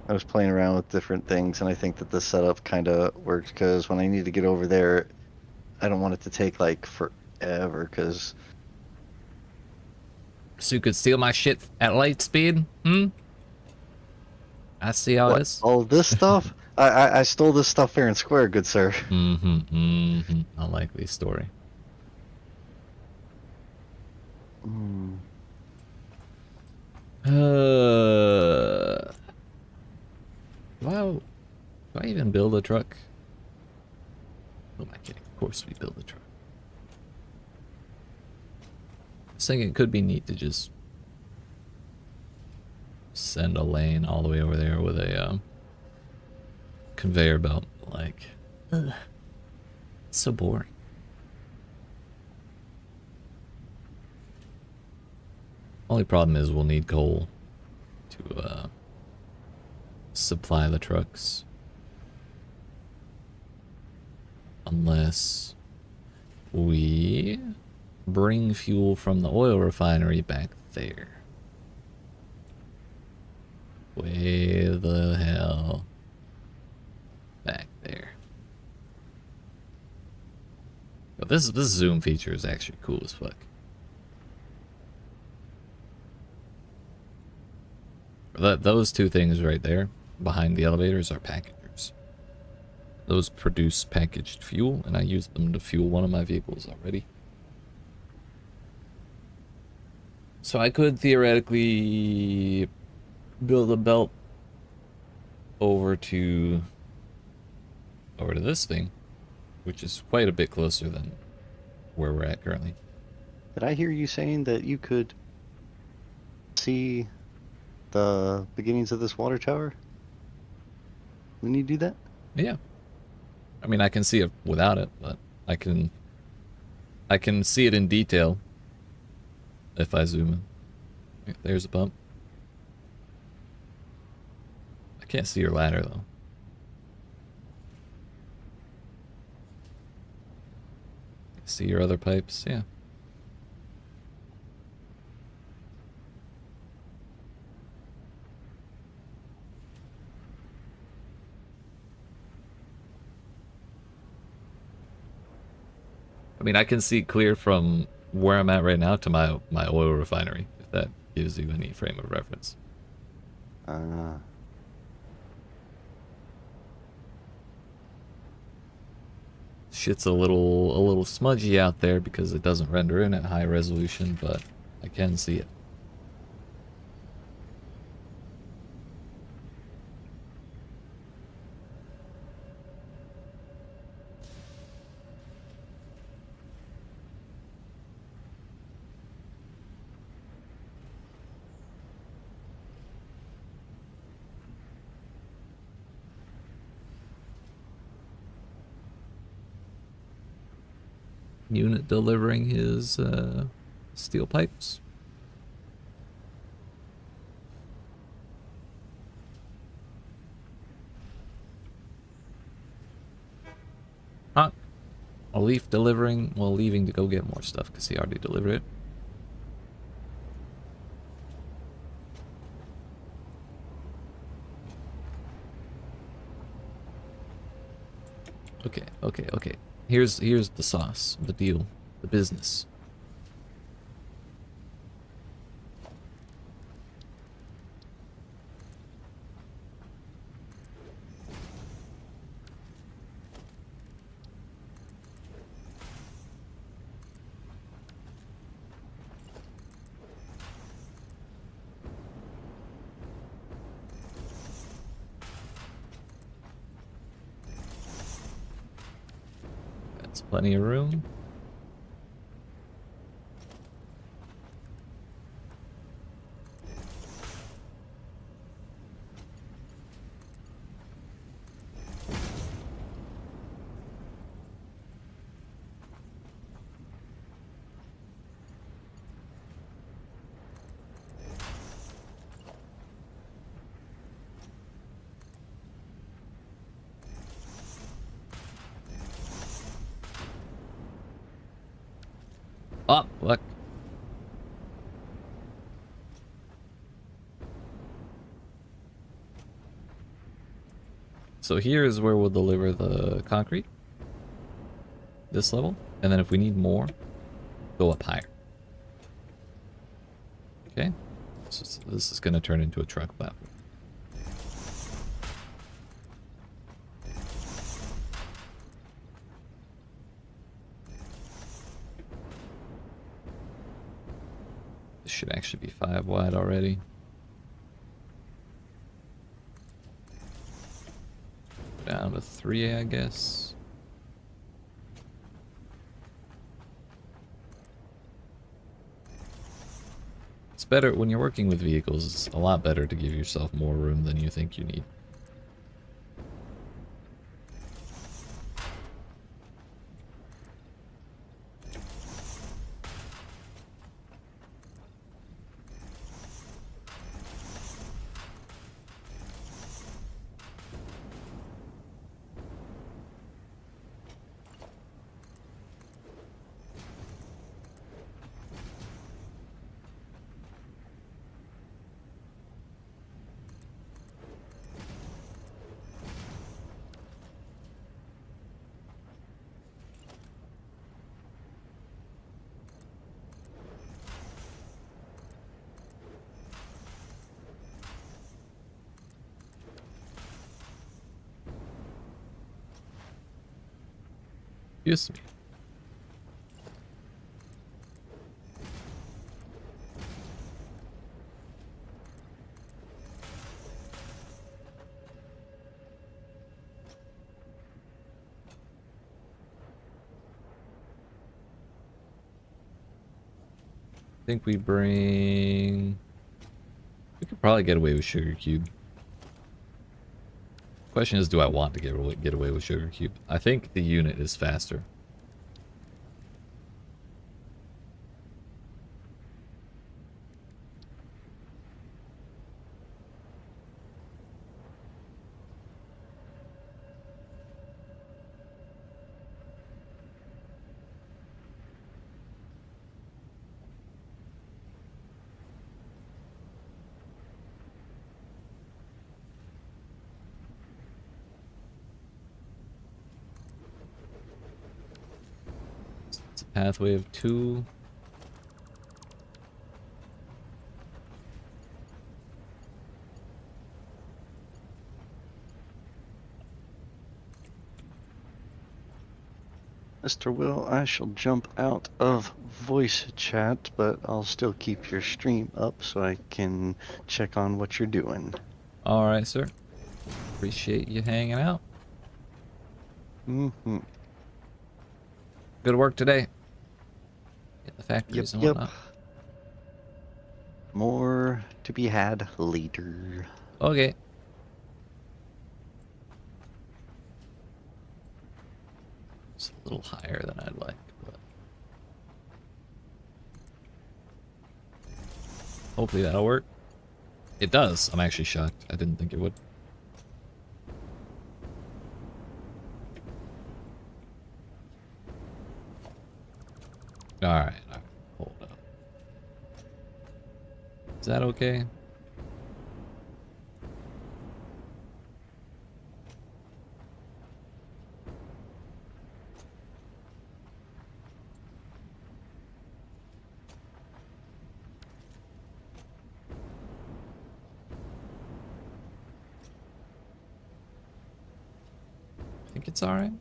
I was playing around with different things, and I think that this setup kind of worked because when I need to get over there, I don't want it to take like forever. Because So you could steal my shit at light speed? I see how it is. all this stuff, I stole this stuff fair and square, good sir. Mm-hmm. Unlikely story. Wow. Do I even build a truck? Who am I kidding? Of course we build a truck. I was thinking it could be neat to just send a lane all the way over there with a conveyor belt. Like, ugh, it's so boring. Only problem is we'll need coal to supply the trucks. Unless we bring fuel from the oil refinery back there. Way the hell back there. But this zoom feature is actually cool as fuck. Those two things right there behind the elevators are packagers. Those produce packaged fuel, and I use them to fuel one of my vehicles already. So I could theoretically build a belt over to this thing, which is quite a bit closer than where we're at currently. Did I hear you saying that you could see the beginnings of this water tower when you do that? Yeah. I mean, I can see it without it, but I can see it in detail if I zoom in. There's a bump. I can't see your ladder though. See your other pipes? Yeah. I mean, I can see clear from where I'm at right now to my oil refinery, if that gives you any frame of reference. Shit's a little smudgy out there because it doesn't render in at high resolution, but I can see it. Unit delivering his steel pipes. Huh. A leaf delivering, well, leaving to go get more stuff because he already delivered it. Okay. Here's the sauce, the deal, the business. That's plenty of room. Oh, look. So here is where we'll deliver the concrete. This level. And then if we need more, go up higher. Okay. So this is going to turn into a truck platform. This should actually be 5 wide already. Down to 3, I guess. It's better when you're working with vehicles, it's a lot better to give yourself more room than you think you need. Excuse me. I think we bring... We could probably get away with Sugar Cube. Question is, do I want to get away with Sugar Cube? I think the unit is faster. It's a pathway of 2. Mr. Will, I shall jump out of voice chat, but I'll still keep your stream up so I can check on what you're doing. Alright, sir. Appreciate you hanging out. Mm-hmm. Good work today. Get the factories and whatnot. More to be had later. Okay. It's a little higher than I'd like, but hopefully that'll work. It does. I'm actually shocked. I didn't think it would. Alright, hold up. Is that okay? I think it's alright.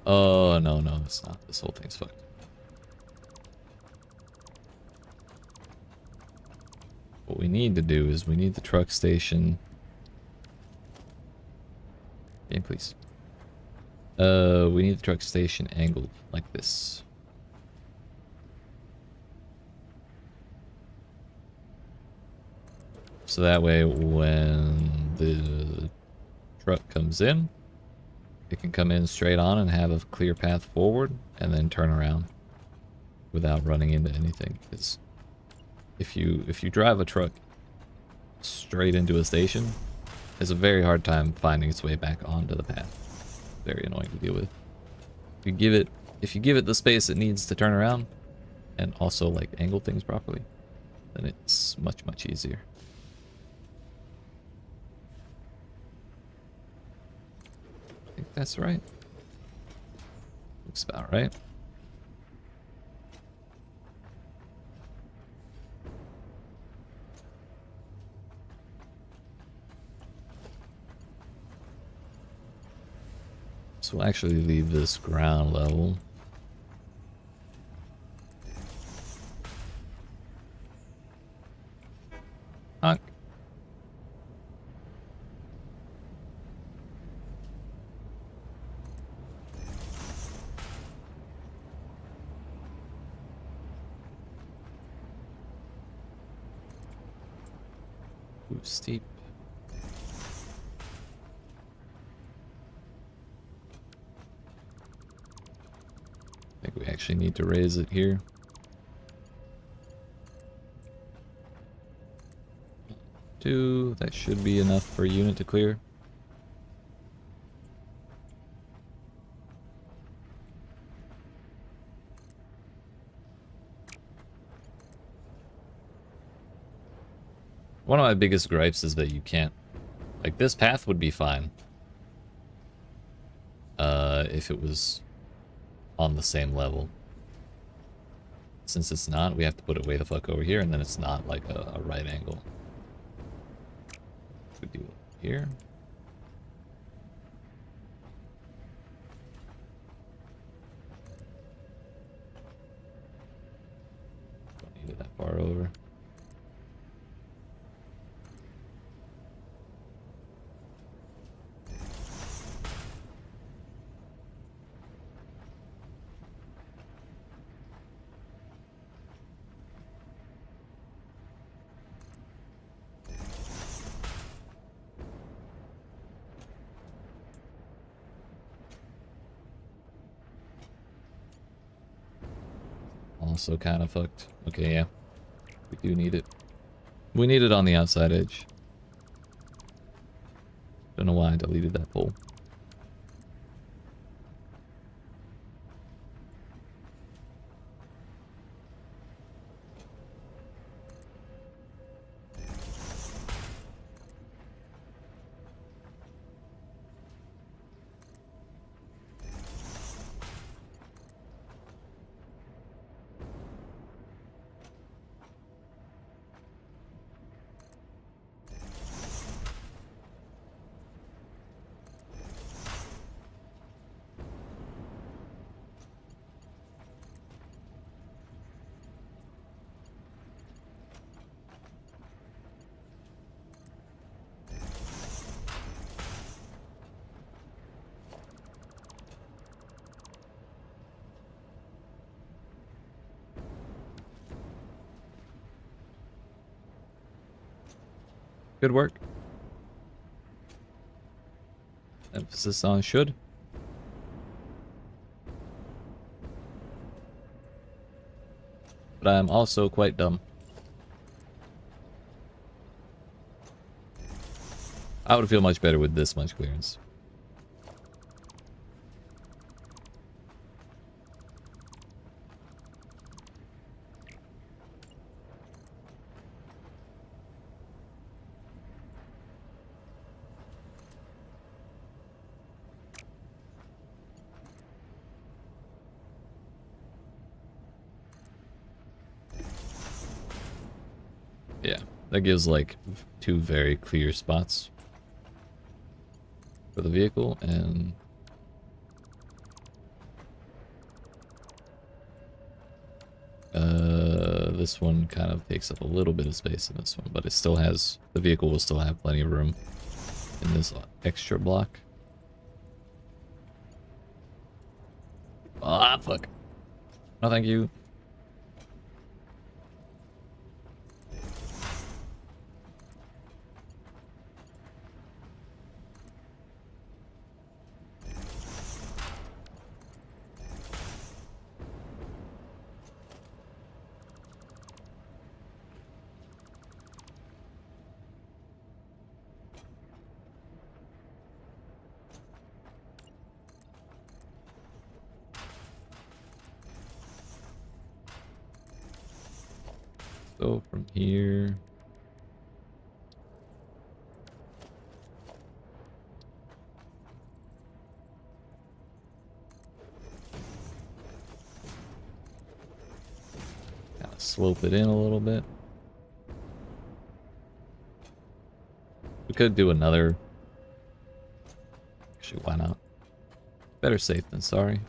Oh, no, it's not. This whole thing's fucked. What we need to do is we need the truck station. Game, please. We need the truck station angled like this. So that way when the truck comes in, it can come in straight on and have a clear path forward and then turn around without running into anything. Because if you drive a truck straight into a station, it's a very hard time finding its way back onto the path. Very annoying to deal with. If you give it the space it needs to turn around and also like angle things properly, then it's much easier. I think that's right. Looks about right. So we'll actually leave this ground level. Honk. Ooh, steep. I think we actually need to raise it here. Two, that should be enough for a unit to clear. One of my biggest gripes is that you can't, like, this path would be fine if it was on the same level. Since it's not, we have to put it way the fuck over here, and then it's not like a right angle. We do here. Don't need it that far over. Also kind of fucked. Okay, yeah. We do need it. We need it on the outside edge. Don't know why I deleted that pole. Good work. Emphasis on should. But I'm also quite dumb. I would feel much better with this much clearance. Yeah, that gives like 2 very clear spots for the vehicle, and this one kind of takes up a little bit of space in this one, but it still has, the vehicle will still have plenty of room in this extra block. Ah, fuck. No, thank you. So from here, kind of slope it in a little bit. We could do another. Actually, why not? Better safe than sorry.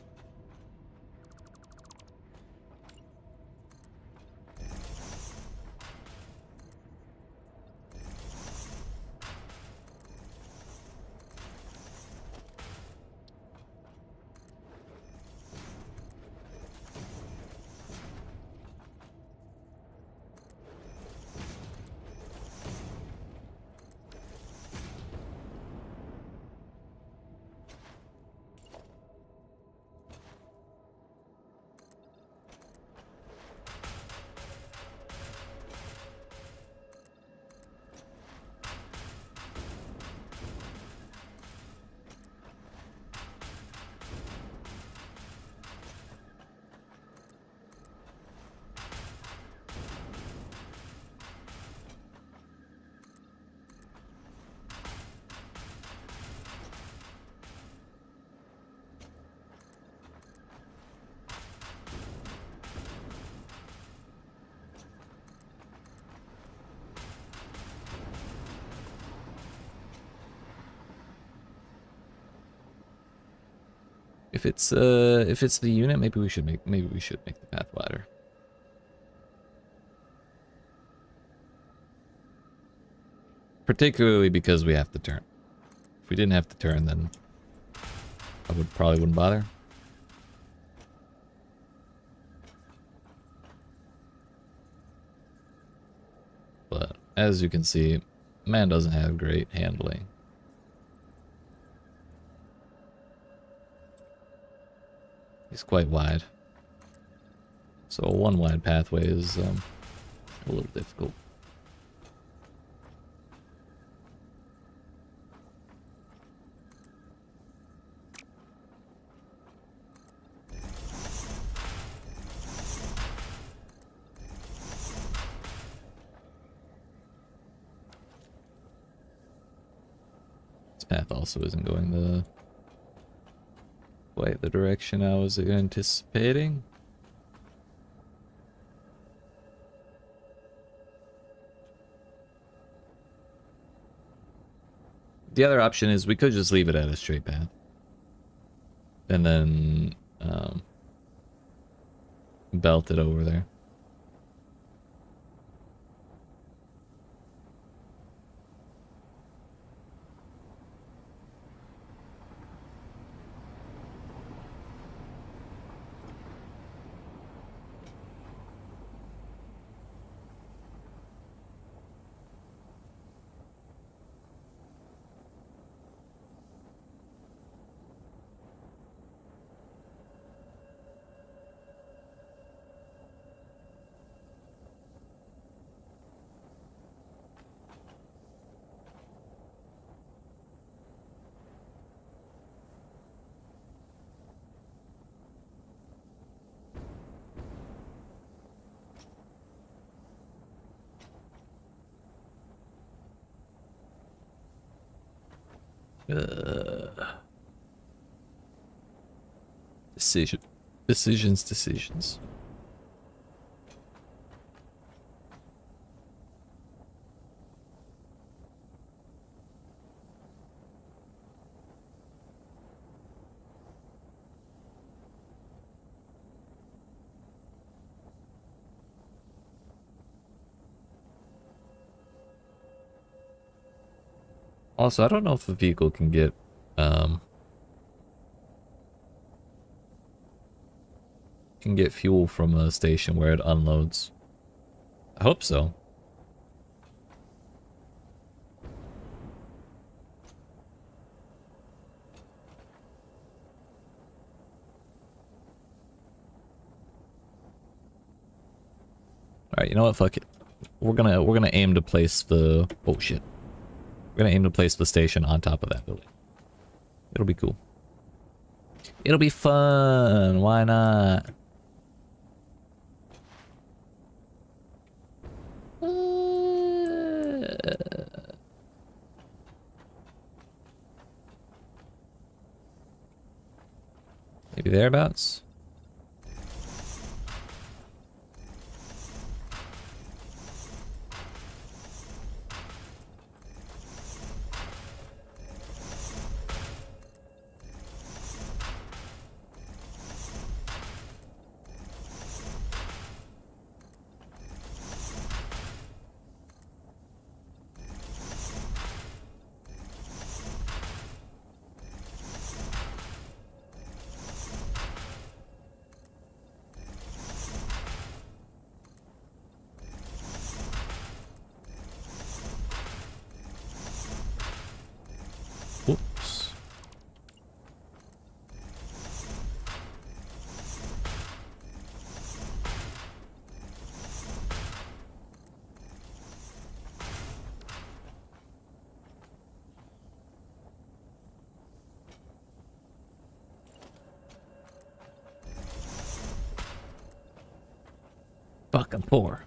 If it's the unit, maybe we should make the path wider. Particularly because we have to turn. If we didn't have to turn, then I probably wouldn't bother. But as you can see, man doesn't have great handling. He's quite wide. So a one wide pathway is a little difficult. This path also isn't going quite the direction I was anticipating. The other option is we could just leave it at a straight path. And then belt it over there. Decisions. Also, I don't know if the vehicle can get fuel from a station where it unloads. I hope so. All right, you know what? Fuck it. We're gonna aim to place the shit. We're gonna aim to place the station on top of that building. It'll be cool. It'll be fun. Why not? Maybe thereabouts. Whoops. Fuck, I'm poor.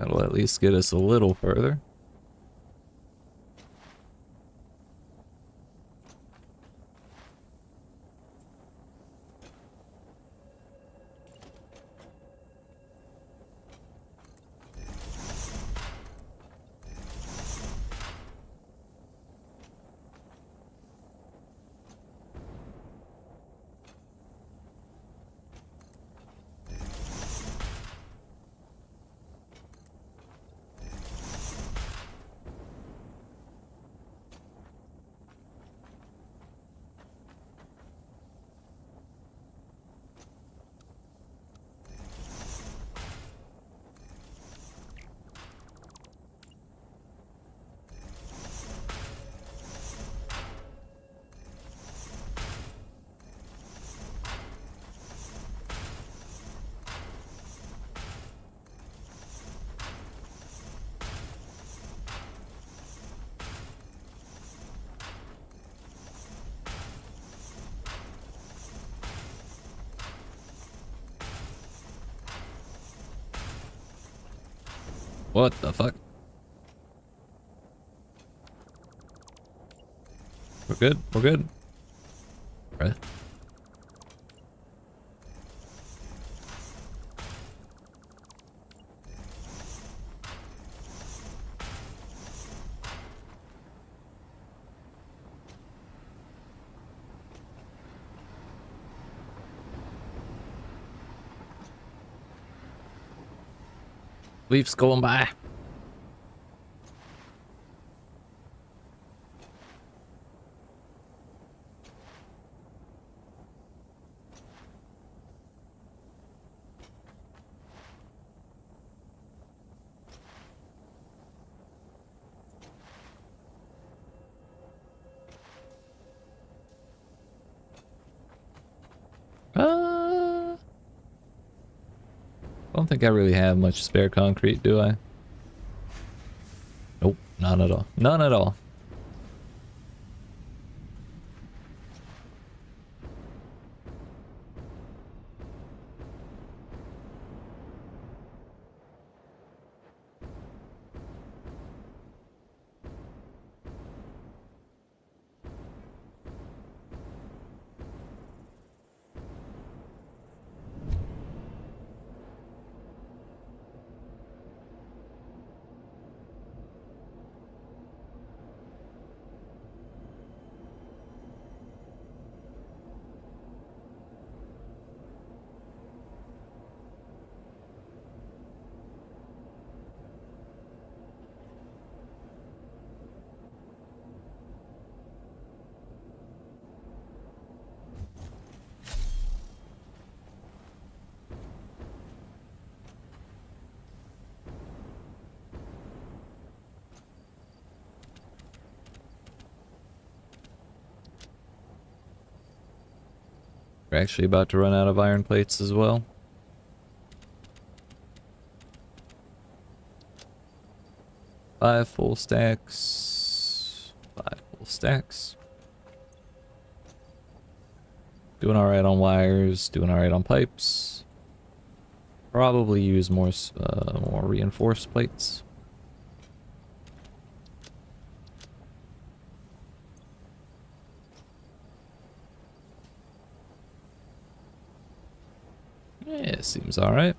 That'll at least get us a little further. What the fuck? We're good. We're good. Right. Leaf's going by. I don't think I really have much spare concrete, do I? Nope, none at all. None at all. We're actually about to run out of iron plates as well. Five full stacks. 5 full stacks. Doing alright on wires, doing alright on pipes. Probably use more reinforced plates. Yeah, seems alright.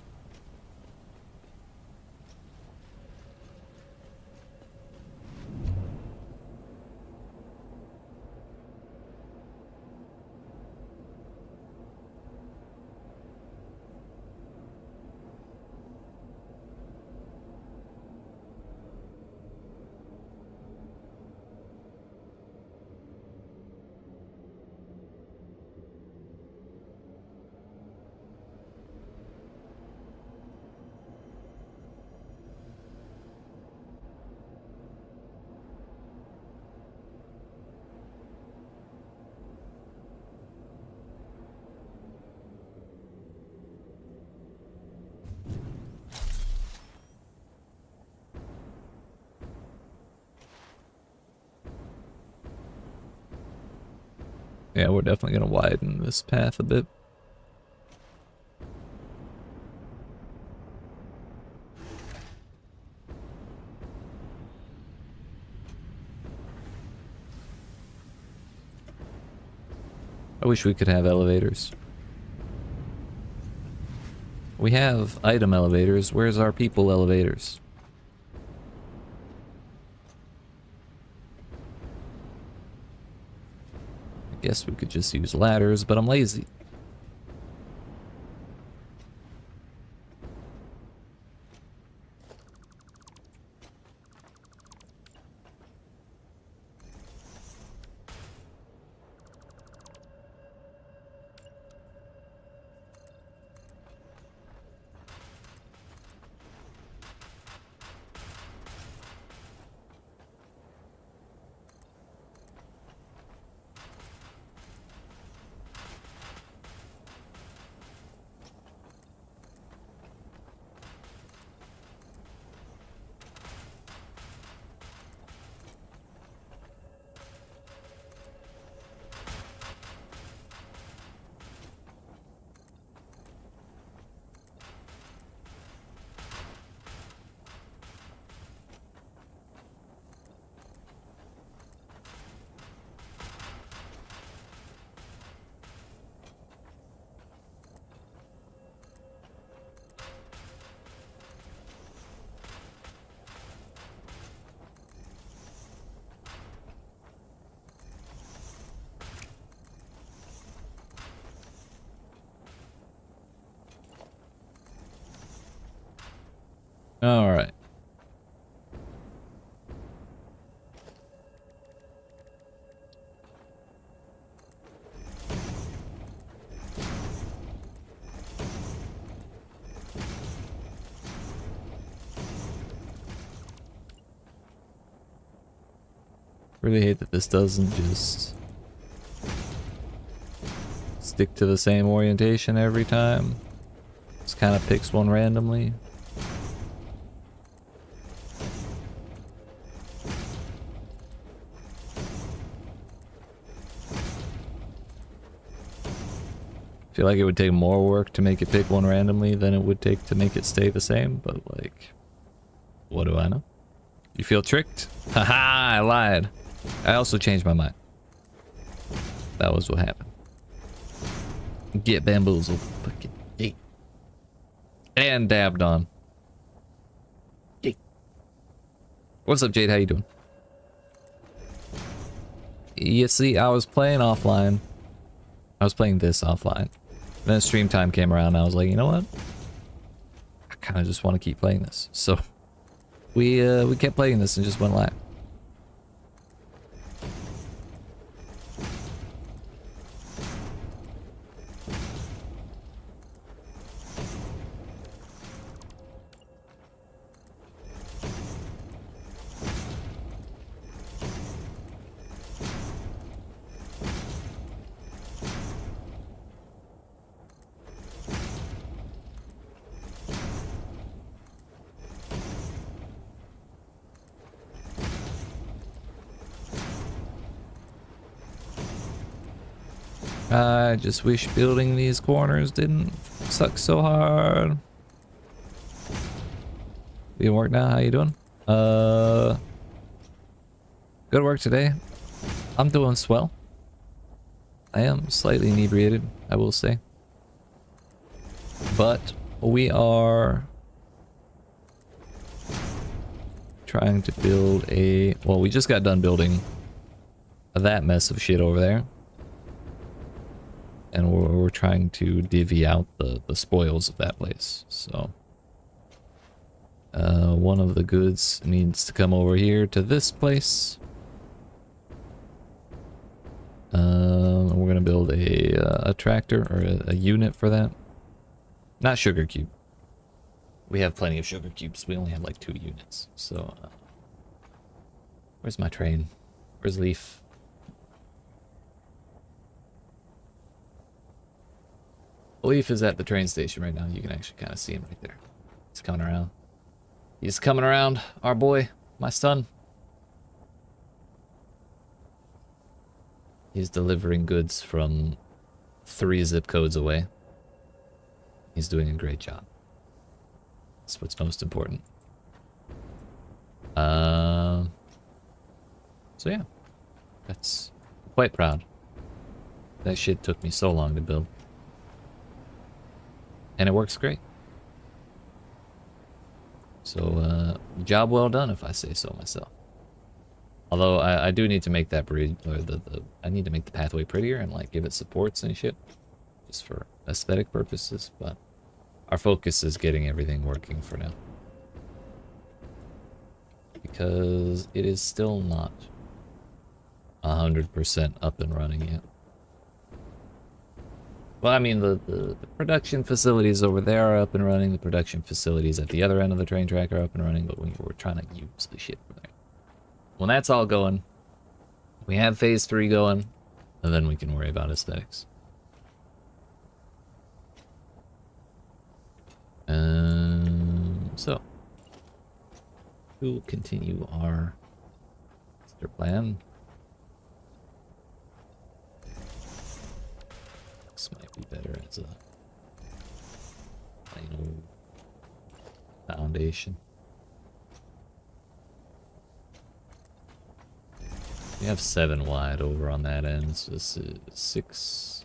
Yeah, we're definitely gonna widen this path a bit. I wish we could have elevators. We have item elevators. Where's our people elevators? I guess we could just use ladders, but I'm lazy. All right. Really hate that this doesn't just stick to the same orientation every time. Just kind of picks one randomly. I feel like it would take more work to make it pick one randomly than it would take to make it stay the same, but like, what do I know? You feel tricked? Haha, I lied. I also changed my mind. That was what happened. Get bamboozled. Fucking yeet. And dabbed on. Yeet. What's up, Jade? How you doing? You see, I was playing offline. I was playing this offline. Then stream time came around and I was like, you know what? I kind of just want to keep playing this. So we kept playing this and just went live. I just wish building these corners didn't suck so hard. You work now? How you doing? Go to work today. I'm doing swell. I am slightly inebriated, I will say. But we are trying to build a... Well, we just got done building that mess of shit over there. And we're trying to divvy out the spoils of that place. So one of the goods needs to come over here to this place. We're gonna build a tractor or a unit for that. Not sugar cube. We have plenty of sugar cubes. We only have like 2 units. So where's my train? Where's Leaf? Leaf is at the train station right now. You can actually kind of see him right there. He's coming around. He's coming around, our boy, my son. He's delivering goods from 3 zip codes away. He's doing a great job. That's what's most important. So yeah, that's quite proud. That shit took me so long to build. And it works great. So, job well done if I say so myself. Although I do need to make that bridge, or I need to make the pathway prettier and like give it supports and shit. Just for aesthetic purposes, but our focus is getting everything working for now. Because it is still not 100% up and running yet. Well, I mean, the production facilities over there are up and running. The production facilities at the other end of the train track are up and running, but we're trying to use the shit from there. When that's all going, we have phase 3 going, and then we can worry about aesthetics. So we will continue our master plan. This might be better as a plain old foundation. We have 7 wide over on that end, so this is 6.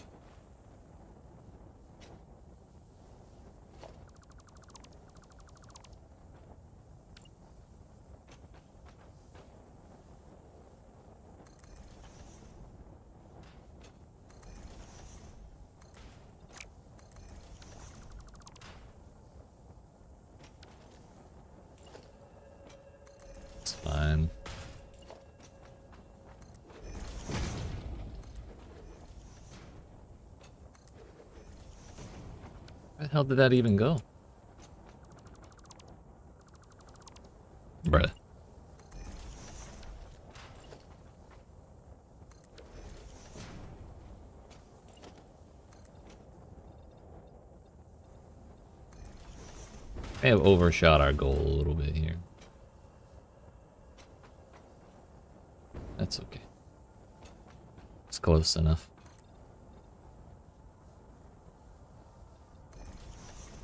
It's fine. Where the hell did that even go? Bruh. May have overshot our goal a little bit here. That's okay. It's close enough.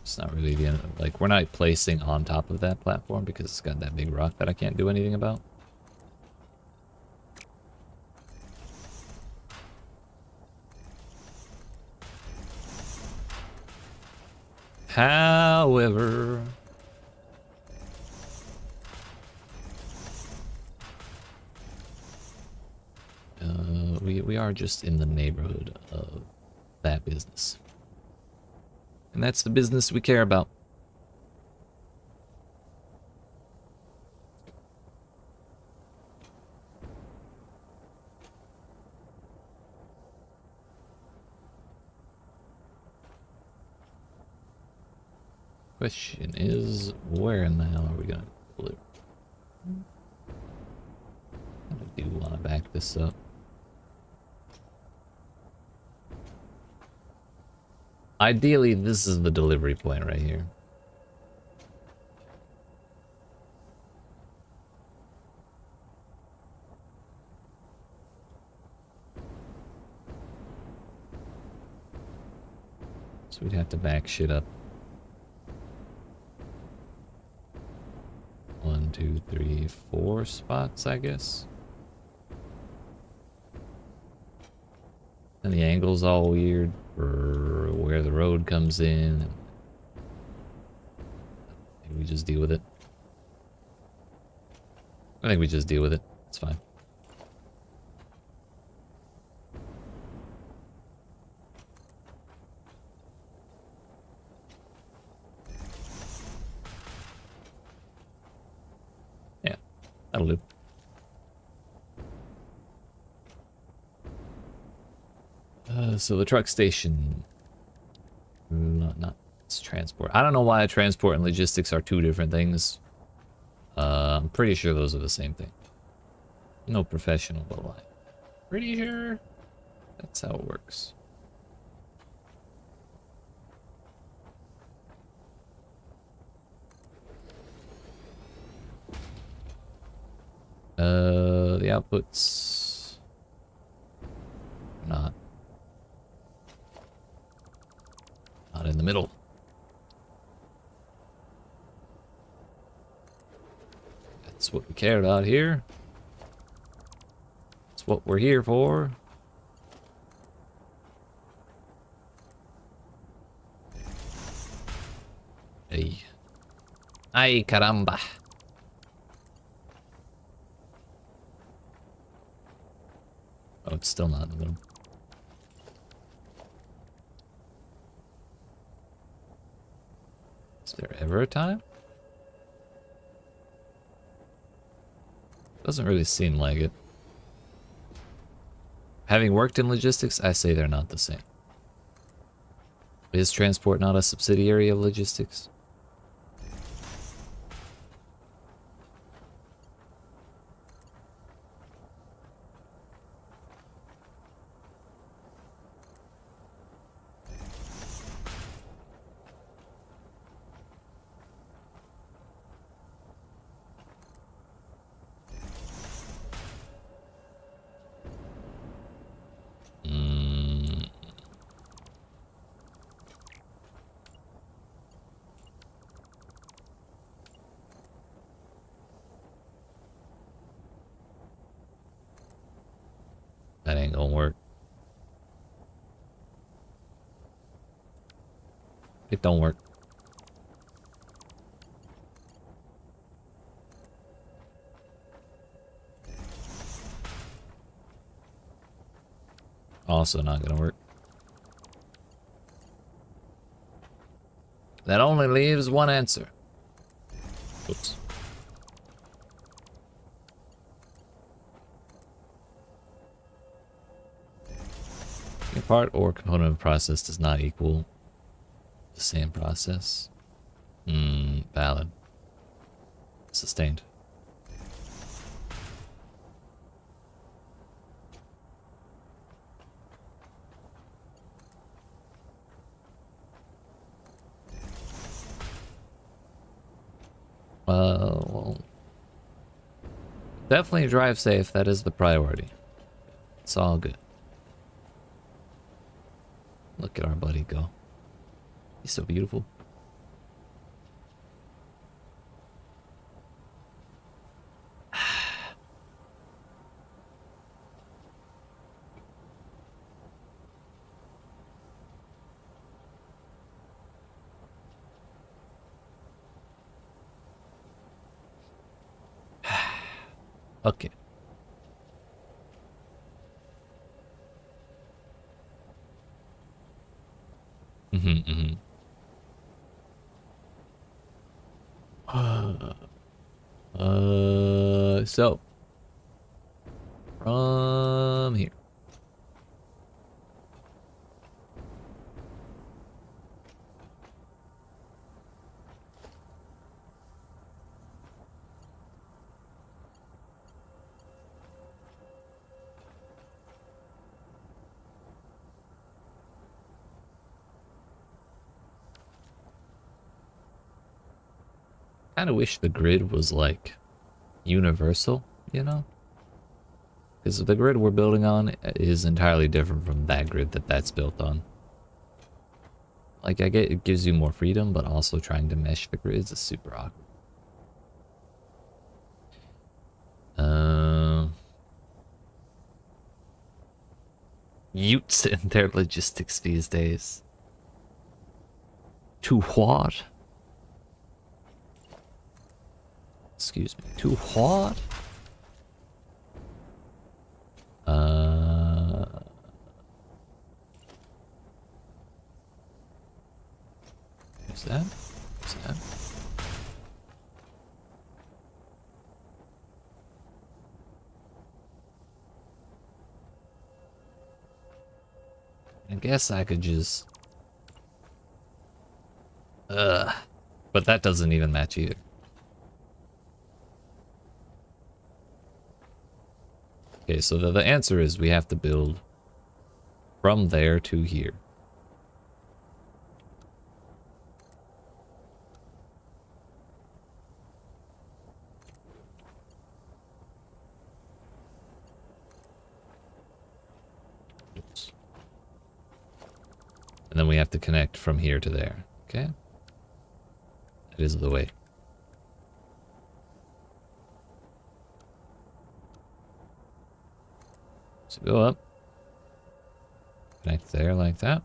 It's not really the end. Like, we're not placing on top of that platform because it's got that big rock that I can't do anything about. However, we are just in the neighborhood of that business. And that's the business we care about. Question is, where in the hell are we gonna pull it? I do want to back this up. Ideally, this is the delivery point right here. So we'd have to back shit up. 1, 2, 3, 4 spots, I guess. And the angle's all weird for where the road comes in. Maybe we just deal with it. I think we just deal with it. It's fine. Yeah, that'll do. So the truck station, not it's transport. I don't know why transport and logistics are 2 different things. I'm pretty sure those are the same thing. No professional, but like, pretty sure that's how it works. The outputs not in the middle. That's what we care about here. That's what we're here for. Ay, caramba. Oh, it's still not in the middle. Is there ever a time? Doesn't really seem like it. Having worked in logistics, I say they're not the same. Is transport not a subsidiary of logistics? That ain't gonna work. It don't work. Also not gonna work. That only leaves one answer. Oops. A part or component of process does not equal the same process. Valid. Sustained. Well, definitely drive safe. That is the priority. It's all good. Look at our buddy go. He's so beautiful. Okay. So from here. Kind of wish the grid was like universal, you know? Because the grid we're building on is entirely different from that grid that's built on. Like, I get it gives you more freedom, but also trying to mesh the grids is super awkward. Utes and their logistics these days. To what? Excuse me. To what? What's that? What's that? I guess I could just... But that doesn't even match either. Okay, so the answer is we have to build from there to here. Oops. And then we have to connect from here to there, okay? That is the way. So go up. Connect there like that.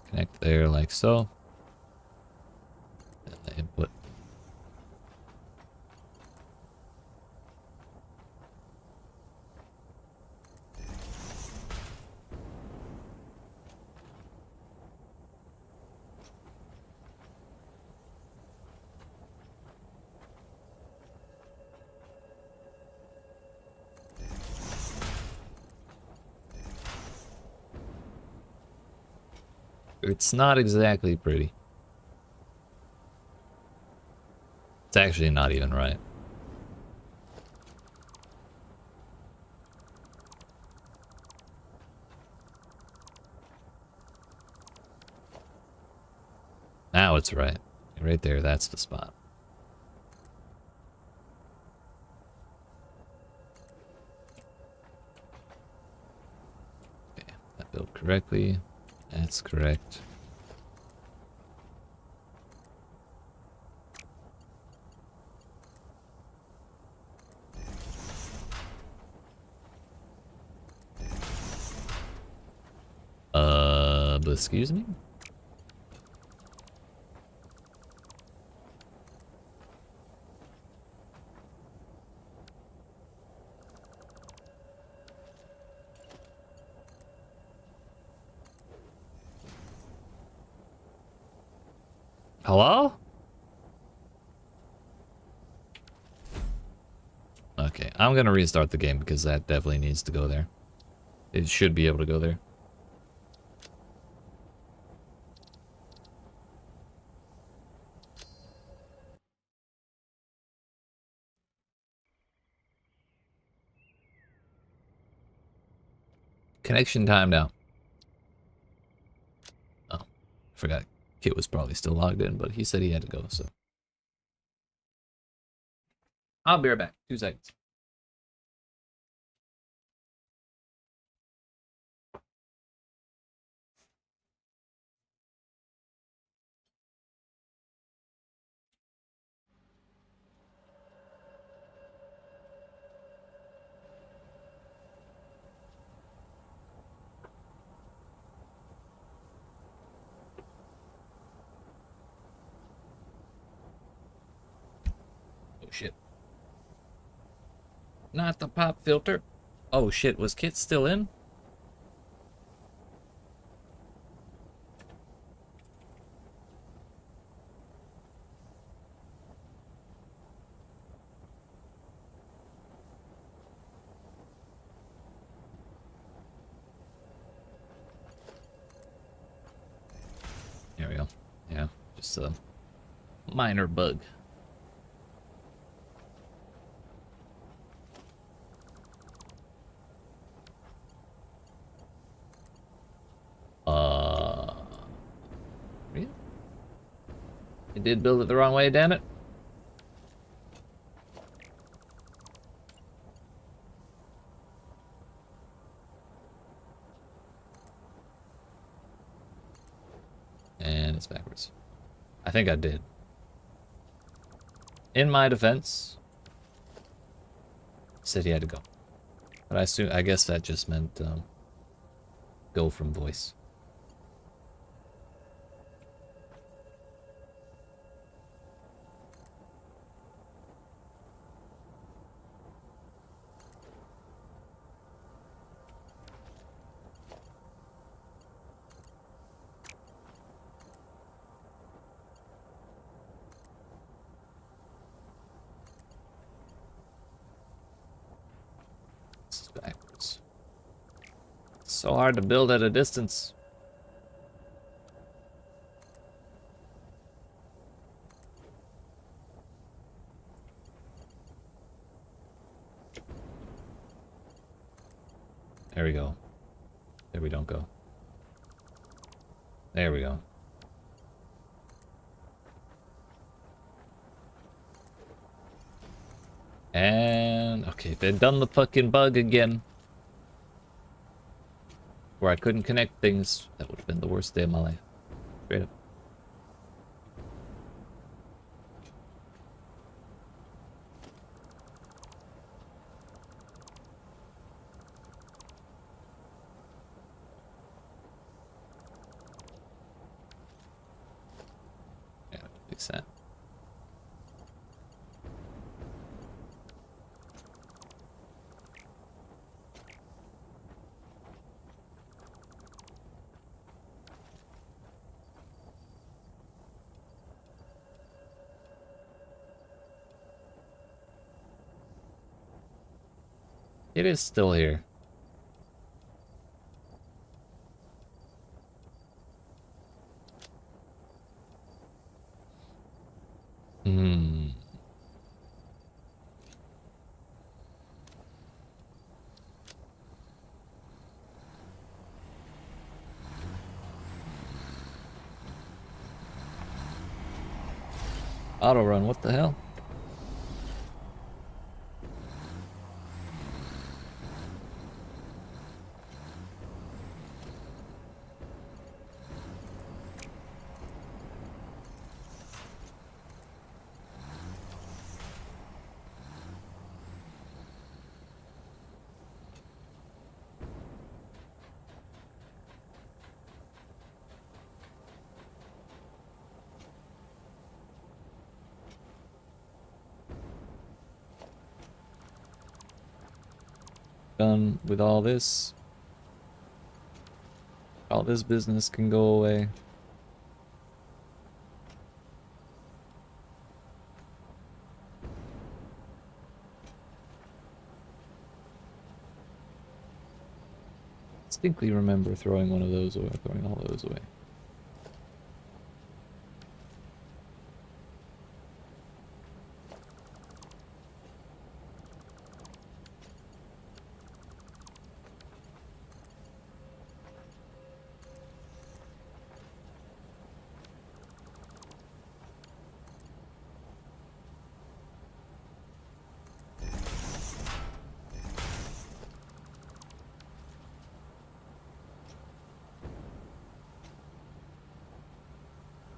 Connect there like so. It's not exactly pretty. It's actually not even right. Now it's right. Right there, that's the spot. Okay, that built correctly. That's correct. But excuse me? Hello? Okay, I'm gonna restart the game because that definitely needs to go there. It should be able to go there. Connection timed out. Oh, forgot. Kit was probably still logged in, but he said he had to go, so. I'll be right back. 2 seconds. Oh shit. Not the pop filter. Oh shit, was Kit still in? There we go. Yeah, just a minor bug. Really? It did build it the wrong way, damn it. And it's backwards. I think I did. In my defense, said he had to go. But I guess that just meant go from voice. This is backwards. It's so hard to build at a distance. There we go. There we don't go. There we go. And okay, if they'd done the fucking bug again, where I couldn't connect things, that would have been the worst day of my life. Straight up. Yeah, fix that. It is still here. Auto run, what the hell? Done with all this. All this business can go away. Distinctly remember throwing one of those away, throwing all those away.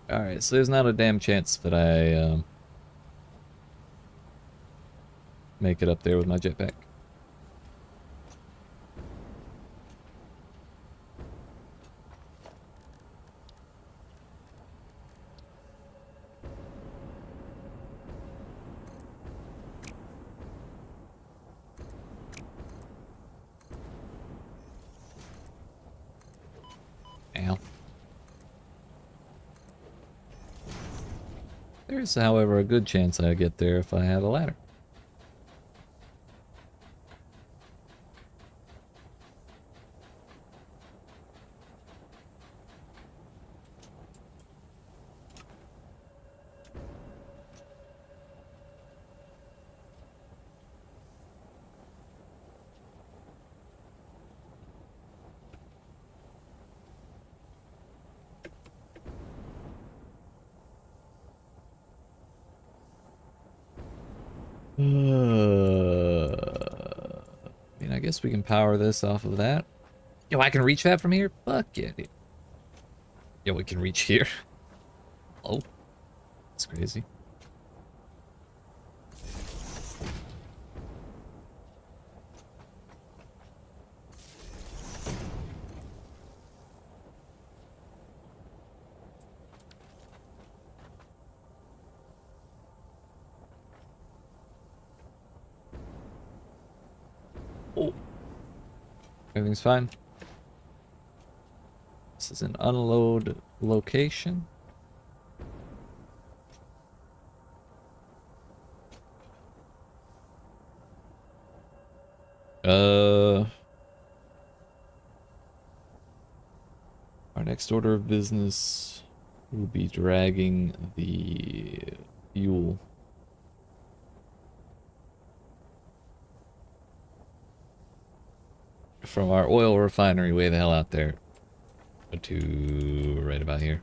Alright, so there's not a damn chance that I make it up there with my jetpack. Ow. There's, however, a good chance I get there if I have a ladder. I mean, I guess we can power this off of that. Yo, I can reach that from here? Fuck yeah, dude. Yo, we can reach here. Oh, that's crazy. Oh, everything's fine. This is an unload location. Our next order of business will be dragging the fuel. From our oil refinery way the hell out there to right about here.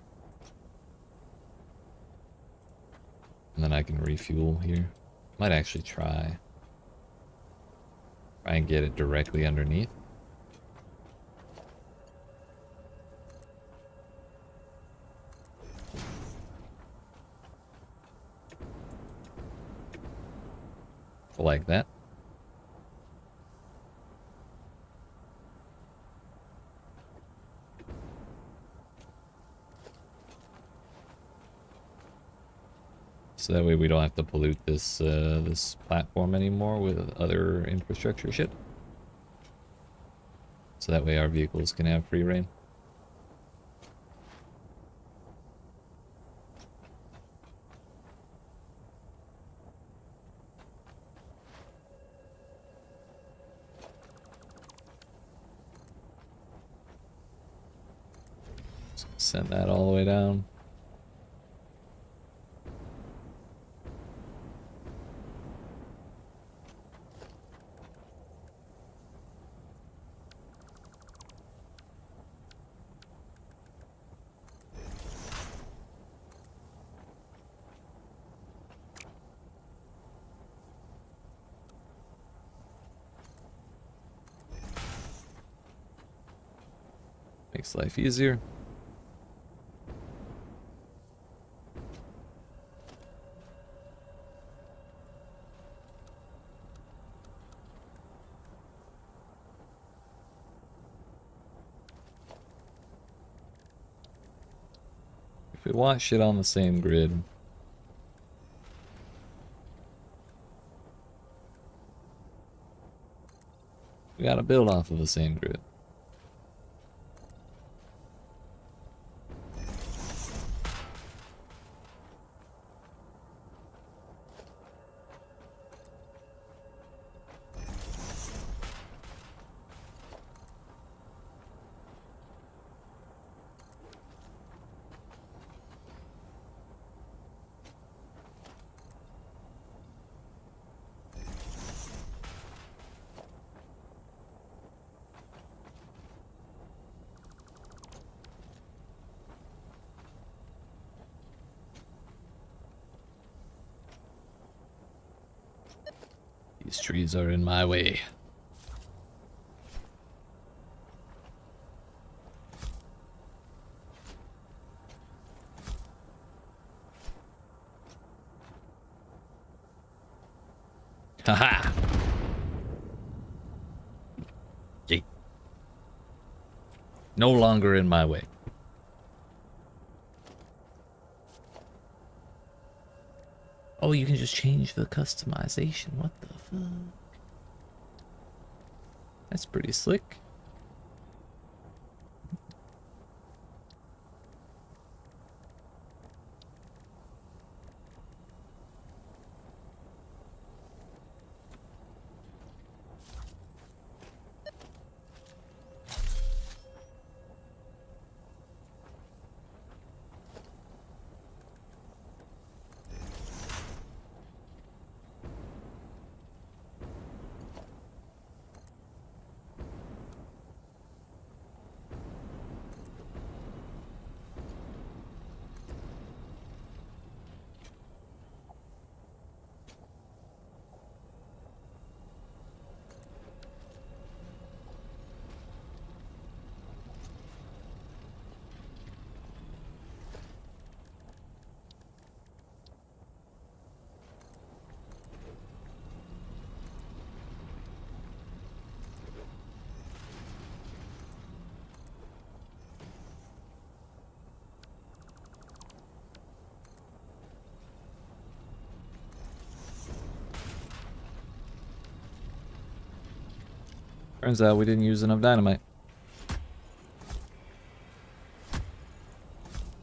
And then I can refuel here. Might actually try and get it directly underneath. Like that. So that way we don't have to pollute this this platform anymore with other infrastructure shit. So that way our vehicles can have free reign. So send that all the way down. Makes life easier. If we want shit on the same grid, we gotta build off of the same grid. These trees are in my way. Haha! Yay. No longer in my way. Oh, you can just change the customization. What the fuck? That's pretty slick. Turns out we didn't use enough dynamite.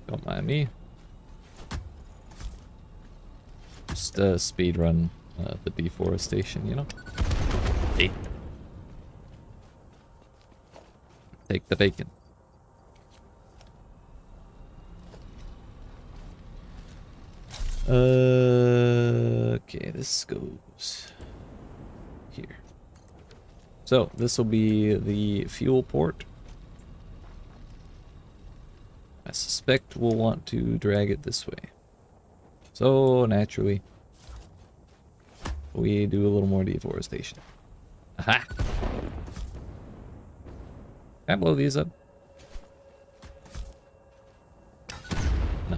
Don't mind me. Just speed run the deforestation, you know? Hey. Take the bacon. Okay, this goes here. So this will be the fuel port. I suspect we'll want to drag it this way. So naturally, we do a little more deforestation. Aha! Can I blow these up? No.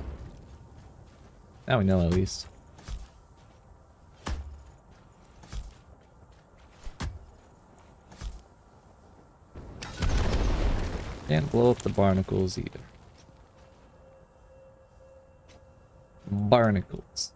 Now we know at least. Can't blow up the barnacles either. Barnacles.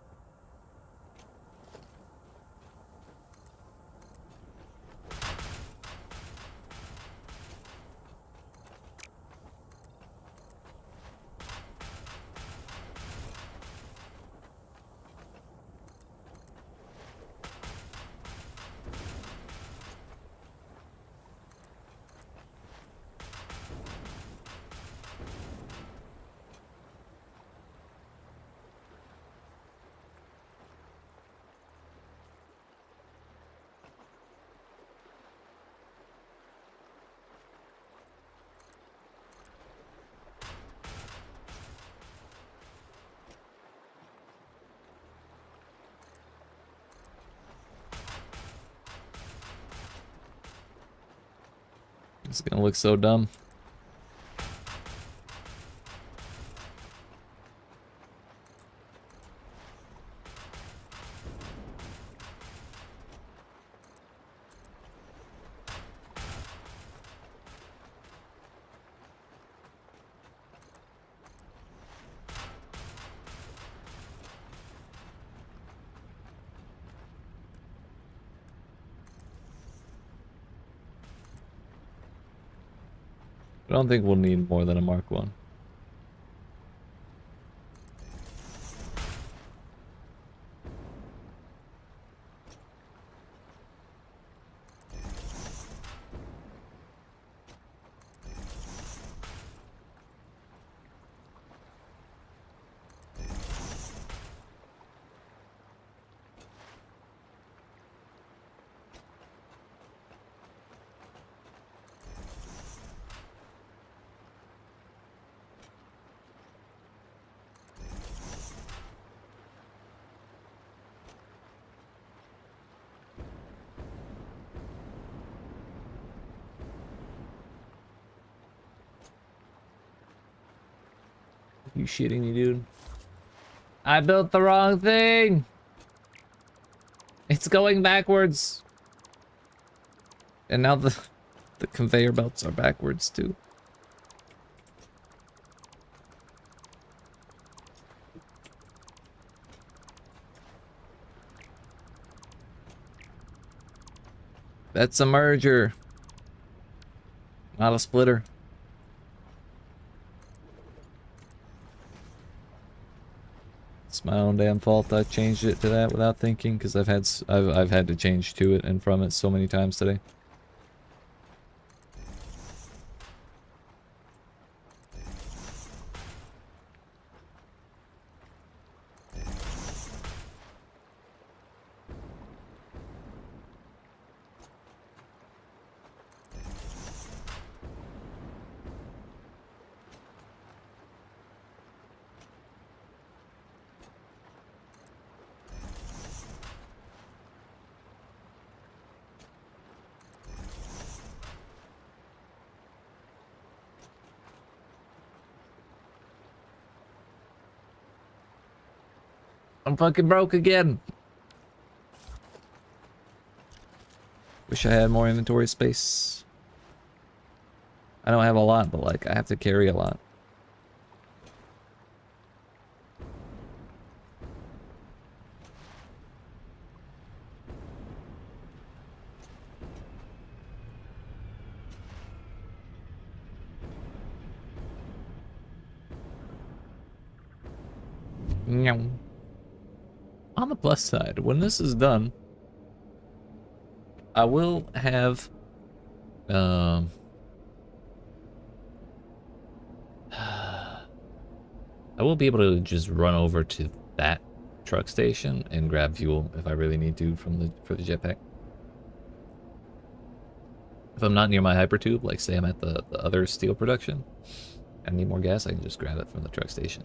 It's gonna look so dumb. I don't think we'll need more than a Mark 1. You shitting me, dude? I built the wrong thing! It's going backwards! And now the conveyor belts are backwards too. That's a merger. Not a splitter. It's my own damn fault I changed it to that without thinking, because I've had to change to it and from it so many times today. I'm fucking broke again. Wish I had more inventory space. I don't have a lot, but like I have to carry a lot. Meow. On the plus side, when this is done, I will have I will be able to just run over to that truck station and grab fuel if I really need to for the jetpack. If I'm not near my hypertube, like say I'm at the other steel production, and I need more gas, I can just grab it from the truck station.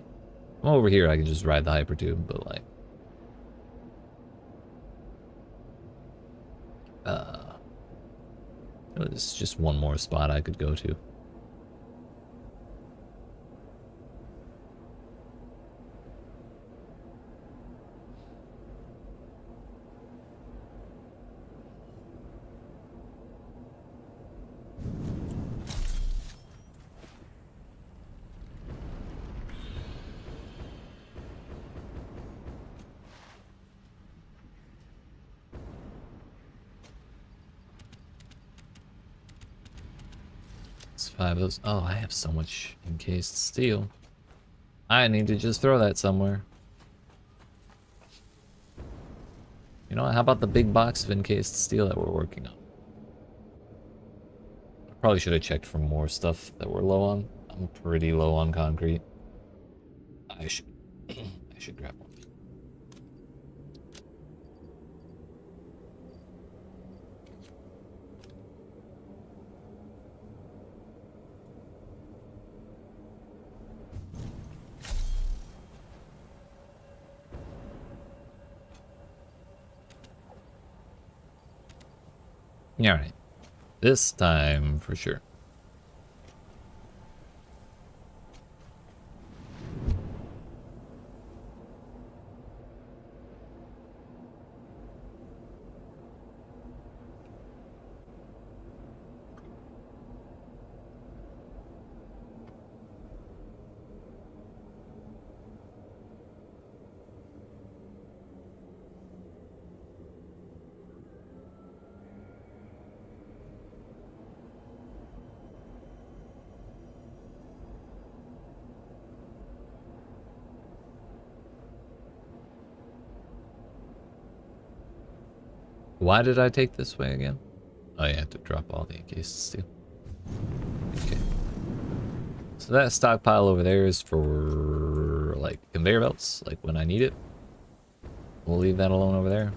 If I'm over here, I can just ride the hypertube, but like it's just one more spot I could go to. It's 5 of those. Oh, I have so much encased steel. I need to just throw that somewhere. You know what? How about the big box of encased steel that we're working on? I probably should have checked for more stuff that we're low on. I'm pretty low on concrete. I should I should grab one. Yeah, all right. This time for sure. Why did I take this way again? Oh, yeah, to drop all the encased steel. Okay. So that stockpile over there is for, like, conveyor belts, like when I need it. We'll leave that alone over there.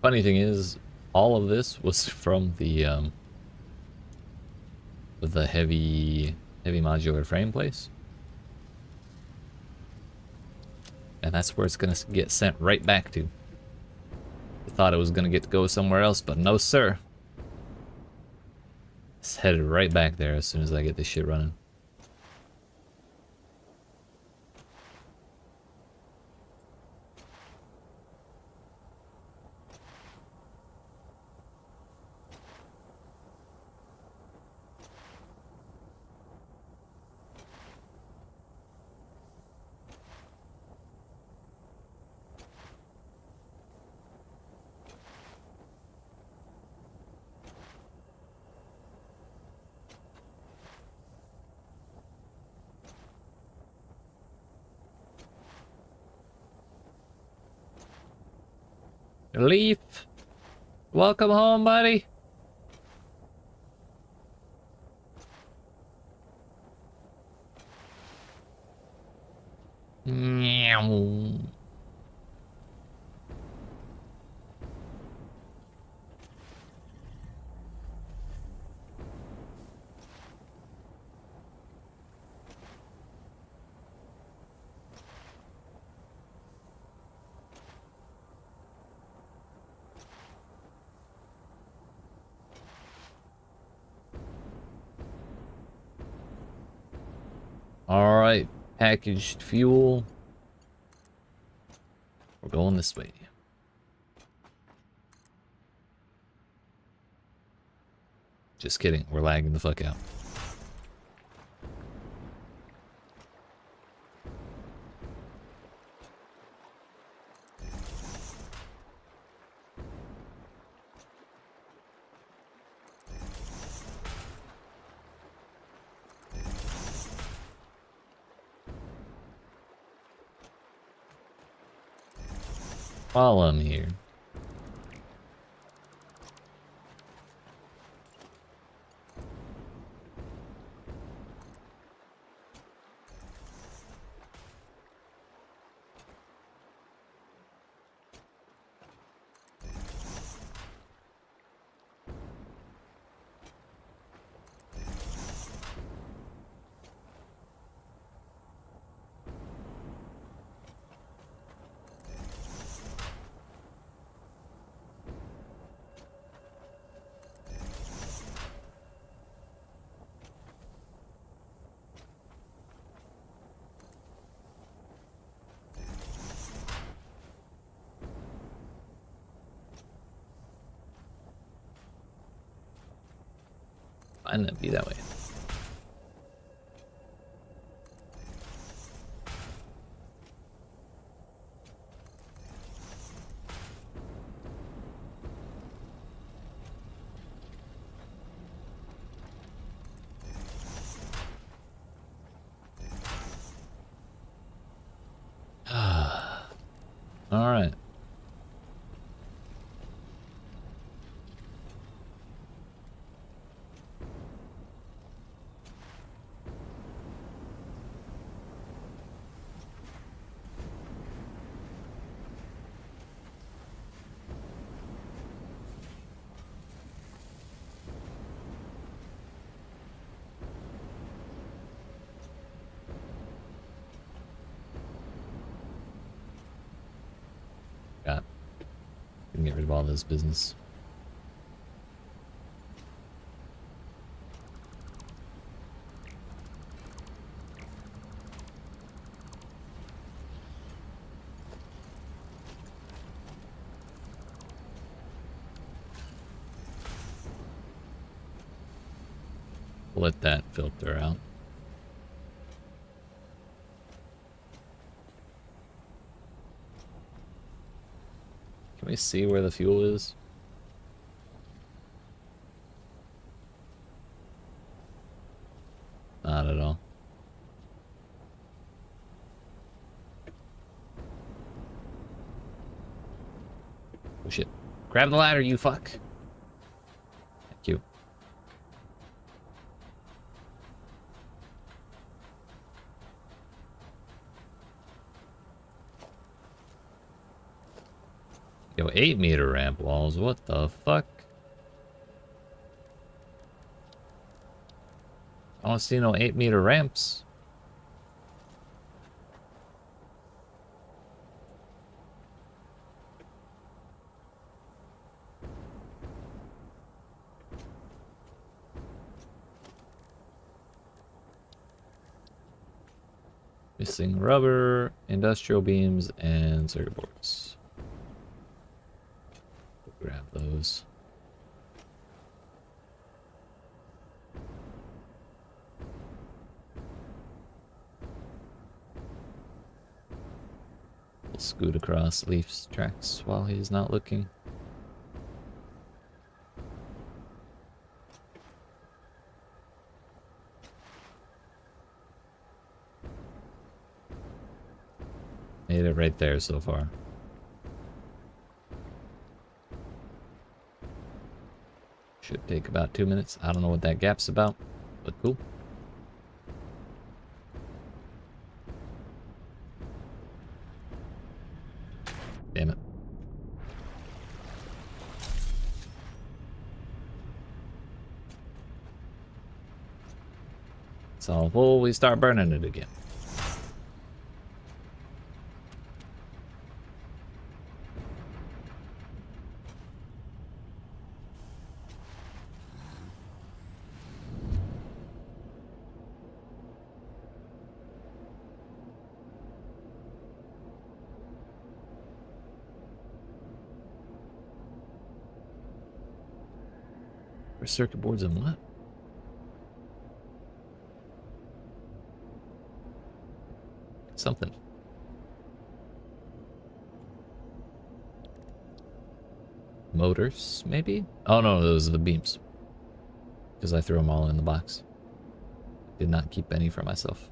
Funny thing is, all of this was from the heavy modular frame place. And that's where it's gonna get sent right back to. I thought it was gonna get to go somewhere else, but no sir. It's headed right back there as soon as I get this shit running. Leaf, welcome home, buddy. Meow. All right, packaged fuel. We're going this way. Just kidding, we're lagging the fuck out. While I'm here. Might not be that way. All right. Got. Can get rid of all this business. We'll let that filter out. Can we see where the fuel is? Not at all. Oh shit. Grab the ladder, you fuck. Thank you. Yo, 8-meter ramp walls, what the fuck? I don't see no 8-meter ramps. Missing rubber, industrial beams, and circuit boards. Grab those. We'll scoot across Leaf's tracks while he's not looking. Made it right there so far. Should take about 2 minutes. I don't know what that gap's about, but cool. Damn it. So full, we start burning it again. Circuit boards and what? Something. Motors, maybe? Oh no, those are the beams. Because I threw them all in the box. Did not keep any for myself.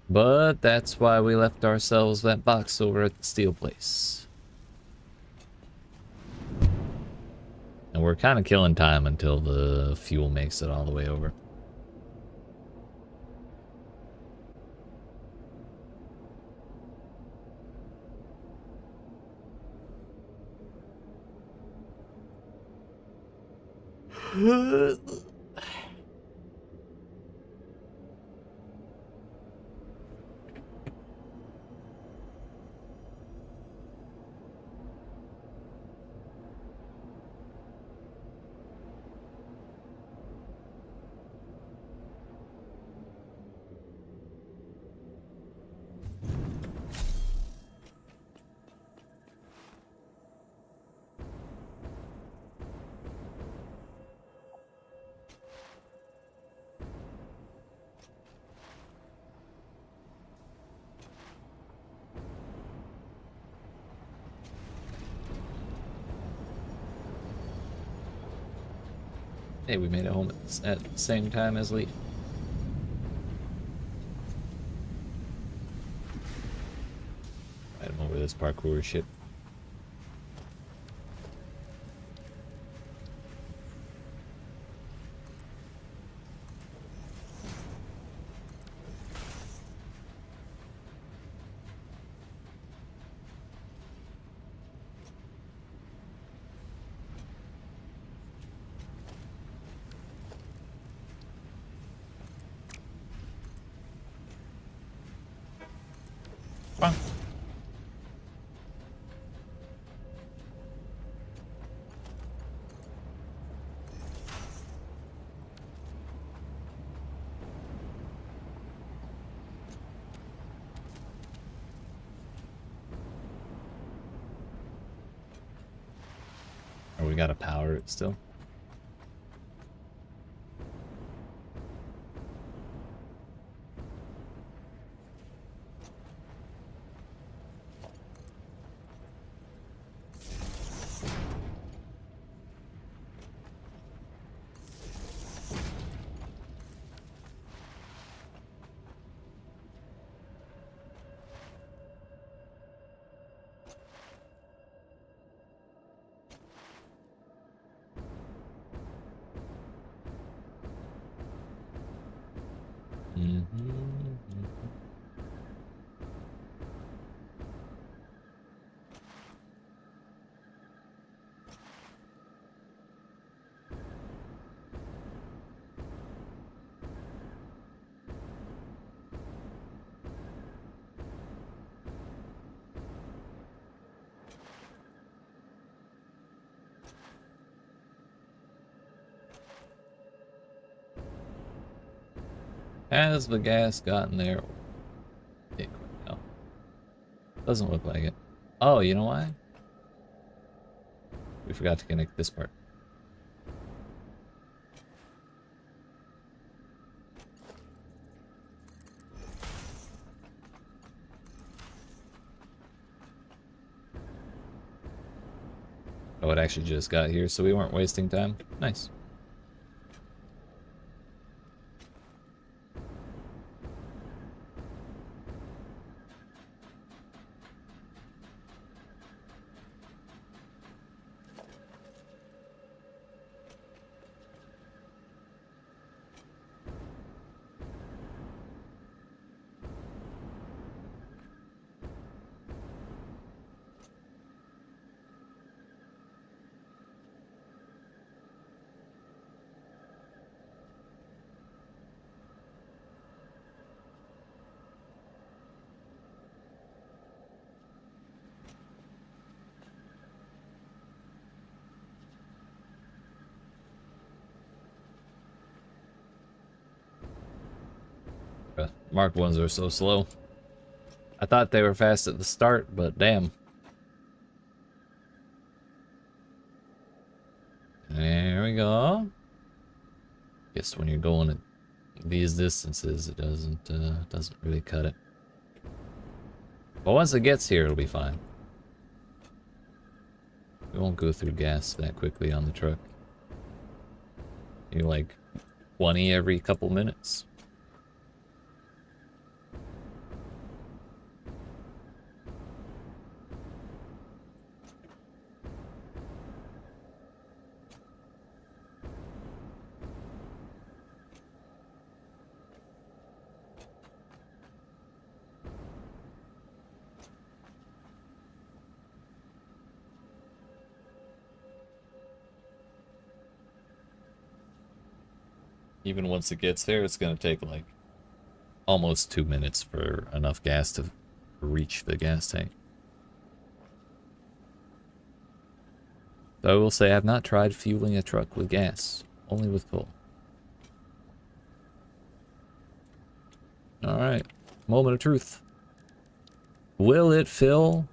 But that's why we left ourselves that box over at the steel place. And we're kind of killing time until the fuel makes it all the way over. Hey, we made it home at the same time as Lee. Right, I'm over this parkour shit. Come on. Oh, we gotta power it still. Has the gas gotten there? No. Doesn't look like it. Oh, you know why? We forgot to connect this part. Oh, it actually just got here, so we weren't wasting time. Nice. Mark 1s are so slow. I thought they were fast at the start, but damn. There we go. Guess when you're going at these distances, it doesn't really cut it. But once it gets here, it'll be fine. We won't go through gas that quickly on the truck. You're like 20 every couple minutes. Even once it gets there, it's going to take like almost 2 minutes for enough gas to reach the gas tank. Though I will say I've not tried fueling a truck with gas, only with coal. Alright, moment of truth. Will it fill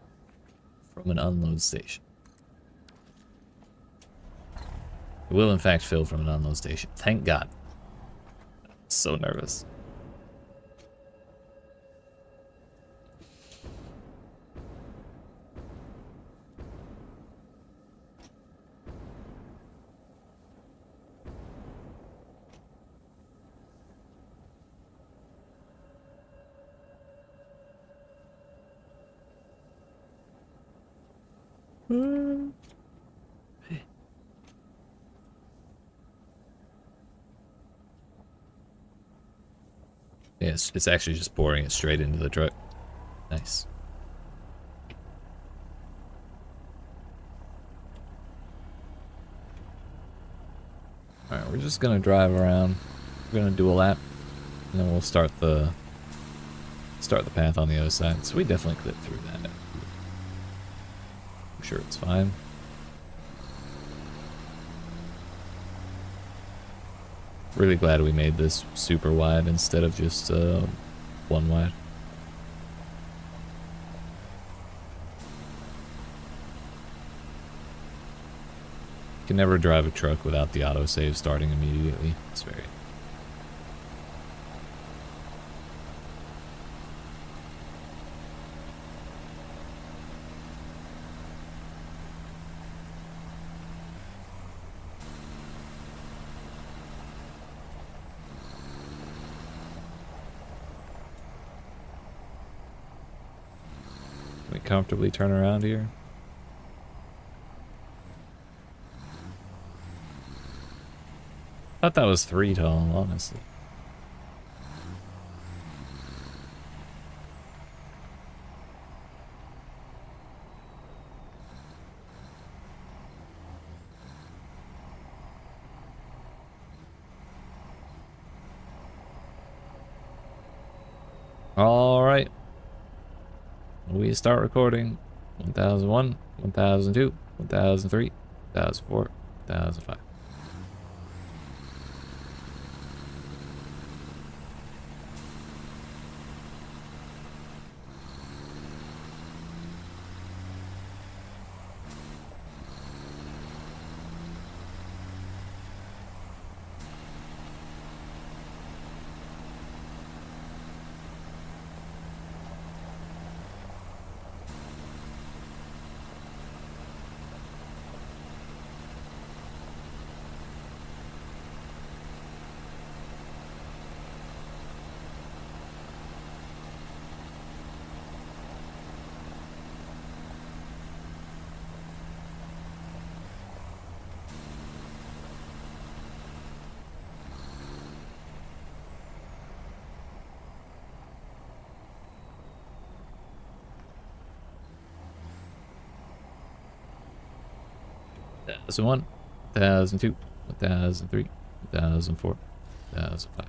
from an unload station? It will in fact fill from an unload station. Thank God. So nervous. Yeah, it's actually just pouring it straight into the truck. Nice. Alright, we're just gonna drive around. We're gonna do a lap. And then we'll start the start the path on the other side. So we definitely clipped through that. I'm sure it's fine. Really glad we made this super wide instead of just one wide. You can never drive a truck without the autosave starting immediately. It's very... Can we comfortably turn around here? Thought that was 3 tall, honestly. All right. We start recording. 1001, 1002, 1003, 1004, 1005. Thousand one, 1002, 1003, 1004, 1005.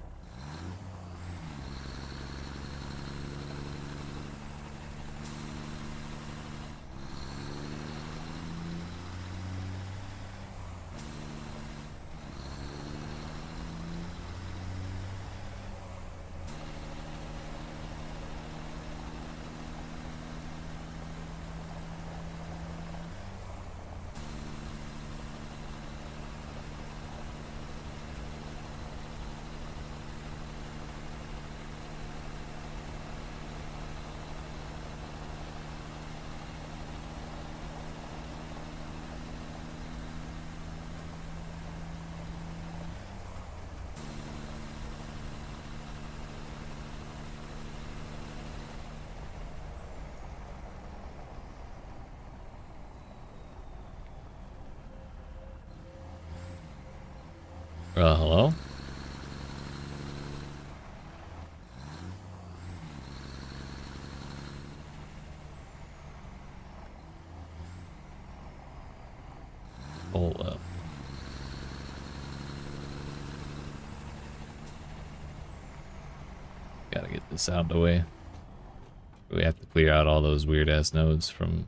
Hello? Hold up. Gotta get this out of the way. We have to clear out all those weird ass nodes from...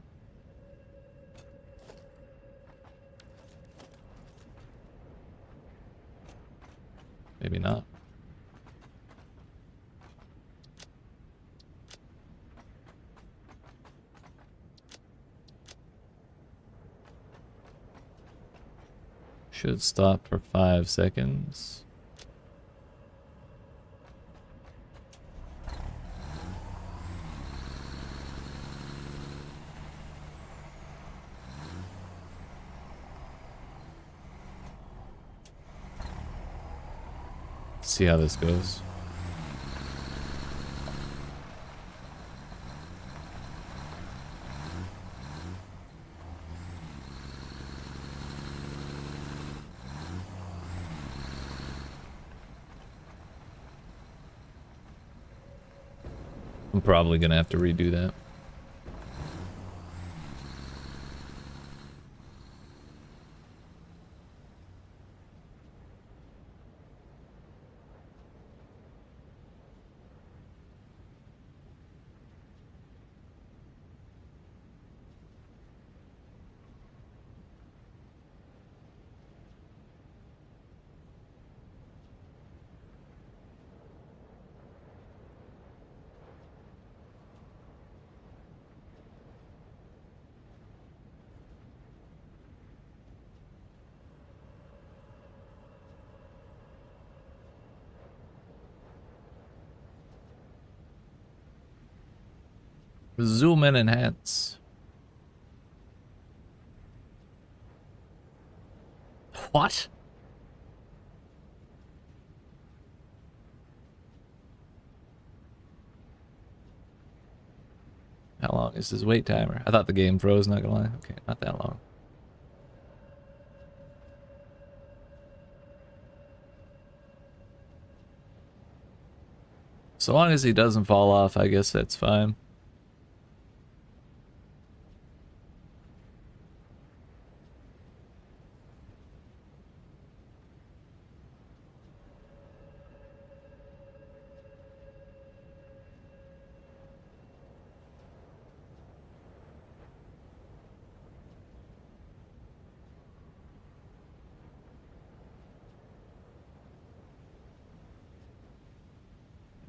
Maybe not. Should stop for 5 seconds. See how this goes. I'm probably gonna have to redo that. Zoom and enhance. What? How long is this wait timer? I thought the game froze, not gonna lie. Okay, not that long. So long as he doesn't fall off, I guess that's fine.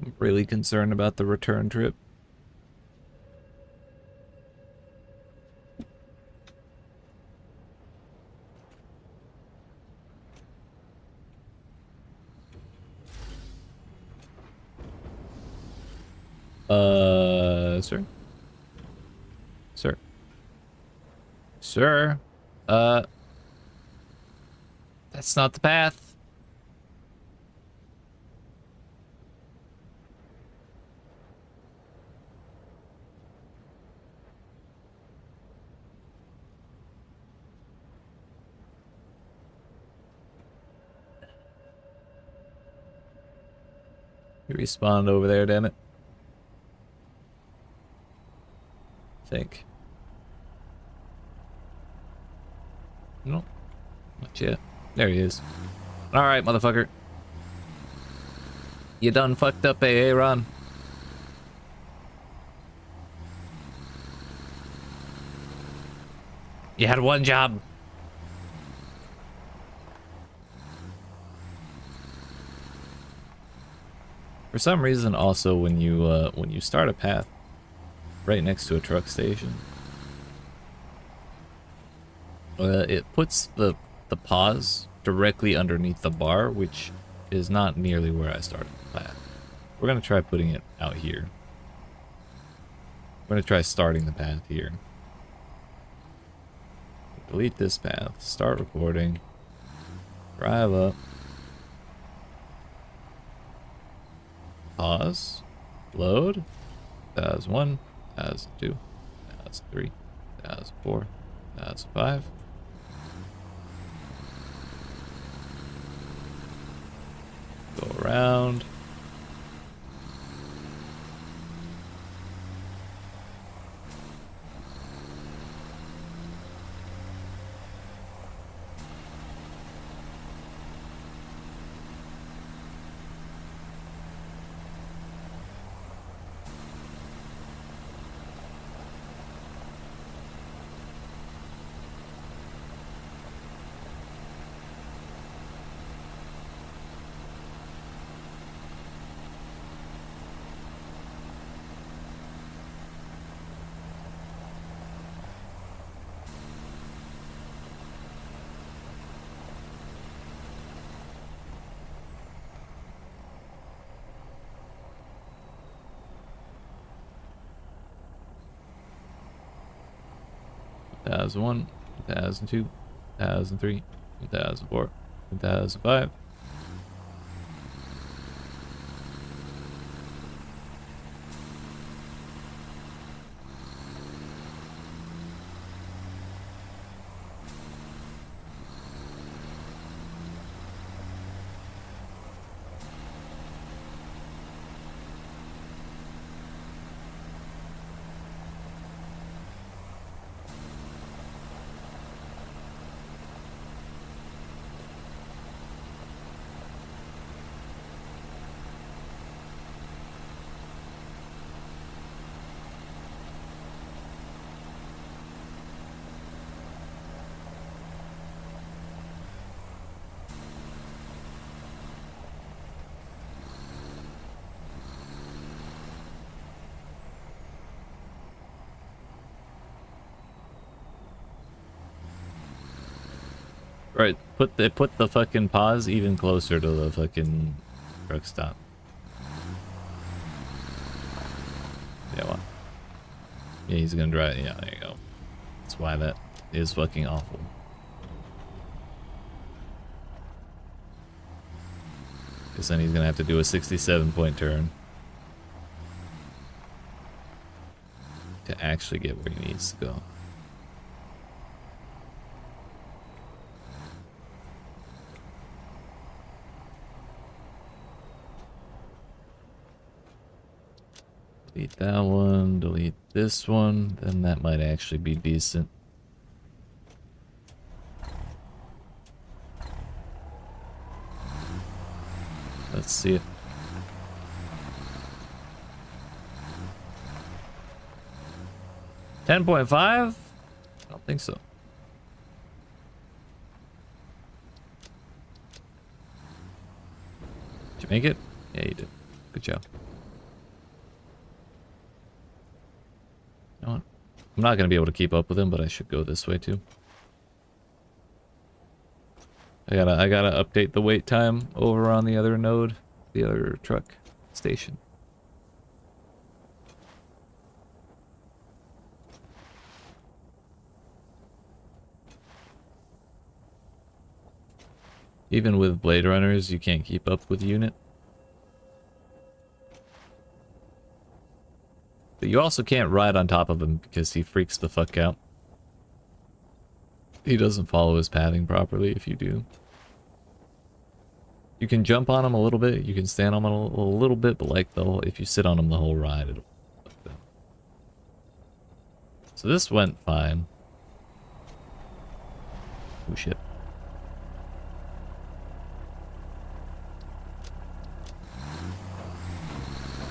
I'm really concerned about the return trip. Sir? Sir? Sir? That's not the path. You respawned over there, damn it. Think. No, not yet. There he is. Alright, motherfucker. You done fucked up, Ron. You had one job. For some reason, also, when you start a path right next to a truck station, it puts the pause directly underneath the bar, which is not nearly where I started the path. We're gonna try putting it out here. We're gonna try starting the path here. Delete this path. Start recording. Drive up. Pause. Load. 1001, 1002, 1003, 1004, 1005. Go around. Thousand one, 1002, 1003, 1004, 1005. Right, put the fucking pause even closer to the fucking truck stop. Yeah, well. Yeah, he's gonna drive. Yeah, there you go. That's why that is fucking awful. Because then he's gonna have to do a 67-point turn to actually get where he needs to go. Delete that one, delete this one, then that might actually be decent. Let's see it. $10.5? I don't think so. Did you make it? Yeah, you did. Good job. You know what? I'm not gonna be able to keep up with him, but I should go this way too. I gotta update the wait time over on the other node, the other truck station. Even with Blade Runners, you can't keep up with unit. But you also can't ride on top of him because he freaks the fuck out. He doesn't follow his pathing properly if you do. You can jump on him a little bit, you can stand on him a little bit, but like if you sit on him the whole ride, it'll fuck them. So this went fine. Oh shit.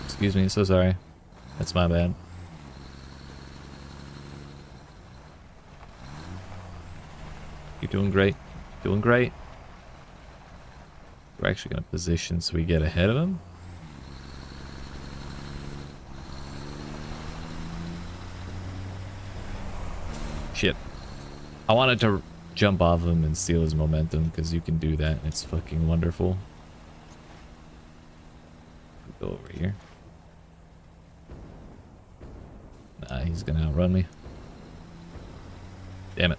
Excuse me, so sorry. That's my bad. You're doing great. Doing great. We're actually going to position so we get ahead of him. Shit. I wanted to jump off him and steal his momentum because you can do that. It's fucking wonderful. Go over here. Nah, he's gonna outrun me. Damn it.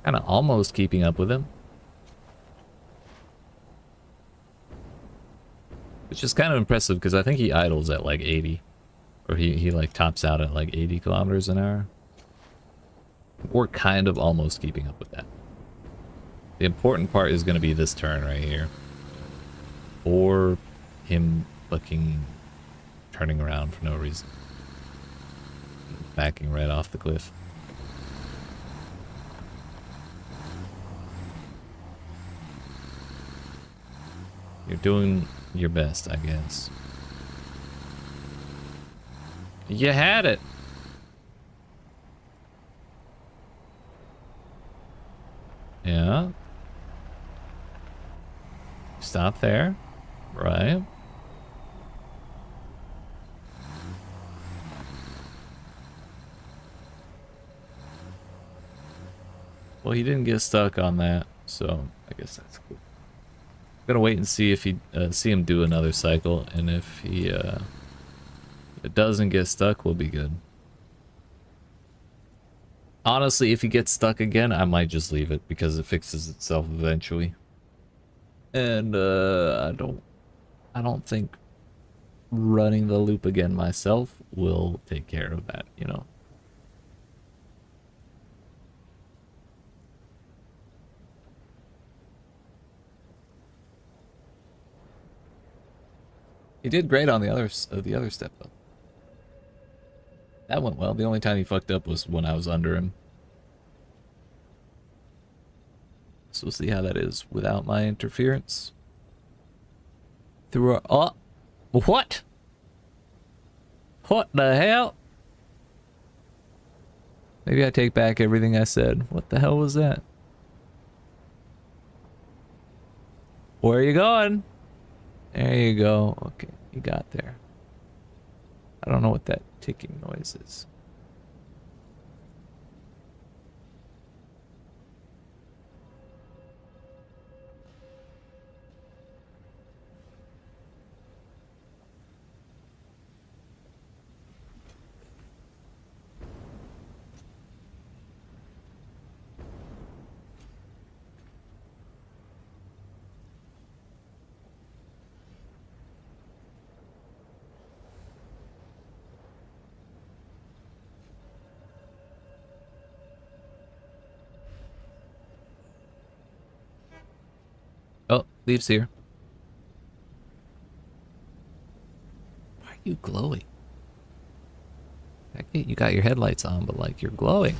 Kinda almost keeping up with him. Which is kind of impressive because I think he idles at like 80. Or he like tops out at like 80 kilometers an hour. We're kind of almost keeping up with that. The important part is going to be this turn right here. Or him fucking turning around for no reason. Backing right off the cliff. You're doing your best, I guess. You had it! Yeah. Stop there. Right. Well, he didn't get stuck on that, so I guess that's cool. I'm gonna wait and see if he see him do another cycle, and if he if it doesn't get stuck, we'll be good. Honestly, if he gets stuck again, I might just leave it because it fixes itself eventually. And I don't think running the loop again myself will take care of that, you know. He did great on the other step though. That went well. The only time he fucked up was when I was under him. So we'll see how that is without my interference. Through our... Oh! What? What the hell? Maybe I take back everything I said. What the hell was that? Where are you going? There you go. Okay, you got there. I don't know what that ticking noise is. Leaves here. Why are you glowing? I get you got your headlights on, but like you're glowing.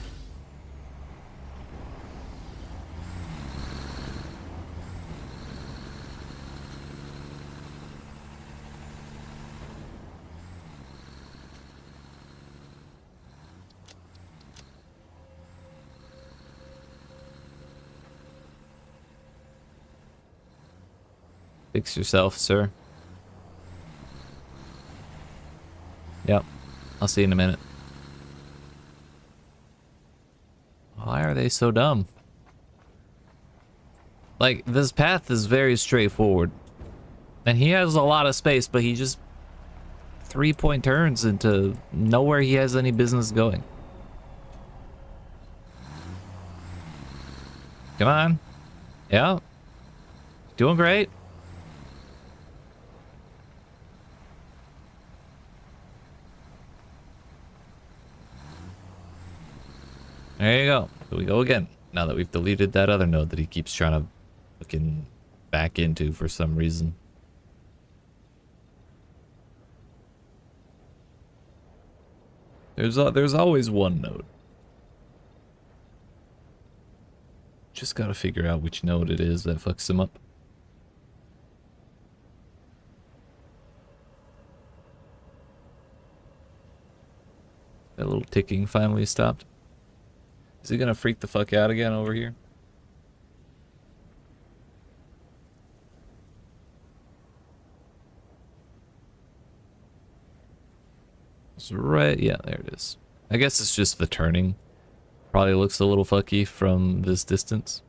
Fix yourself, sir. Yep. I'll see you in a minute. Why are they so dumb? Like, this path is very straightforward. And he has a lot of space, but he just 3-point turns into nowhere he has any business going. Come on. Yeah. Doing great. There you go. Here we go again. Now that we've deleted that other node that he keeps trying to fucking back into for some reason. There's always one node. Just gotta figure out which node it is that fucks him up. That little ticking finally stopped. Is he gonna freak the fuck out again over here? It's right, yeah, there it is. I guess it's just the turning. Probably looks a little fucky from this distance.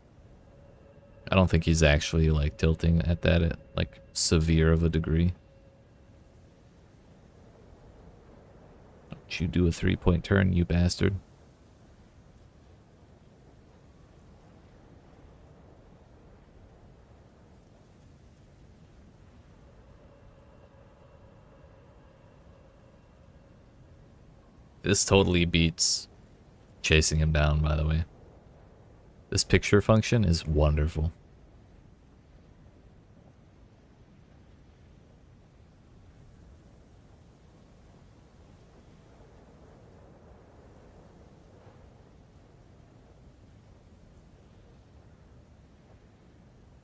I don't think he's actually like tilting at that at like severe of a degree. Don't you do a 3-point turn, you bastard. This totally beats chasing him down, by the way. This picture function is wonderful.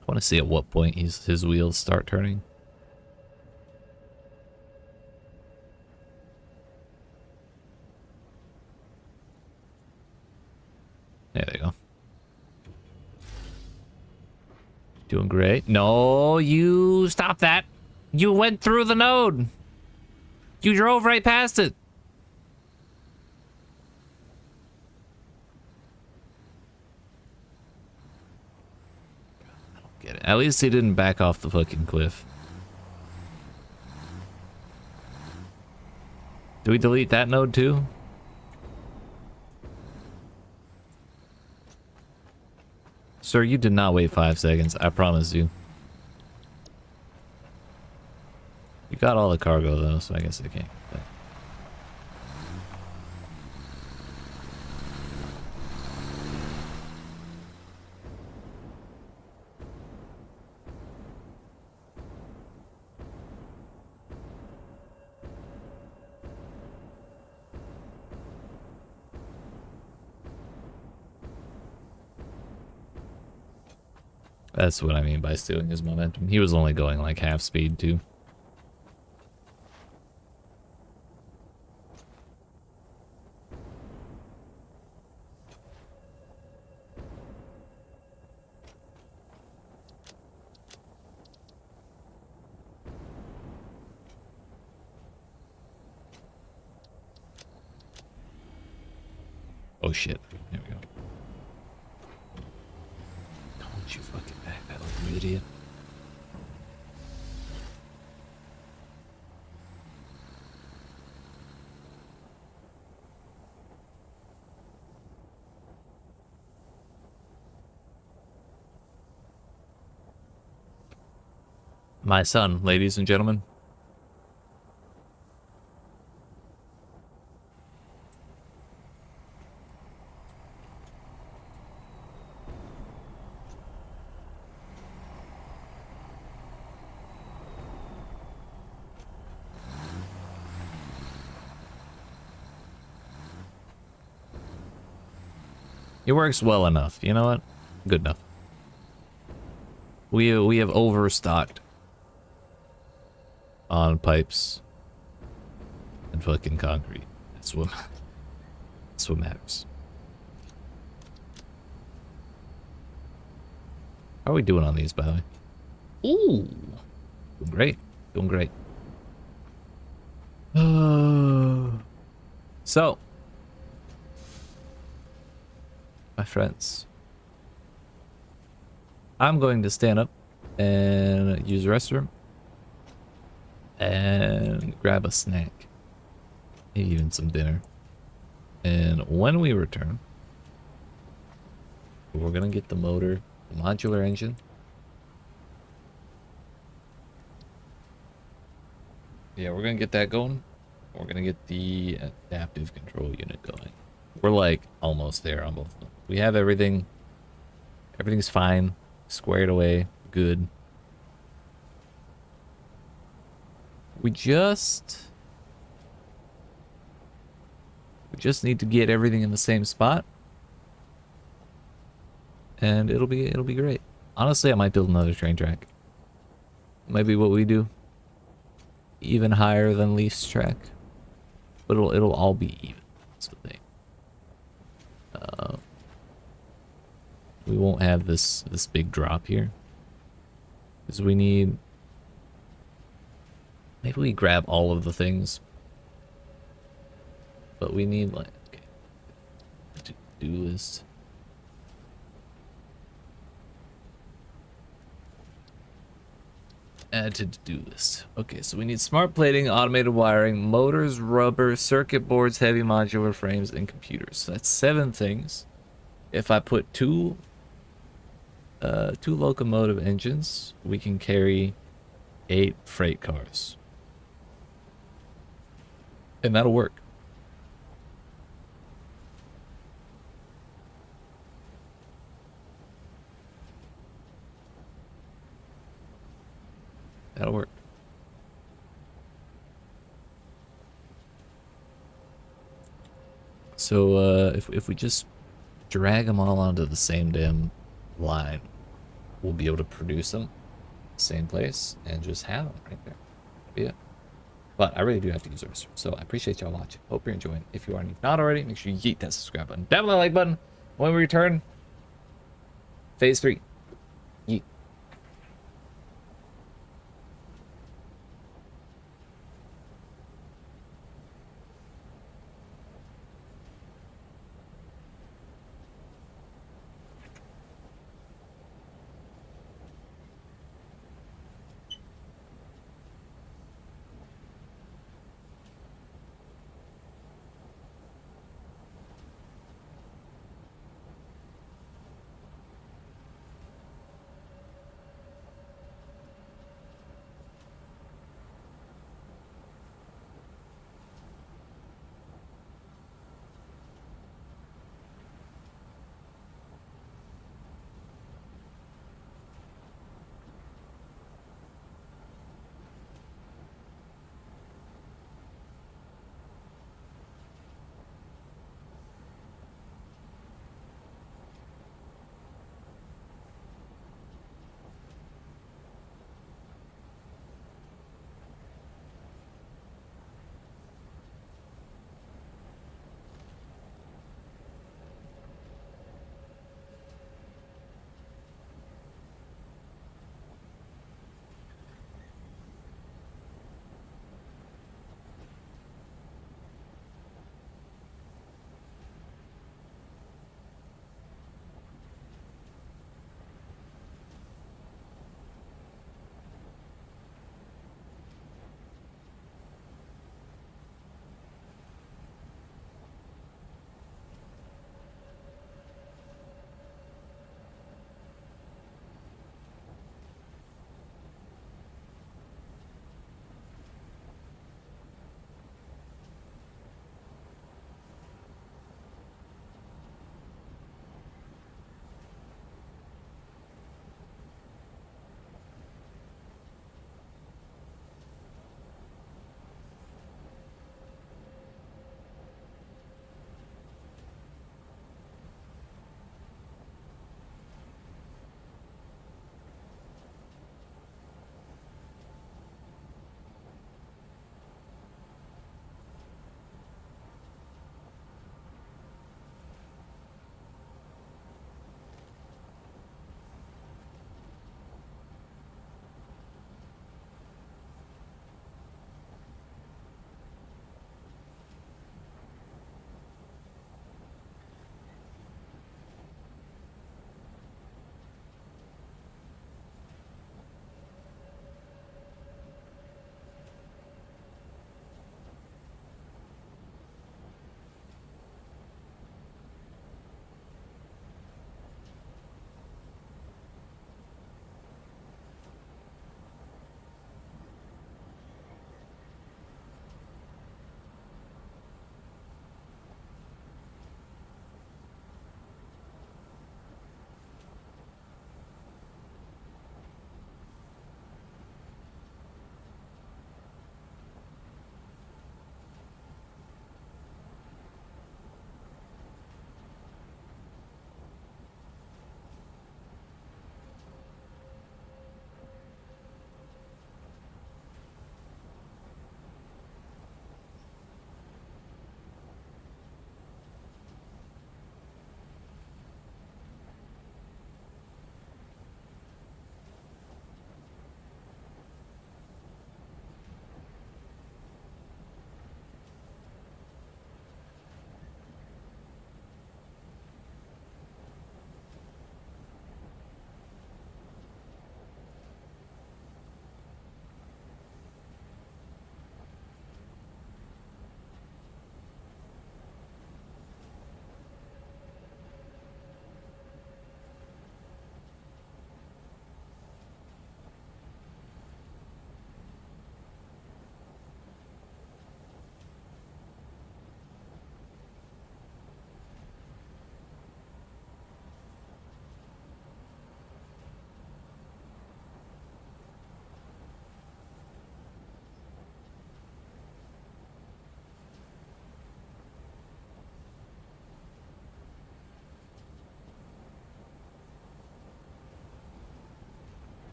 I want to see at what point his wheels start turning. There they go. Doing great. No, you stop that. You went through the node. You drove right past it. I don't get it. At least he didn't back off the fucking cliff. Do we delete that node too? Sir, you did not wait 5 seconds, I promise you. You got all the cargo though, so I guess I can't. But... That's what I mean by stealing his momentum. He was only going like half speed too. Oh shit. There we go. Don't you fucking backpedal, you idiot. My son, ladies and gentlemen. It works well enough. You know what? Good enough. We have overstocked on pipes and fucking concrete. That's what matters. How are we doing on these, by the way? Ooh, doing great. Doing great. So, my friends, I'm going to stand up and use the restroom and grab a snack, maybe even some dinner. And when we return, we're gonna get the motor, the modular engine. Yeah, we're gonna get that going. We're gonna get the adaptive control unit going. We're like almost there on both of them. We have everything. Everything's fine, squared away, good. We just need to get everything in the same spot, and it'll be great. Honestly, I might build another train track. Might be what we do. Even higher than Leaf's track, but it'll all be even. That's the thing. We won't have this big drop here, because we need. Maybe we grab all of the things, but we need like to-do list. Add to to-do list. Okay, so we need smart plating, automated wiring, motors, rubber, circuit boards, heavy modular frames, and computers. So that's 7 things. If I put two locomotive engines, we can carry 8 freight cars. And that'll work. That'll work. So if we just drag them all onto the same damn line, we'll be able to produce them same place and just have them right there. That'd be it. But I really do have to use the restroom. So I appreciate y'all watching. Hope you're enjoying. If you are and you've not already, make sure you yeet that subscribe button. Down below, like button. When we return, phase 3. Yeet.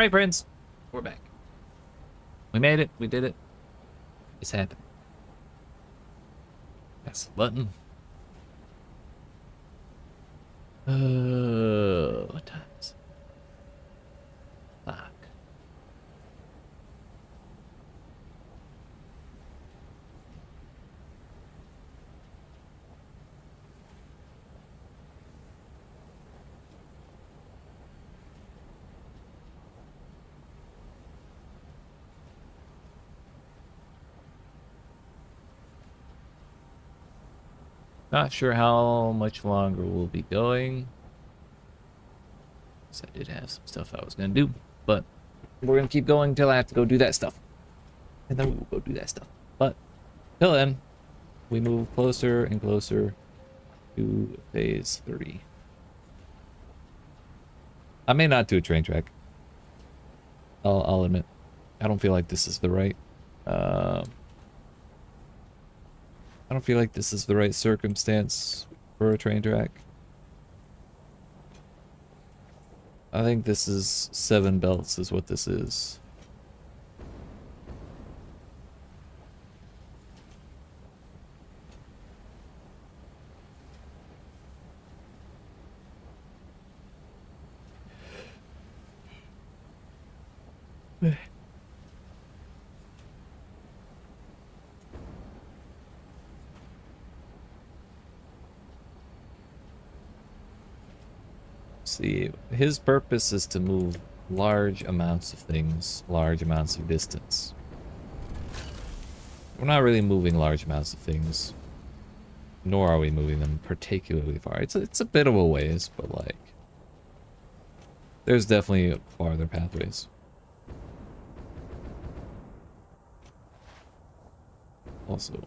Alright, friends. We're back. We made it. We did it. It's happened. That's the button. What time is it? Fuck. Not sure how much longer we'll be going. So I did have some stuff I was gonna do, but we're gonna keep going until I have to go do that stuff. And then we'll go do that stuff. But till then, we move closer and closer to phase 3. I may not do a train track. I'll admit. I don't feel like this is the right I don't feel like this is the right circumstance for a train track. I think this is 7 belts is what this is. See, his purpose is to move large amounts of things, large amounts of distance. We're not really moving large amounts of things, nor are we moving them particularly far. It's a bit of a ways, but like, there's definitely farther pathways. Also,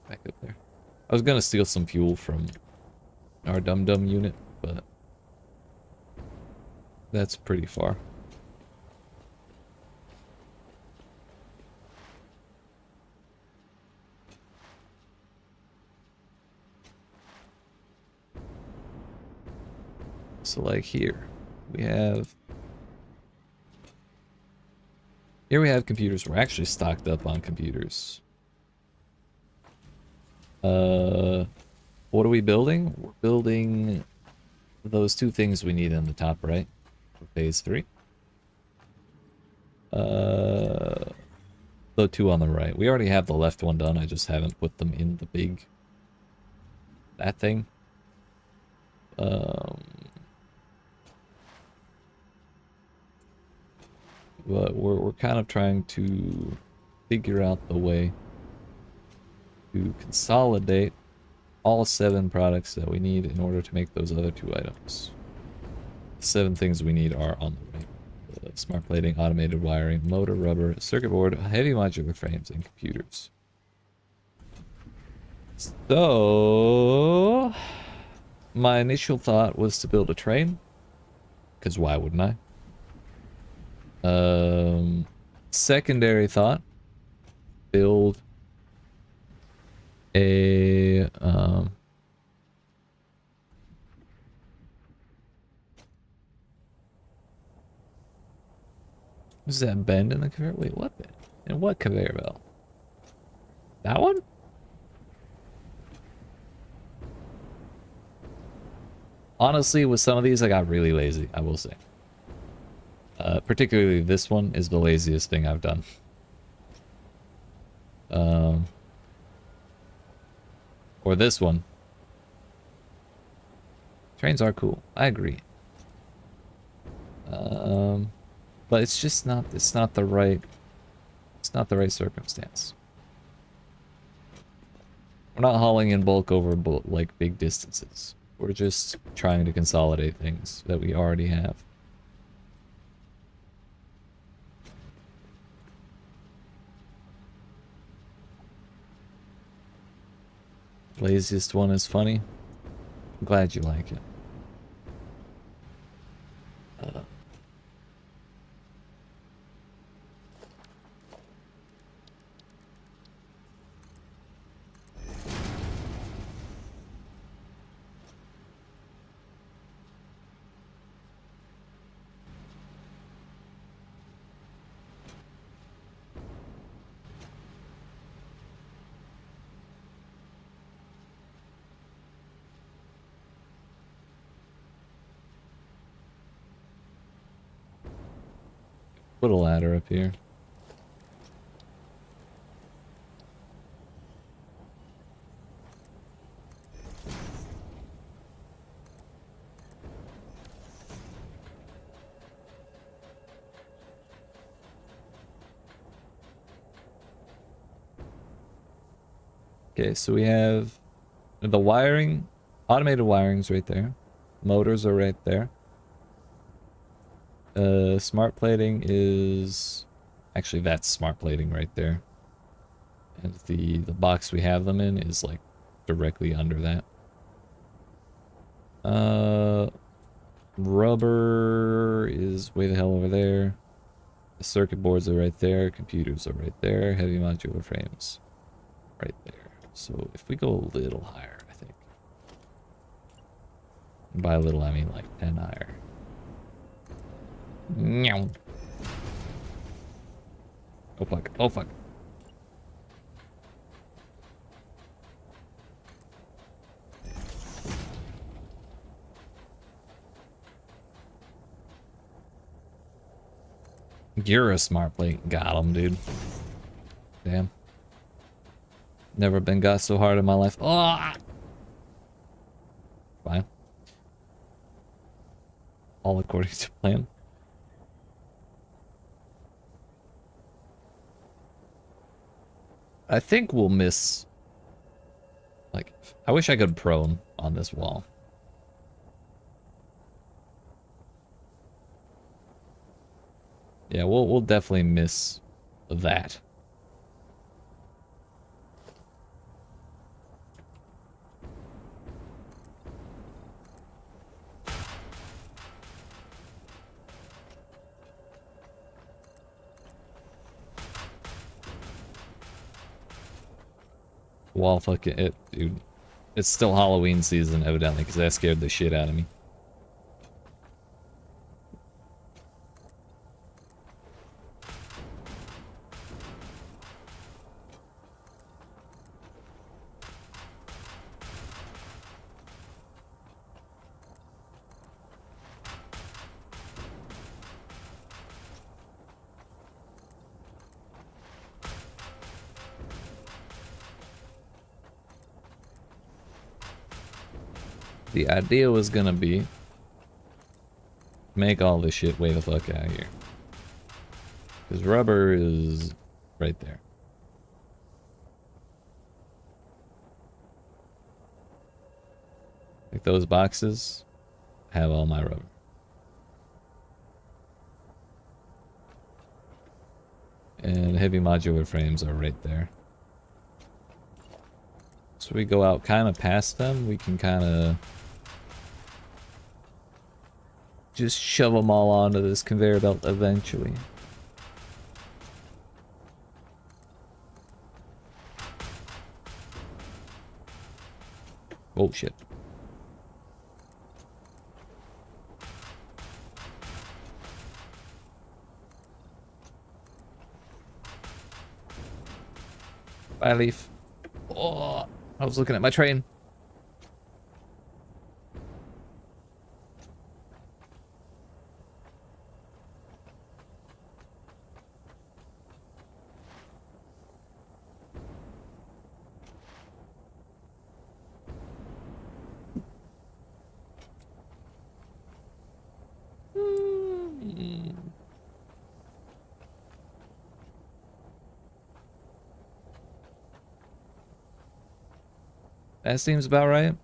back up there. I was gonna steal some fuel from our dum-dum unit, but that's pretty far. So like here we have computers. We're actually stocked up on computers. What are we building? We're building those 2 things we need on the top right for phase 3. The 2 on the right. We already have the left one done. I just haven't put them in the big that thing. But we're kind of trying to figure out the way to consolidate all 7 products that we need in order to make those other 2 items. The 7 things we need are on the right. Smart plating, automated wiring, motor, rubber, circuit board, heavy modular frames, and computers. So, my initial thought was to build a train, because why wouldn't I? Secondary thought, build a was that bend in the conveyor? Wait, what bend? And what conveyor belt? That one? Honestly, with some of these, I got really lazy, I will say. Particularly this one is the laziest thing I've done. Or this one. Trains are cool. I agree. But it's just not. It's not the right circumstance. We're not hauling in bulk over like big distances. We're just trying to consolidate things that we already have. Laziest one is funny. I'm glad you like it. Put a ladder up here. Okay, so we have the wiring, automated wiring's right there. Motors are right there. Smart plating is actually that's smart plating right there. And the box we have them in is like directly under that. Rubber is way the hell over there. The circuit boards are right there. Computers are right there. Heavy modular frames right there. So if we go a little higher, I think. And by a little, I mean like 10 higher. Meow. Oh fuck. Oh fuck. You're a smart plate. Got him, dude. Damn. Never been got so hard in my life. Oh! Fine. All according to plan. I think we'll miss... Like, I wish I could prone on this wall. Yeah, we'll definitely miss that. Wall fucking it, dude. It's still Halloween season, evidently, because that scared the shit out of me. The idea was gonna be make all this shit way the fuck out of here. Because rubber is right there. Like those boxes have all my rubber. And heavy modular frames are right there. So we go out kind of past them, we can kind of just shove them all onto this conveyor belt eventually. Oh shit. Bye, Leaf. Oh, I was looking at my train. That seems about right.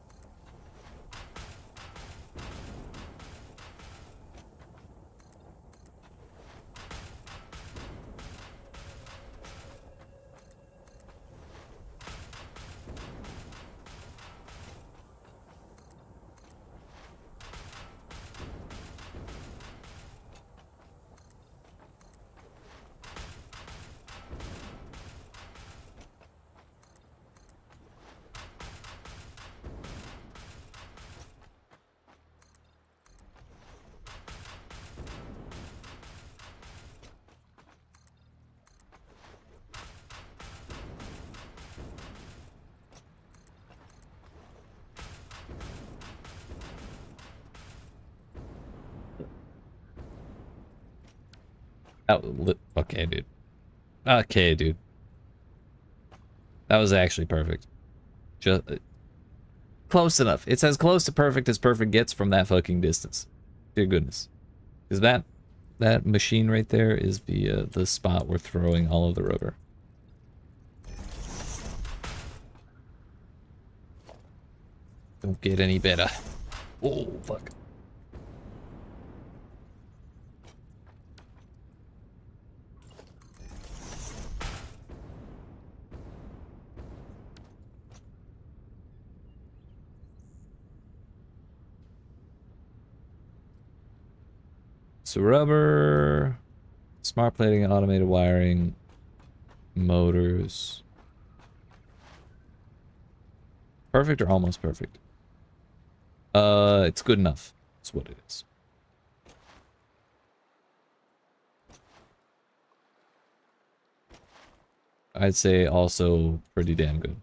Okay, dude. Okay, dude. That was actually perfect. Just close enough. It's as close to perfect as perfect gets from that fucking distance. Dear goodness. Because that machine right there is the spot we're throwing all of the rubber. Don't get any better. Oh, fuck. So rubber, smart plating, automated wiring, motors. Perfect or almost perfect? It's good enough. That's what it is. I'd say also pretty damn good.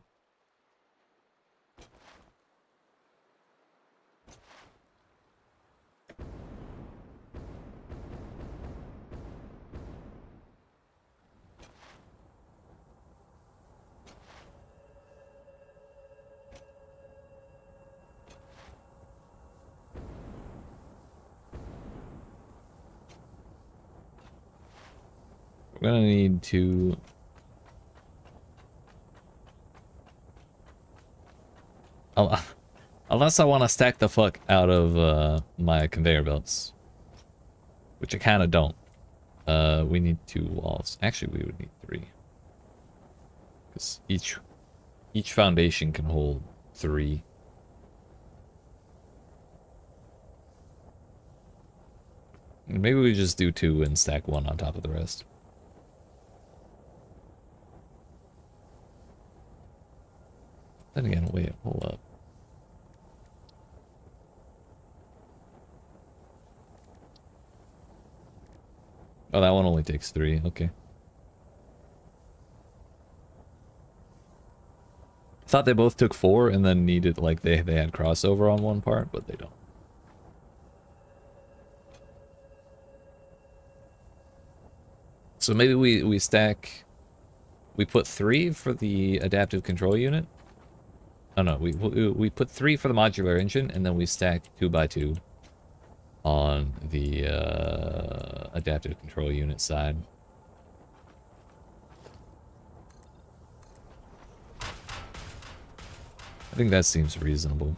We're gonna need to... Unless I want to stack the fuck out of my conveyor belts. Which I kind of don't. We need 2 walls. Actually, we would need 3. Because each foundation can hold 3. Maybe we just do 2 and stack 1 on top of the rest. Then again, wait, hold up. Oh, that one only takes 3, okay. Thought they both took 4 and then needed, like, they had crossover on one part, but they don't. So maybe we stack... We put 3 for the adaptive control unit. Oh no, we put 3 for the modular engine, and then we stack 2x2 on the adaptive control unit side. I think that seems reasonable.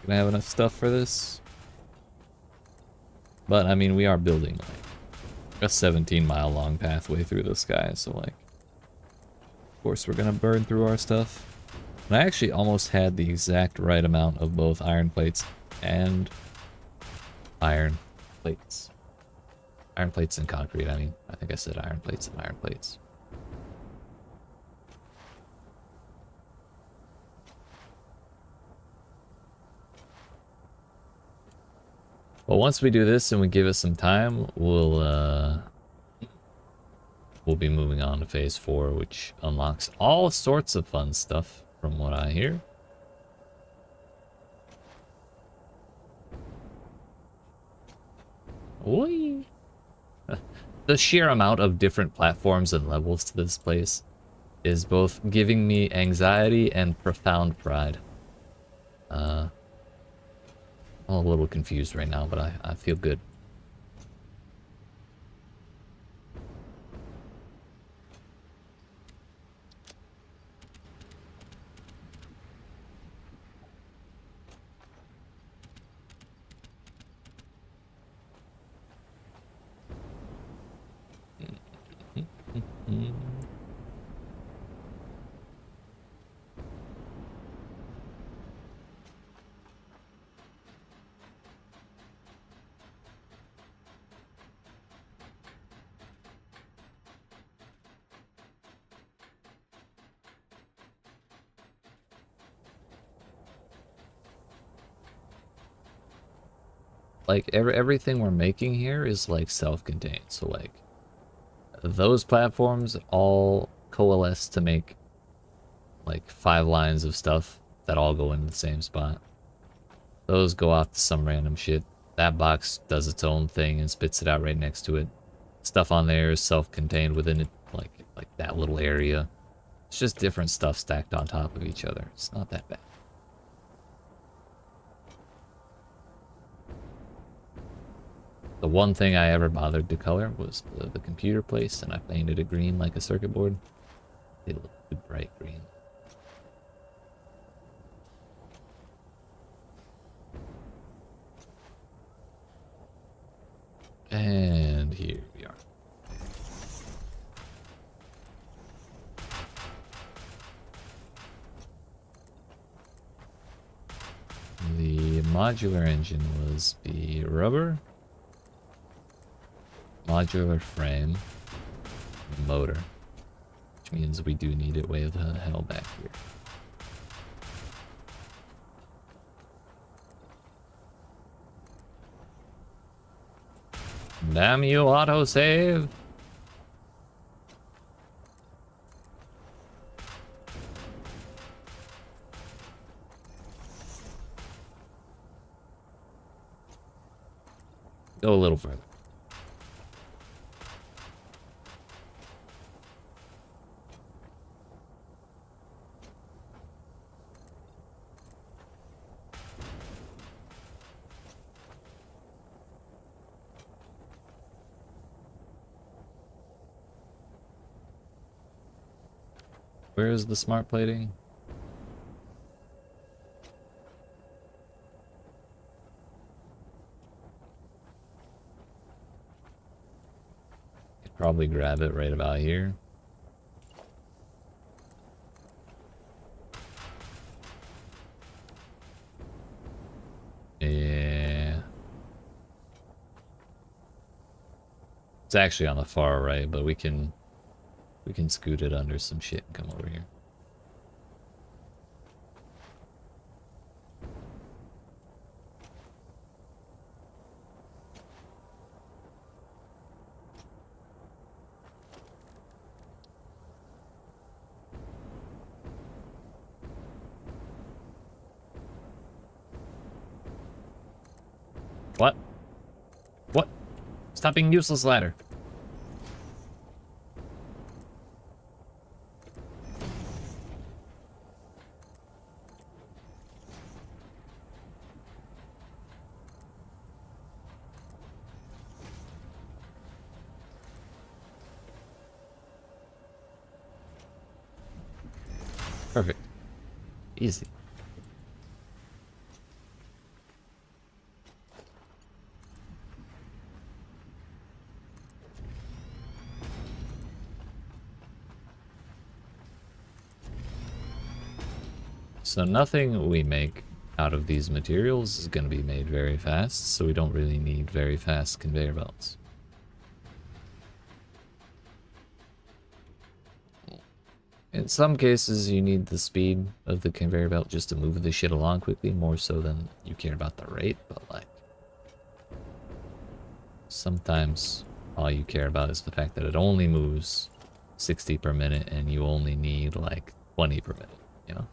Can I have enough stuff for this? But, I mean, we are building, like, a 17-mile long pathway through the sky, so, like, of course we're gonna burn through our stuff. And I actually almost had the exact right amount of both iron plates and iron plates. Iron plates and concrete, I mean. I think I said iron plates and iron plates. Well, once we do this and we give it some time, we'll be moving on to phase 4, which unlocks all sorts of fun stuff, from what I hear. Oi! The sheer amount of different platforms and levels to this place is both giving me anxiety and profound pride. I'm a little confused right now, but I feel good. Like, everything we're making here is, like, self-contained. So, like, those platforms all coalesce to make like 5 lines of stuff that all go into the same spot. Those go off to some random shit. That box does its own thing and spits it out right next to it. Stuff on there is self-contained within it, like that little area. It's just different stuff stacked on top of each other. It's not that bad. The one thing I ever bothered to color was the computer place, and I painted it green like a circuit board. It looked too bright green. And here we are. The modular engine was the rubber, modular frame, motor, which means we do need it way the hell back here. Damn you, autosave! Go a little further. Where is the smart plating? Could probably grab it right about here. Yeah. It's actually on the far right, but we can scoot it under some shit and come over here. What? What? Stop being useless, ladder. Perfect. Easy. So nothing we make out of these materials is going to be made very fast, so we don't really need very fast conveyor belts. In some cases, you need the speed of the conveyor belt just to move the shit along quickly, more so than you care about the rate, but like, sometimes all you care about is the fact that it only moves 60 per minute and you only need like 20 per minute, you know?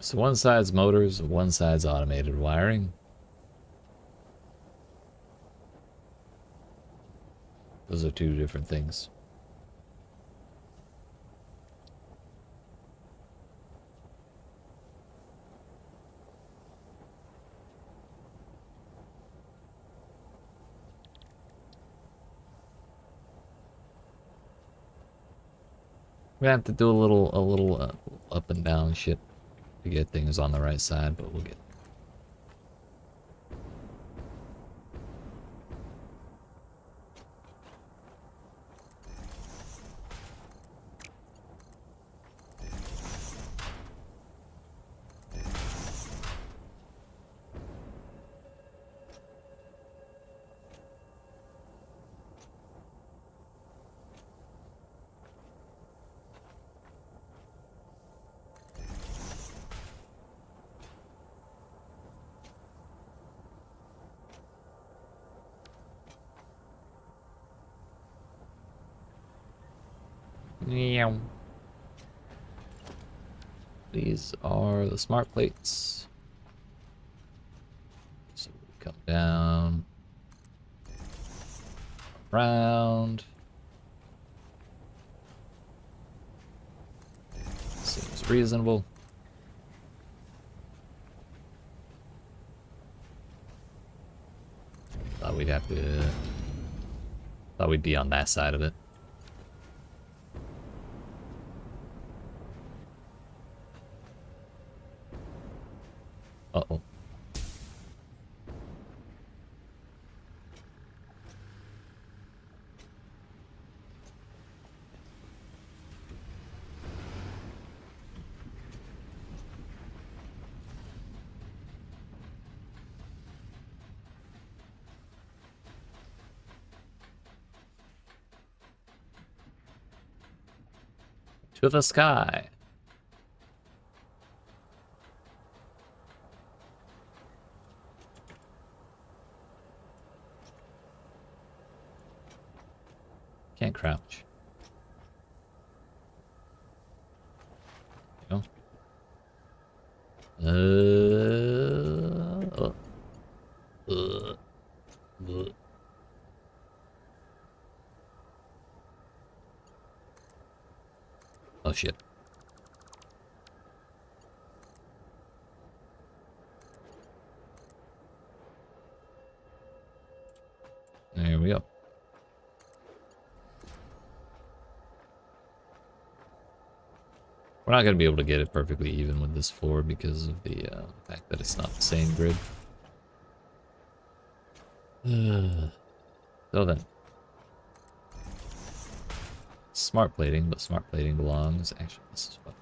So one side's motors, one side's automated wiring. Those are two different things. We have to do a little up and down shit to get things on the right side, but we'll get. Meow. These are the smart plates. So we come down, around. Seems reasonable. Thought we'd have to. Thought we'd be on that side of it. Uh-oh. To the sky. Can't crouch. There you go. Oh shit. There we go. We're not going to be able to get it perfectly even with this floor because of the fact that it's not the same grid. So then. Smart plating, but smart plating belongs... Actually, this is what...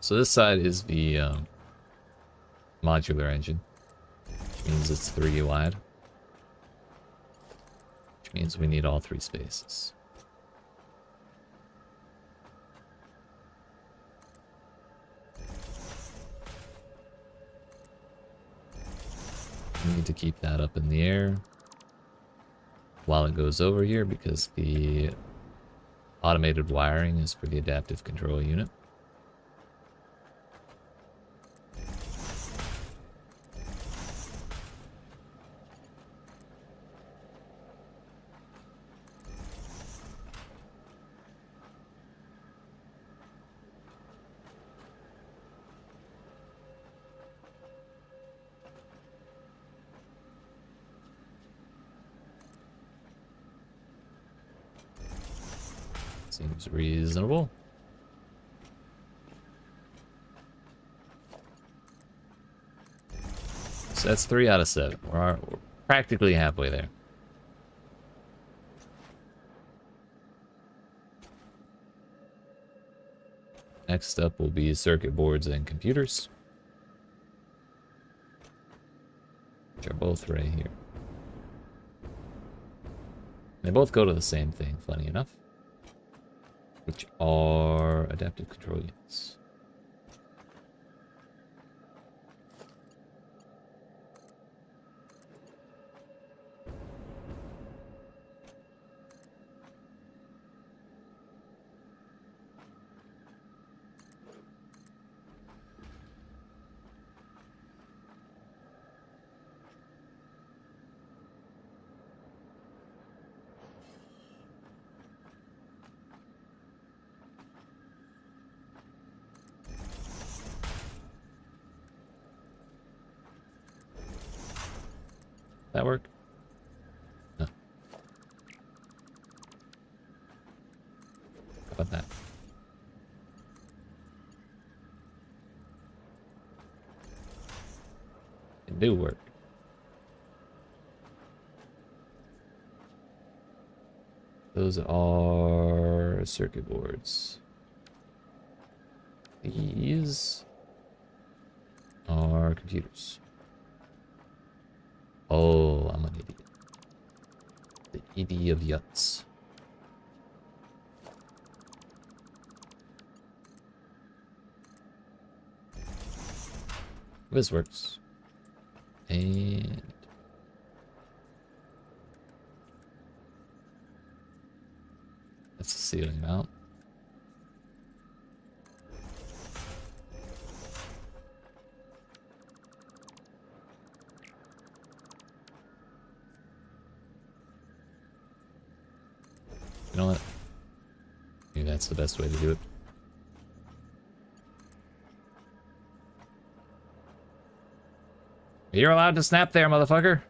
So this side is the modular engine. Which means it's 3 wide. Which means we need all 3 spaces. We need to keep that up in the air while it goes over here because the automated wiring is for the adaptive control unit. Seems reasonable. So that's 3 out of 7. We're practically halfway there. Next up will be circuit boards and computers, which are both right here. They both go to the same thing, funny enough, which are adaptive control units. That work? No. How about that? It do work. Those are circuit boards. These are computers. Oh, I'm an idiot. The idiot of yuts. This works. And ceiling mount. You know what? Maybe that's the best way to do it. You're allowed to snap there, motherfucker.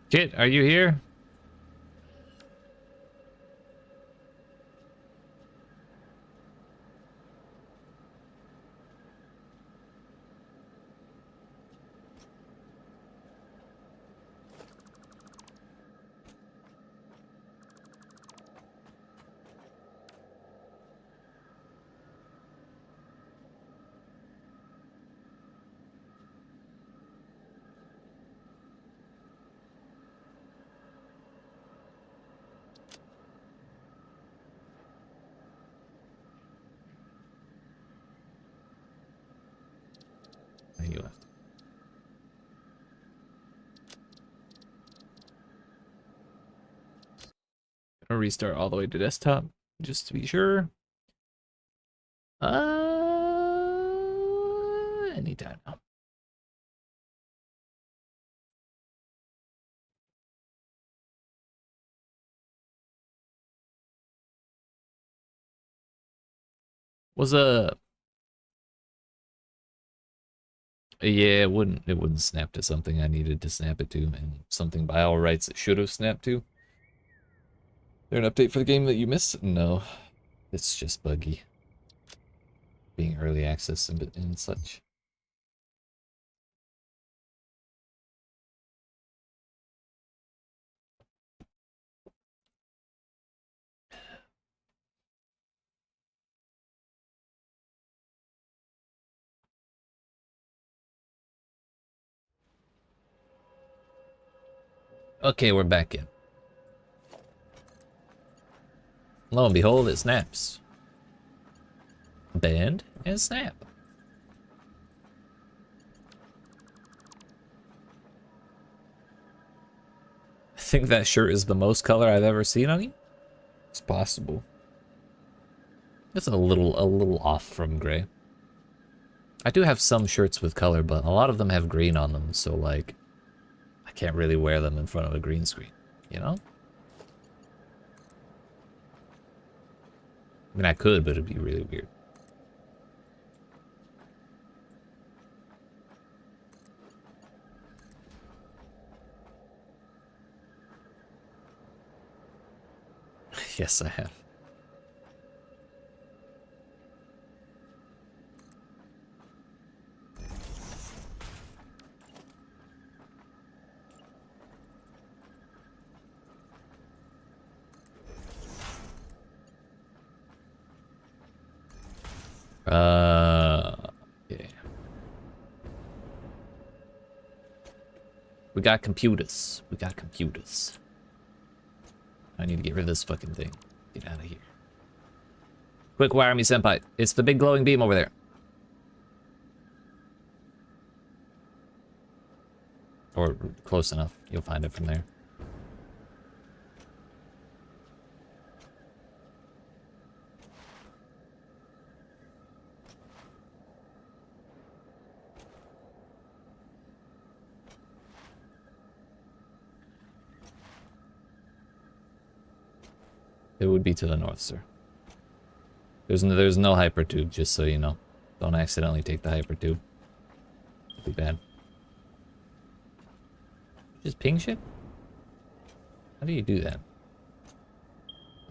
Kit, are you here? He left. Gonna restart all the way to desktop just to be sure. Anytime now. Was a Yeah, it wouldn't snap to something I needed to snap it to, and something by all rights it should have snapped to. There an update for the game that you missed? No. It's just buggy. Being early access and such. Okay, we're back in. Lo and behold, it snaps. Bend and snap. I think that shirt is the most color I've ever seen on you. It's possible. It's a little off from gray. I do have some shirts with color, but a lot of them have green on them, so like I can't really wear them in front of a green screen, you know? I mean, I could, but it'd be really weird. Yes, I have. Yeah. We got computers. We got computers. I need to get rid of this fucking thing. Get out of here. Quick, wire me, senpai. It's the big glowing beam over there. Or close enough. You'll find it from there. It would be to the north, sir. There's no hyper tube, just so you know. Don't accidentally take the hyper tube. It'd be bad. Just ping ship? How do you do that?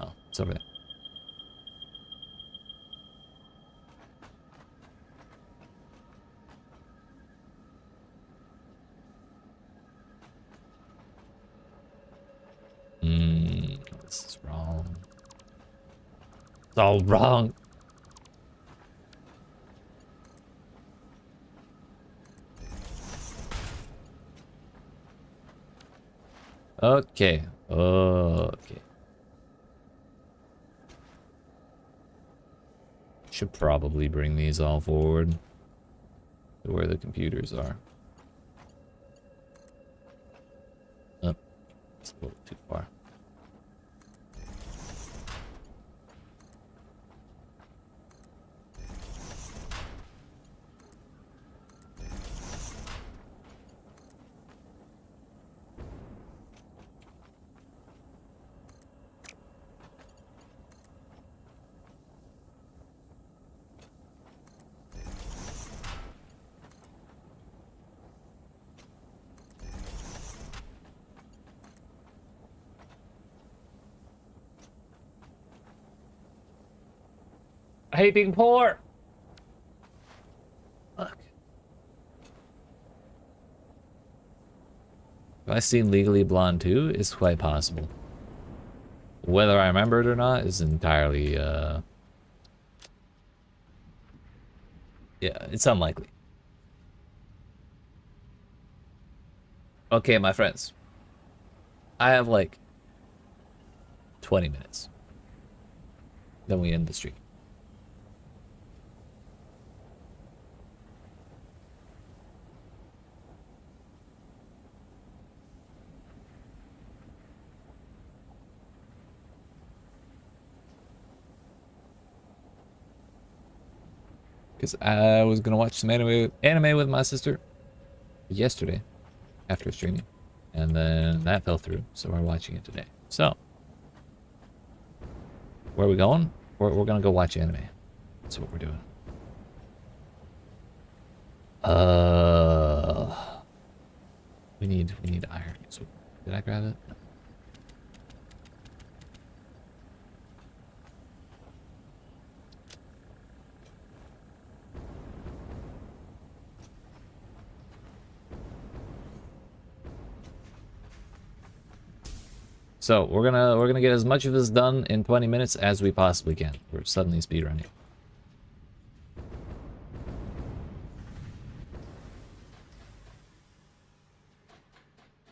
Oh, it's over there. This is wrong. It's all wrong. Okay. Okay. Should probably bring these all forward to where the computers are. Oh, it's a little too far. I hate being poor. Fuck. Have I seen Legally Blonde 2? It's quite possible. Whether I remember it or not is entirely, yeah, it's unlikely. Okay, my friends. I have like 20 minutes. Then we end the stream. Because I was gonna watch some anime with my sister yesterday after streaming, and then that fell through, so we're watching it today. So, where are we going? We're gonna go watch anime. That's what we're doing. We need iron. So, did I grab it? So we're gonna get as much of this done in 20 minutes as we possibly can. We're suddenly speedrunning.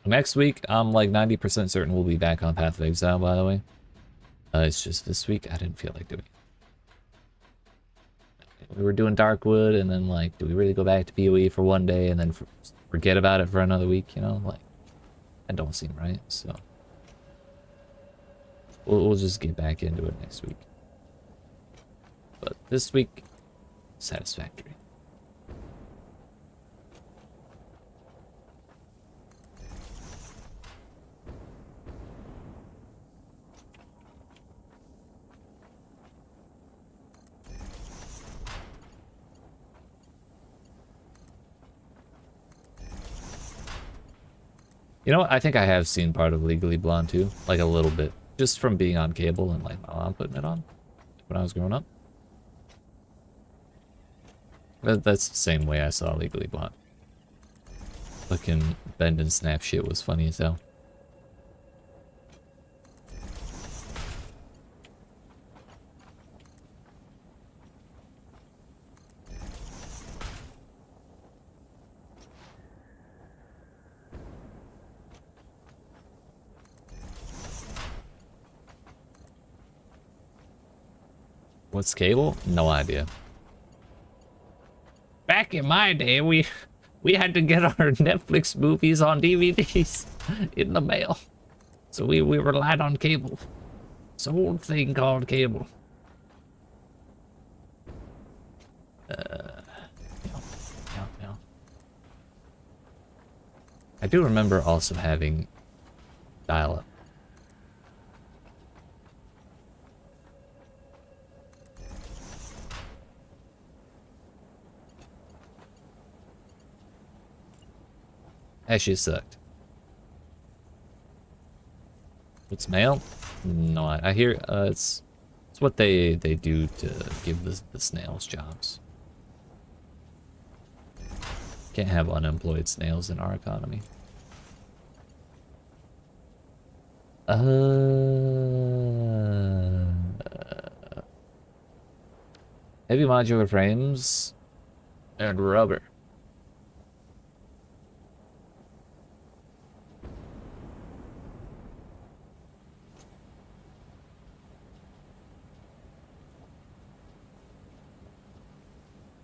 Next week, I'm like 90% certain we'll be back on Path of Exile, by the way. It's just this week I didn't feel like doing it. We were doing Darkwood, and then like, do we really go back to PoE for one day and then forget about it for another week, you know? Like, that don't seem right, so... We'll just get back into it next week. But this week, Satisfactory. You know what? I think I have seen part of Legally Blonde too, like a little bit. Just from being on cable and like my mom putting it on when I was growing up. That's the same way I saw Legally Blonde. Fucking bend and snap shit was funny as hell. What's cable? No idea. Back in my day, we had to get our Netflix movies on DVDs in the mail. So we relied on cable. It's an old thing called cable. No. I do remember also having dial-up. Actually, it sucked. What's mail? No, I hear it's what they do to give the snails jobs. Can't have unemployed snails in our economy. Heavy modular frames and rubber.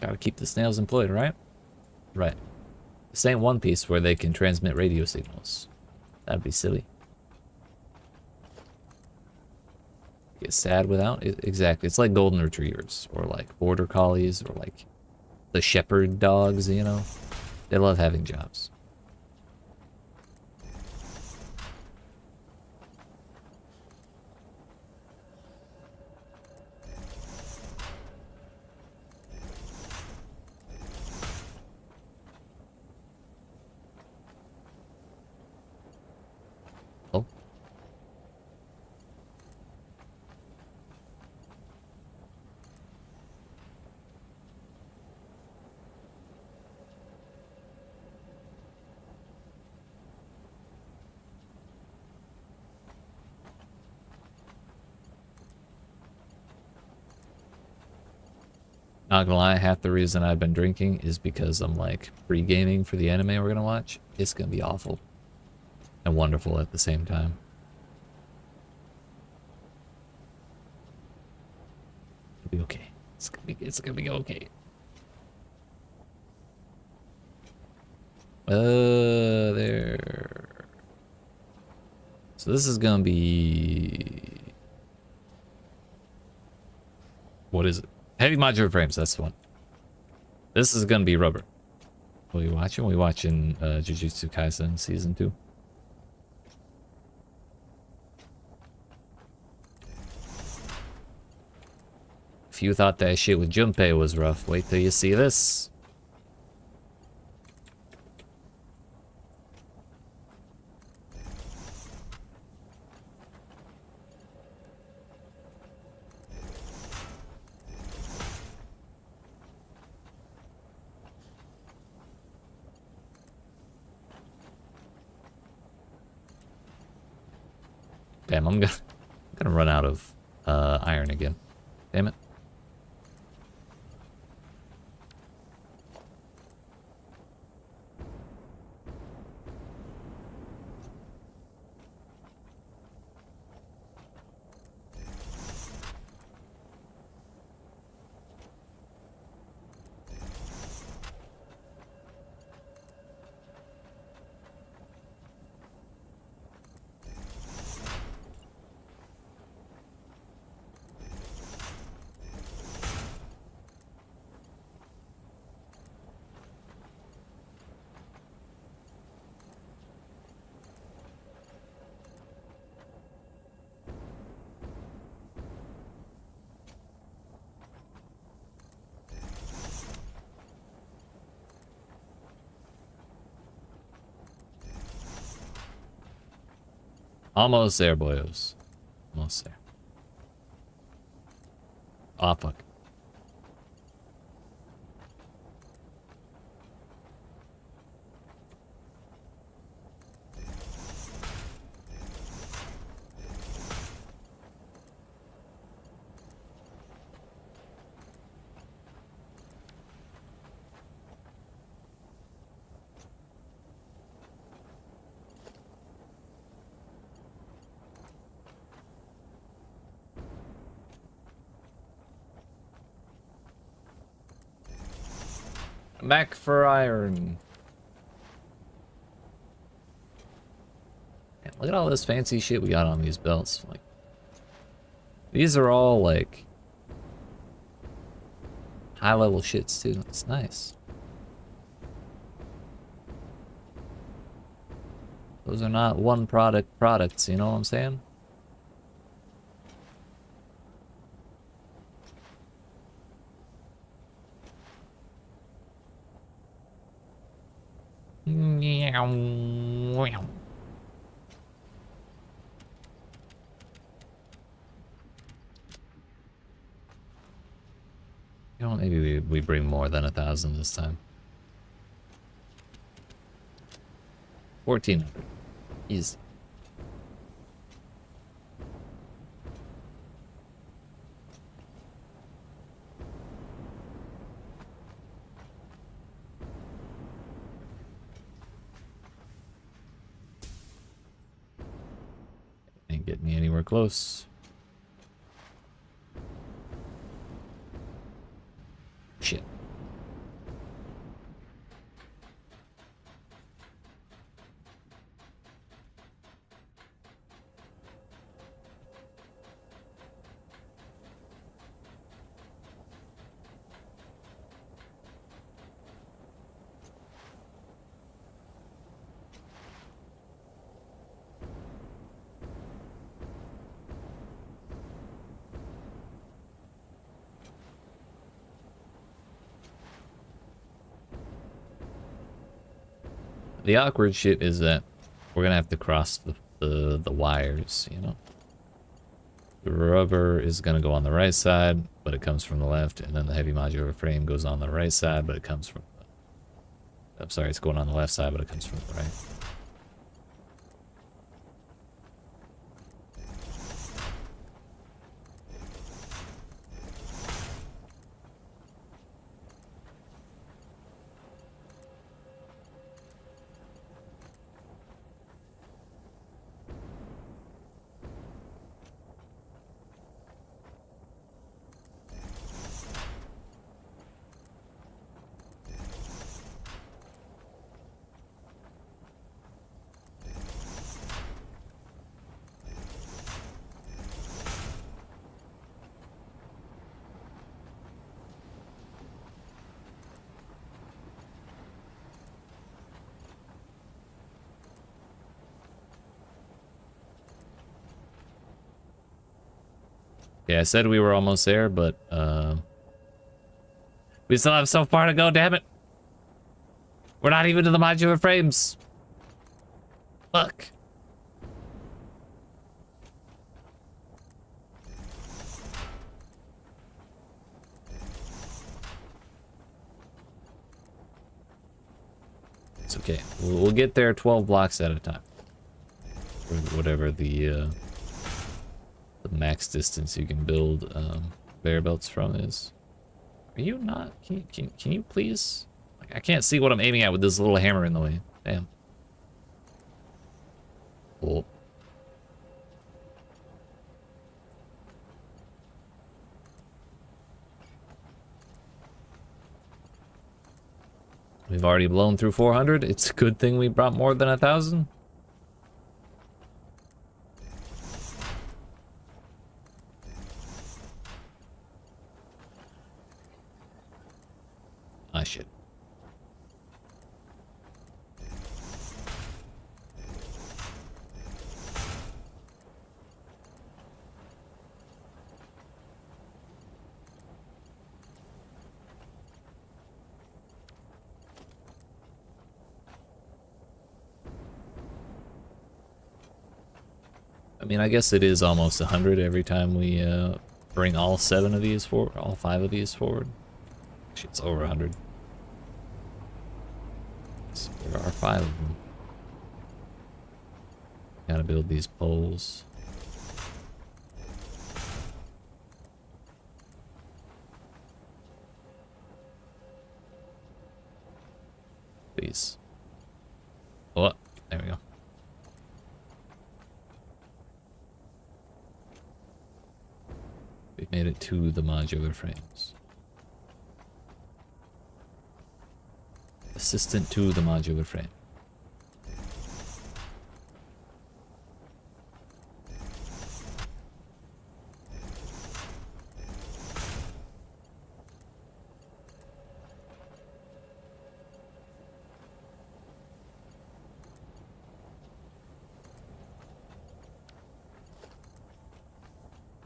Gotta keep the snails employed, right? Right. This ain't One Piece where they can transmit radio signals. That'd be silly. Get sad without it. Exactly. It's like golden retrievers or like border collies or like the shepherd dogs, you know? They love having jobs. Oh. Not gonna lie, half the reason I've been drinking is because I'm like pre-gaming for the anime we're gonna watch. It's gonna be awful and wonderful at the same time. It'll be okay. It's gonna be okay. There. So this is gonna be, what is it? Heavy modular frames, that's the one. This is gonna be rubber. What are you watching? We watching Jujutsu Kaisen Season 2. If you thought that shit with Junpei was rough, wait till you see this. Damn, I'm gonna run out of iron again. Damn it. Almost there, boyos. Almost there. Ah, fuck. Back for iron. Man, look at all this fancy shit we got on these belts. Like, these are all like high level shits too. It's nice. Those are not one product products, you know what I'm saying? You know, maybe we bring more than 1,000 this time. 1,400. Easy. me anywhere close. Shit. The awkward shit is that we're gonna have to cross the wires, you know? The rubber is gonna go on the right side, but it comes from the left, and then the heavy modular frame goes on the right side, but it comes from I'm sorry, it's going on the left side, but it comes from the right. Yeah, I said we were almost there, but we still have so far to go, damn it. We're not even to the modular frames. Fuck. It's okay. We'll get there 12 blocks at a time. Or whatever the max distance you can build conveyor belts from is. Are you not? Can you please? Like, I can't see what I'm aiming at with this little hammer in the way. Damn. Cool. We've already blown through 400. It's a good thing we brought more than 1,000. Ah, shit. I mean, I guess it is almost 100 every time we bring all 7 of these forward, all 5 of these forward. Actually, it's over 100. So there are 5 of them. Gotta build these poles. Please. Oh, there we go. We've made it to the modular frames. Assistant to the modular frame.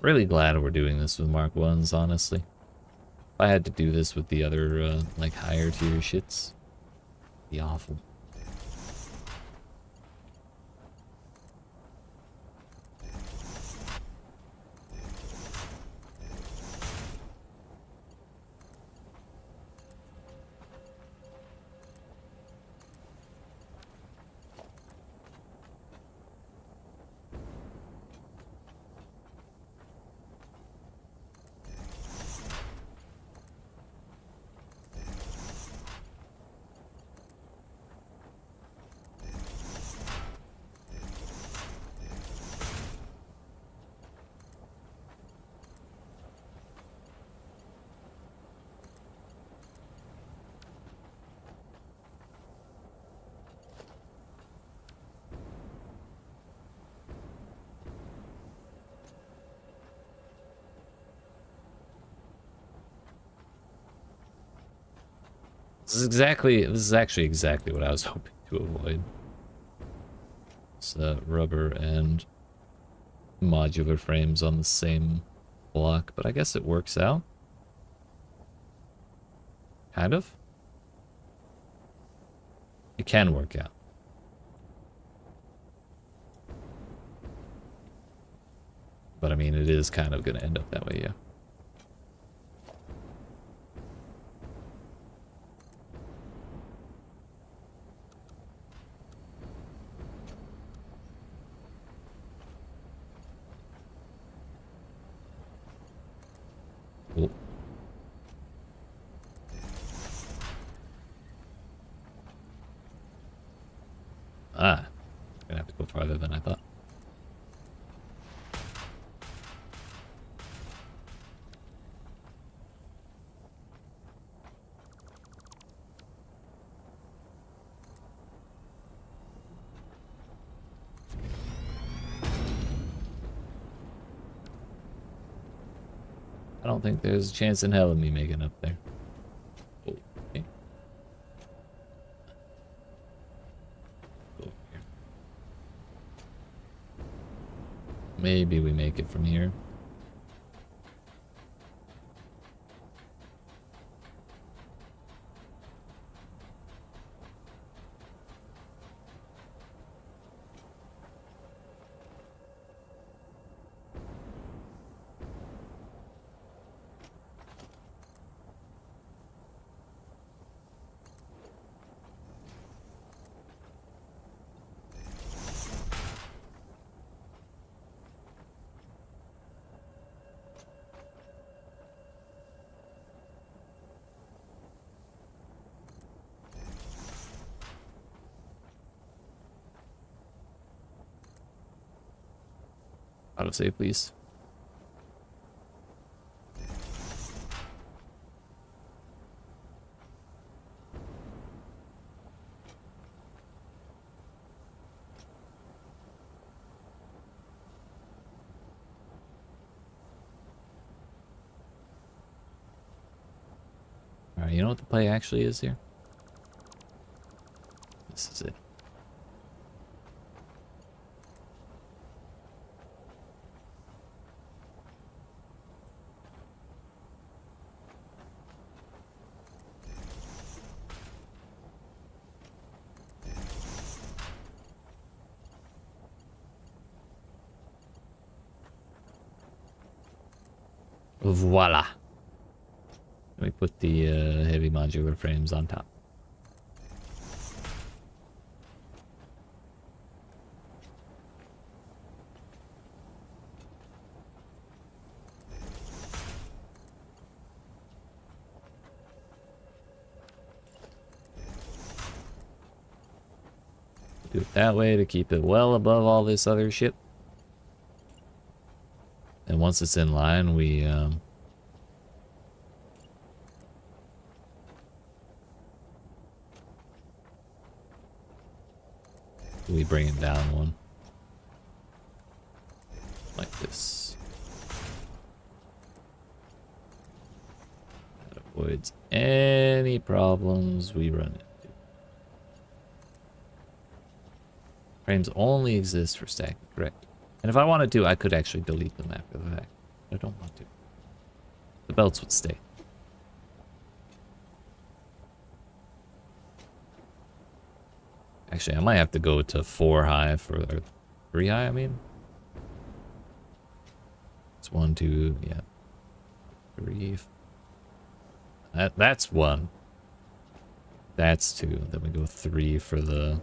Really glad we're doing this with Mark 1s, honestly. If I had to do this with the other, like, higher tier shits, it'd be awful. This is actually exactly what I was hoping to avoid. It's rubber and modular frames on the same block, but I guess it works out. Kind of. It can work out. But I mean, it is kind of going to end up that way, yeah. Cool. Ah, gonna have to go farther than I thought. I don't think there's a chance in hell of me making up there. Oh, okay. Go over here. Maybe we make it from here. Autosave, please. Alright, you know what the play actually is here? This is it. Voila. Let me put the heavy modular frames on top. Do it that way to keep it well above all this other shit. And once it's in line, we bring it down one. Like this. That avoids any problems we run into. Frames only exist for stacking, correct. And if I wanted to, I could actually delete them after the fact. I don't want to. The belts would stay. Actually, I might have to go to 4 high for, or 3 high, I mean. It's 1, 2, yeah. 3. That's 1. That's 2. Then we go 3 for the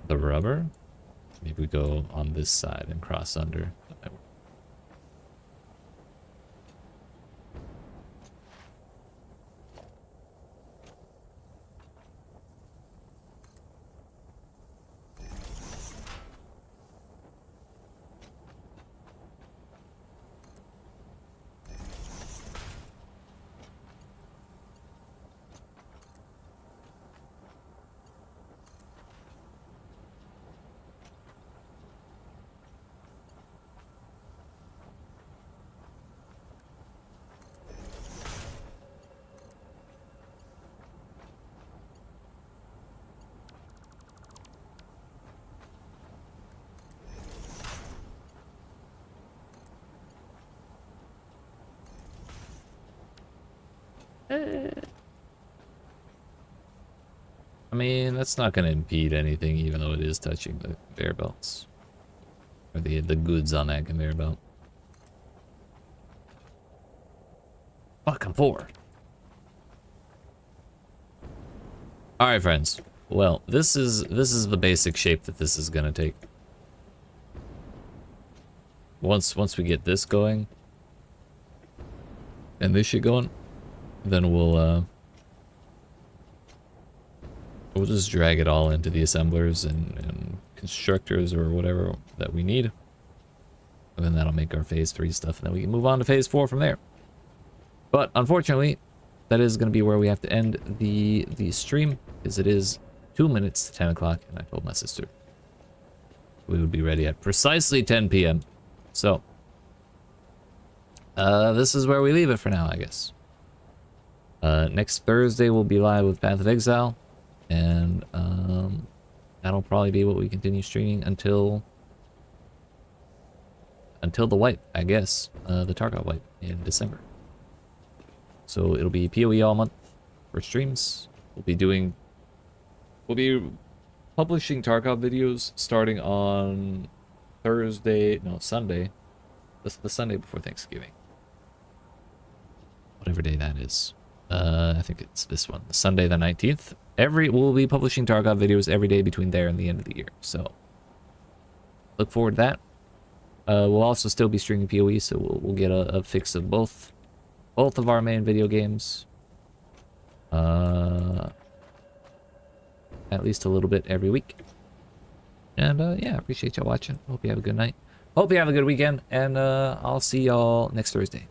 rubber. Maybe we go on this side and cross under. I mean, that's not going to impede anything, even though it is touching the conveyor belts. Or the goods on that conveyor belt. Fuck, I'm forward. Alright, friends. Well, this is the basic shape that this is going to take. Once we get this going, and this shit going, then we'll just drag it all into the assemblers and constructors or whatever that we need. And then that'll make our phase 3 stuff, and then we can move on to phase 4 from there. But unfortunately, that is going to be where we have to end the stream, because it is 2 minutes to 10 o'clock, and I told my sister we would be ready at precisely 10 p.m. So, this is where we leave it for now, I guess. Next Thursday we'll be live with Path of Exile, and that'll probably be what we continue streaming until the wipe, I guess, the Tarkov wipe in December. So it'll be PoE all month for streams. We'll be publishing Tarkov videos starting on Sunday. The Sunday before Thanksgiving. Whatever day that is. I think it's this one, the Sunday the 19th. We'll be publishing Tarkov videos every day between there and the end of the year. So look forward to that. We'll also still be streaming PoE, so we'll get a fix of both of our main video games. At least a little bit every week. And yeah, appreciate y'all watching. Hope you have a good night. Hope you have a good weekend, and I'll see y'all next Thursday.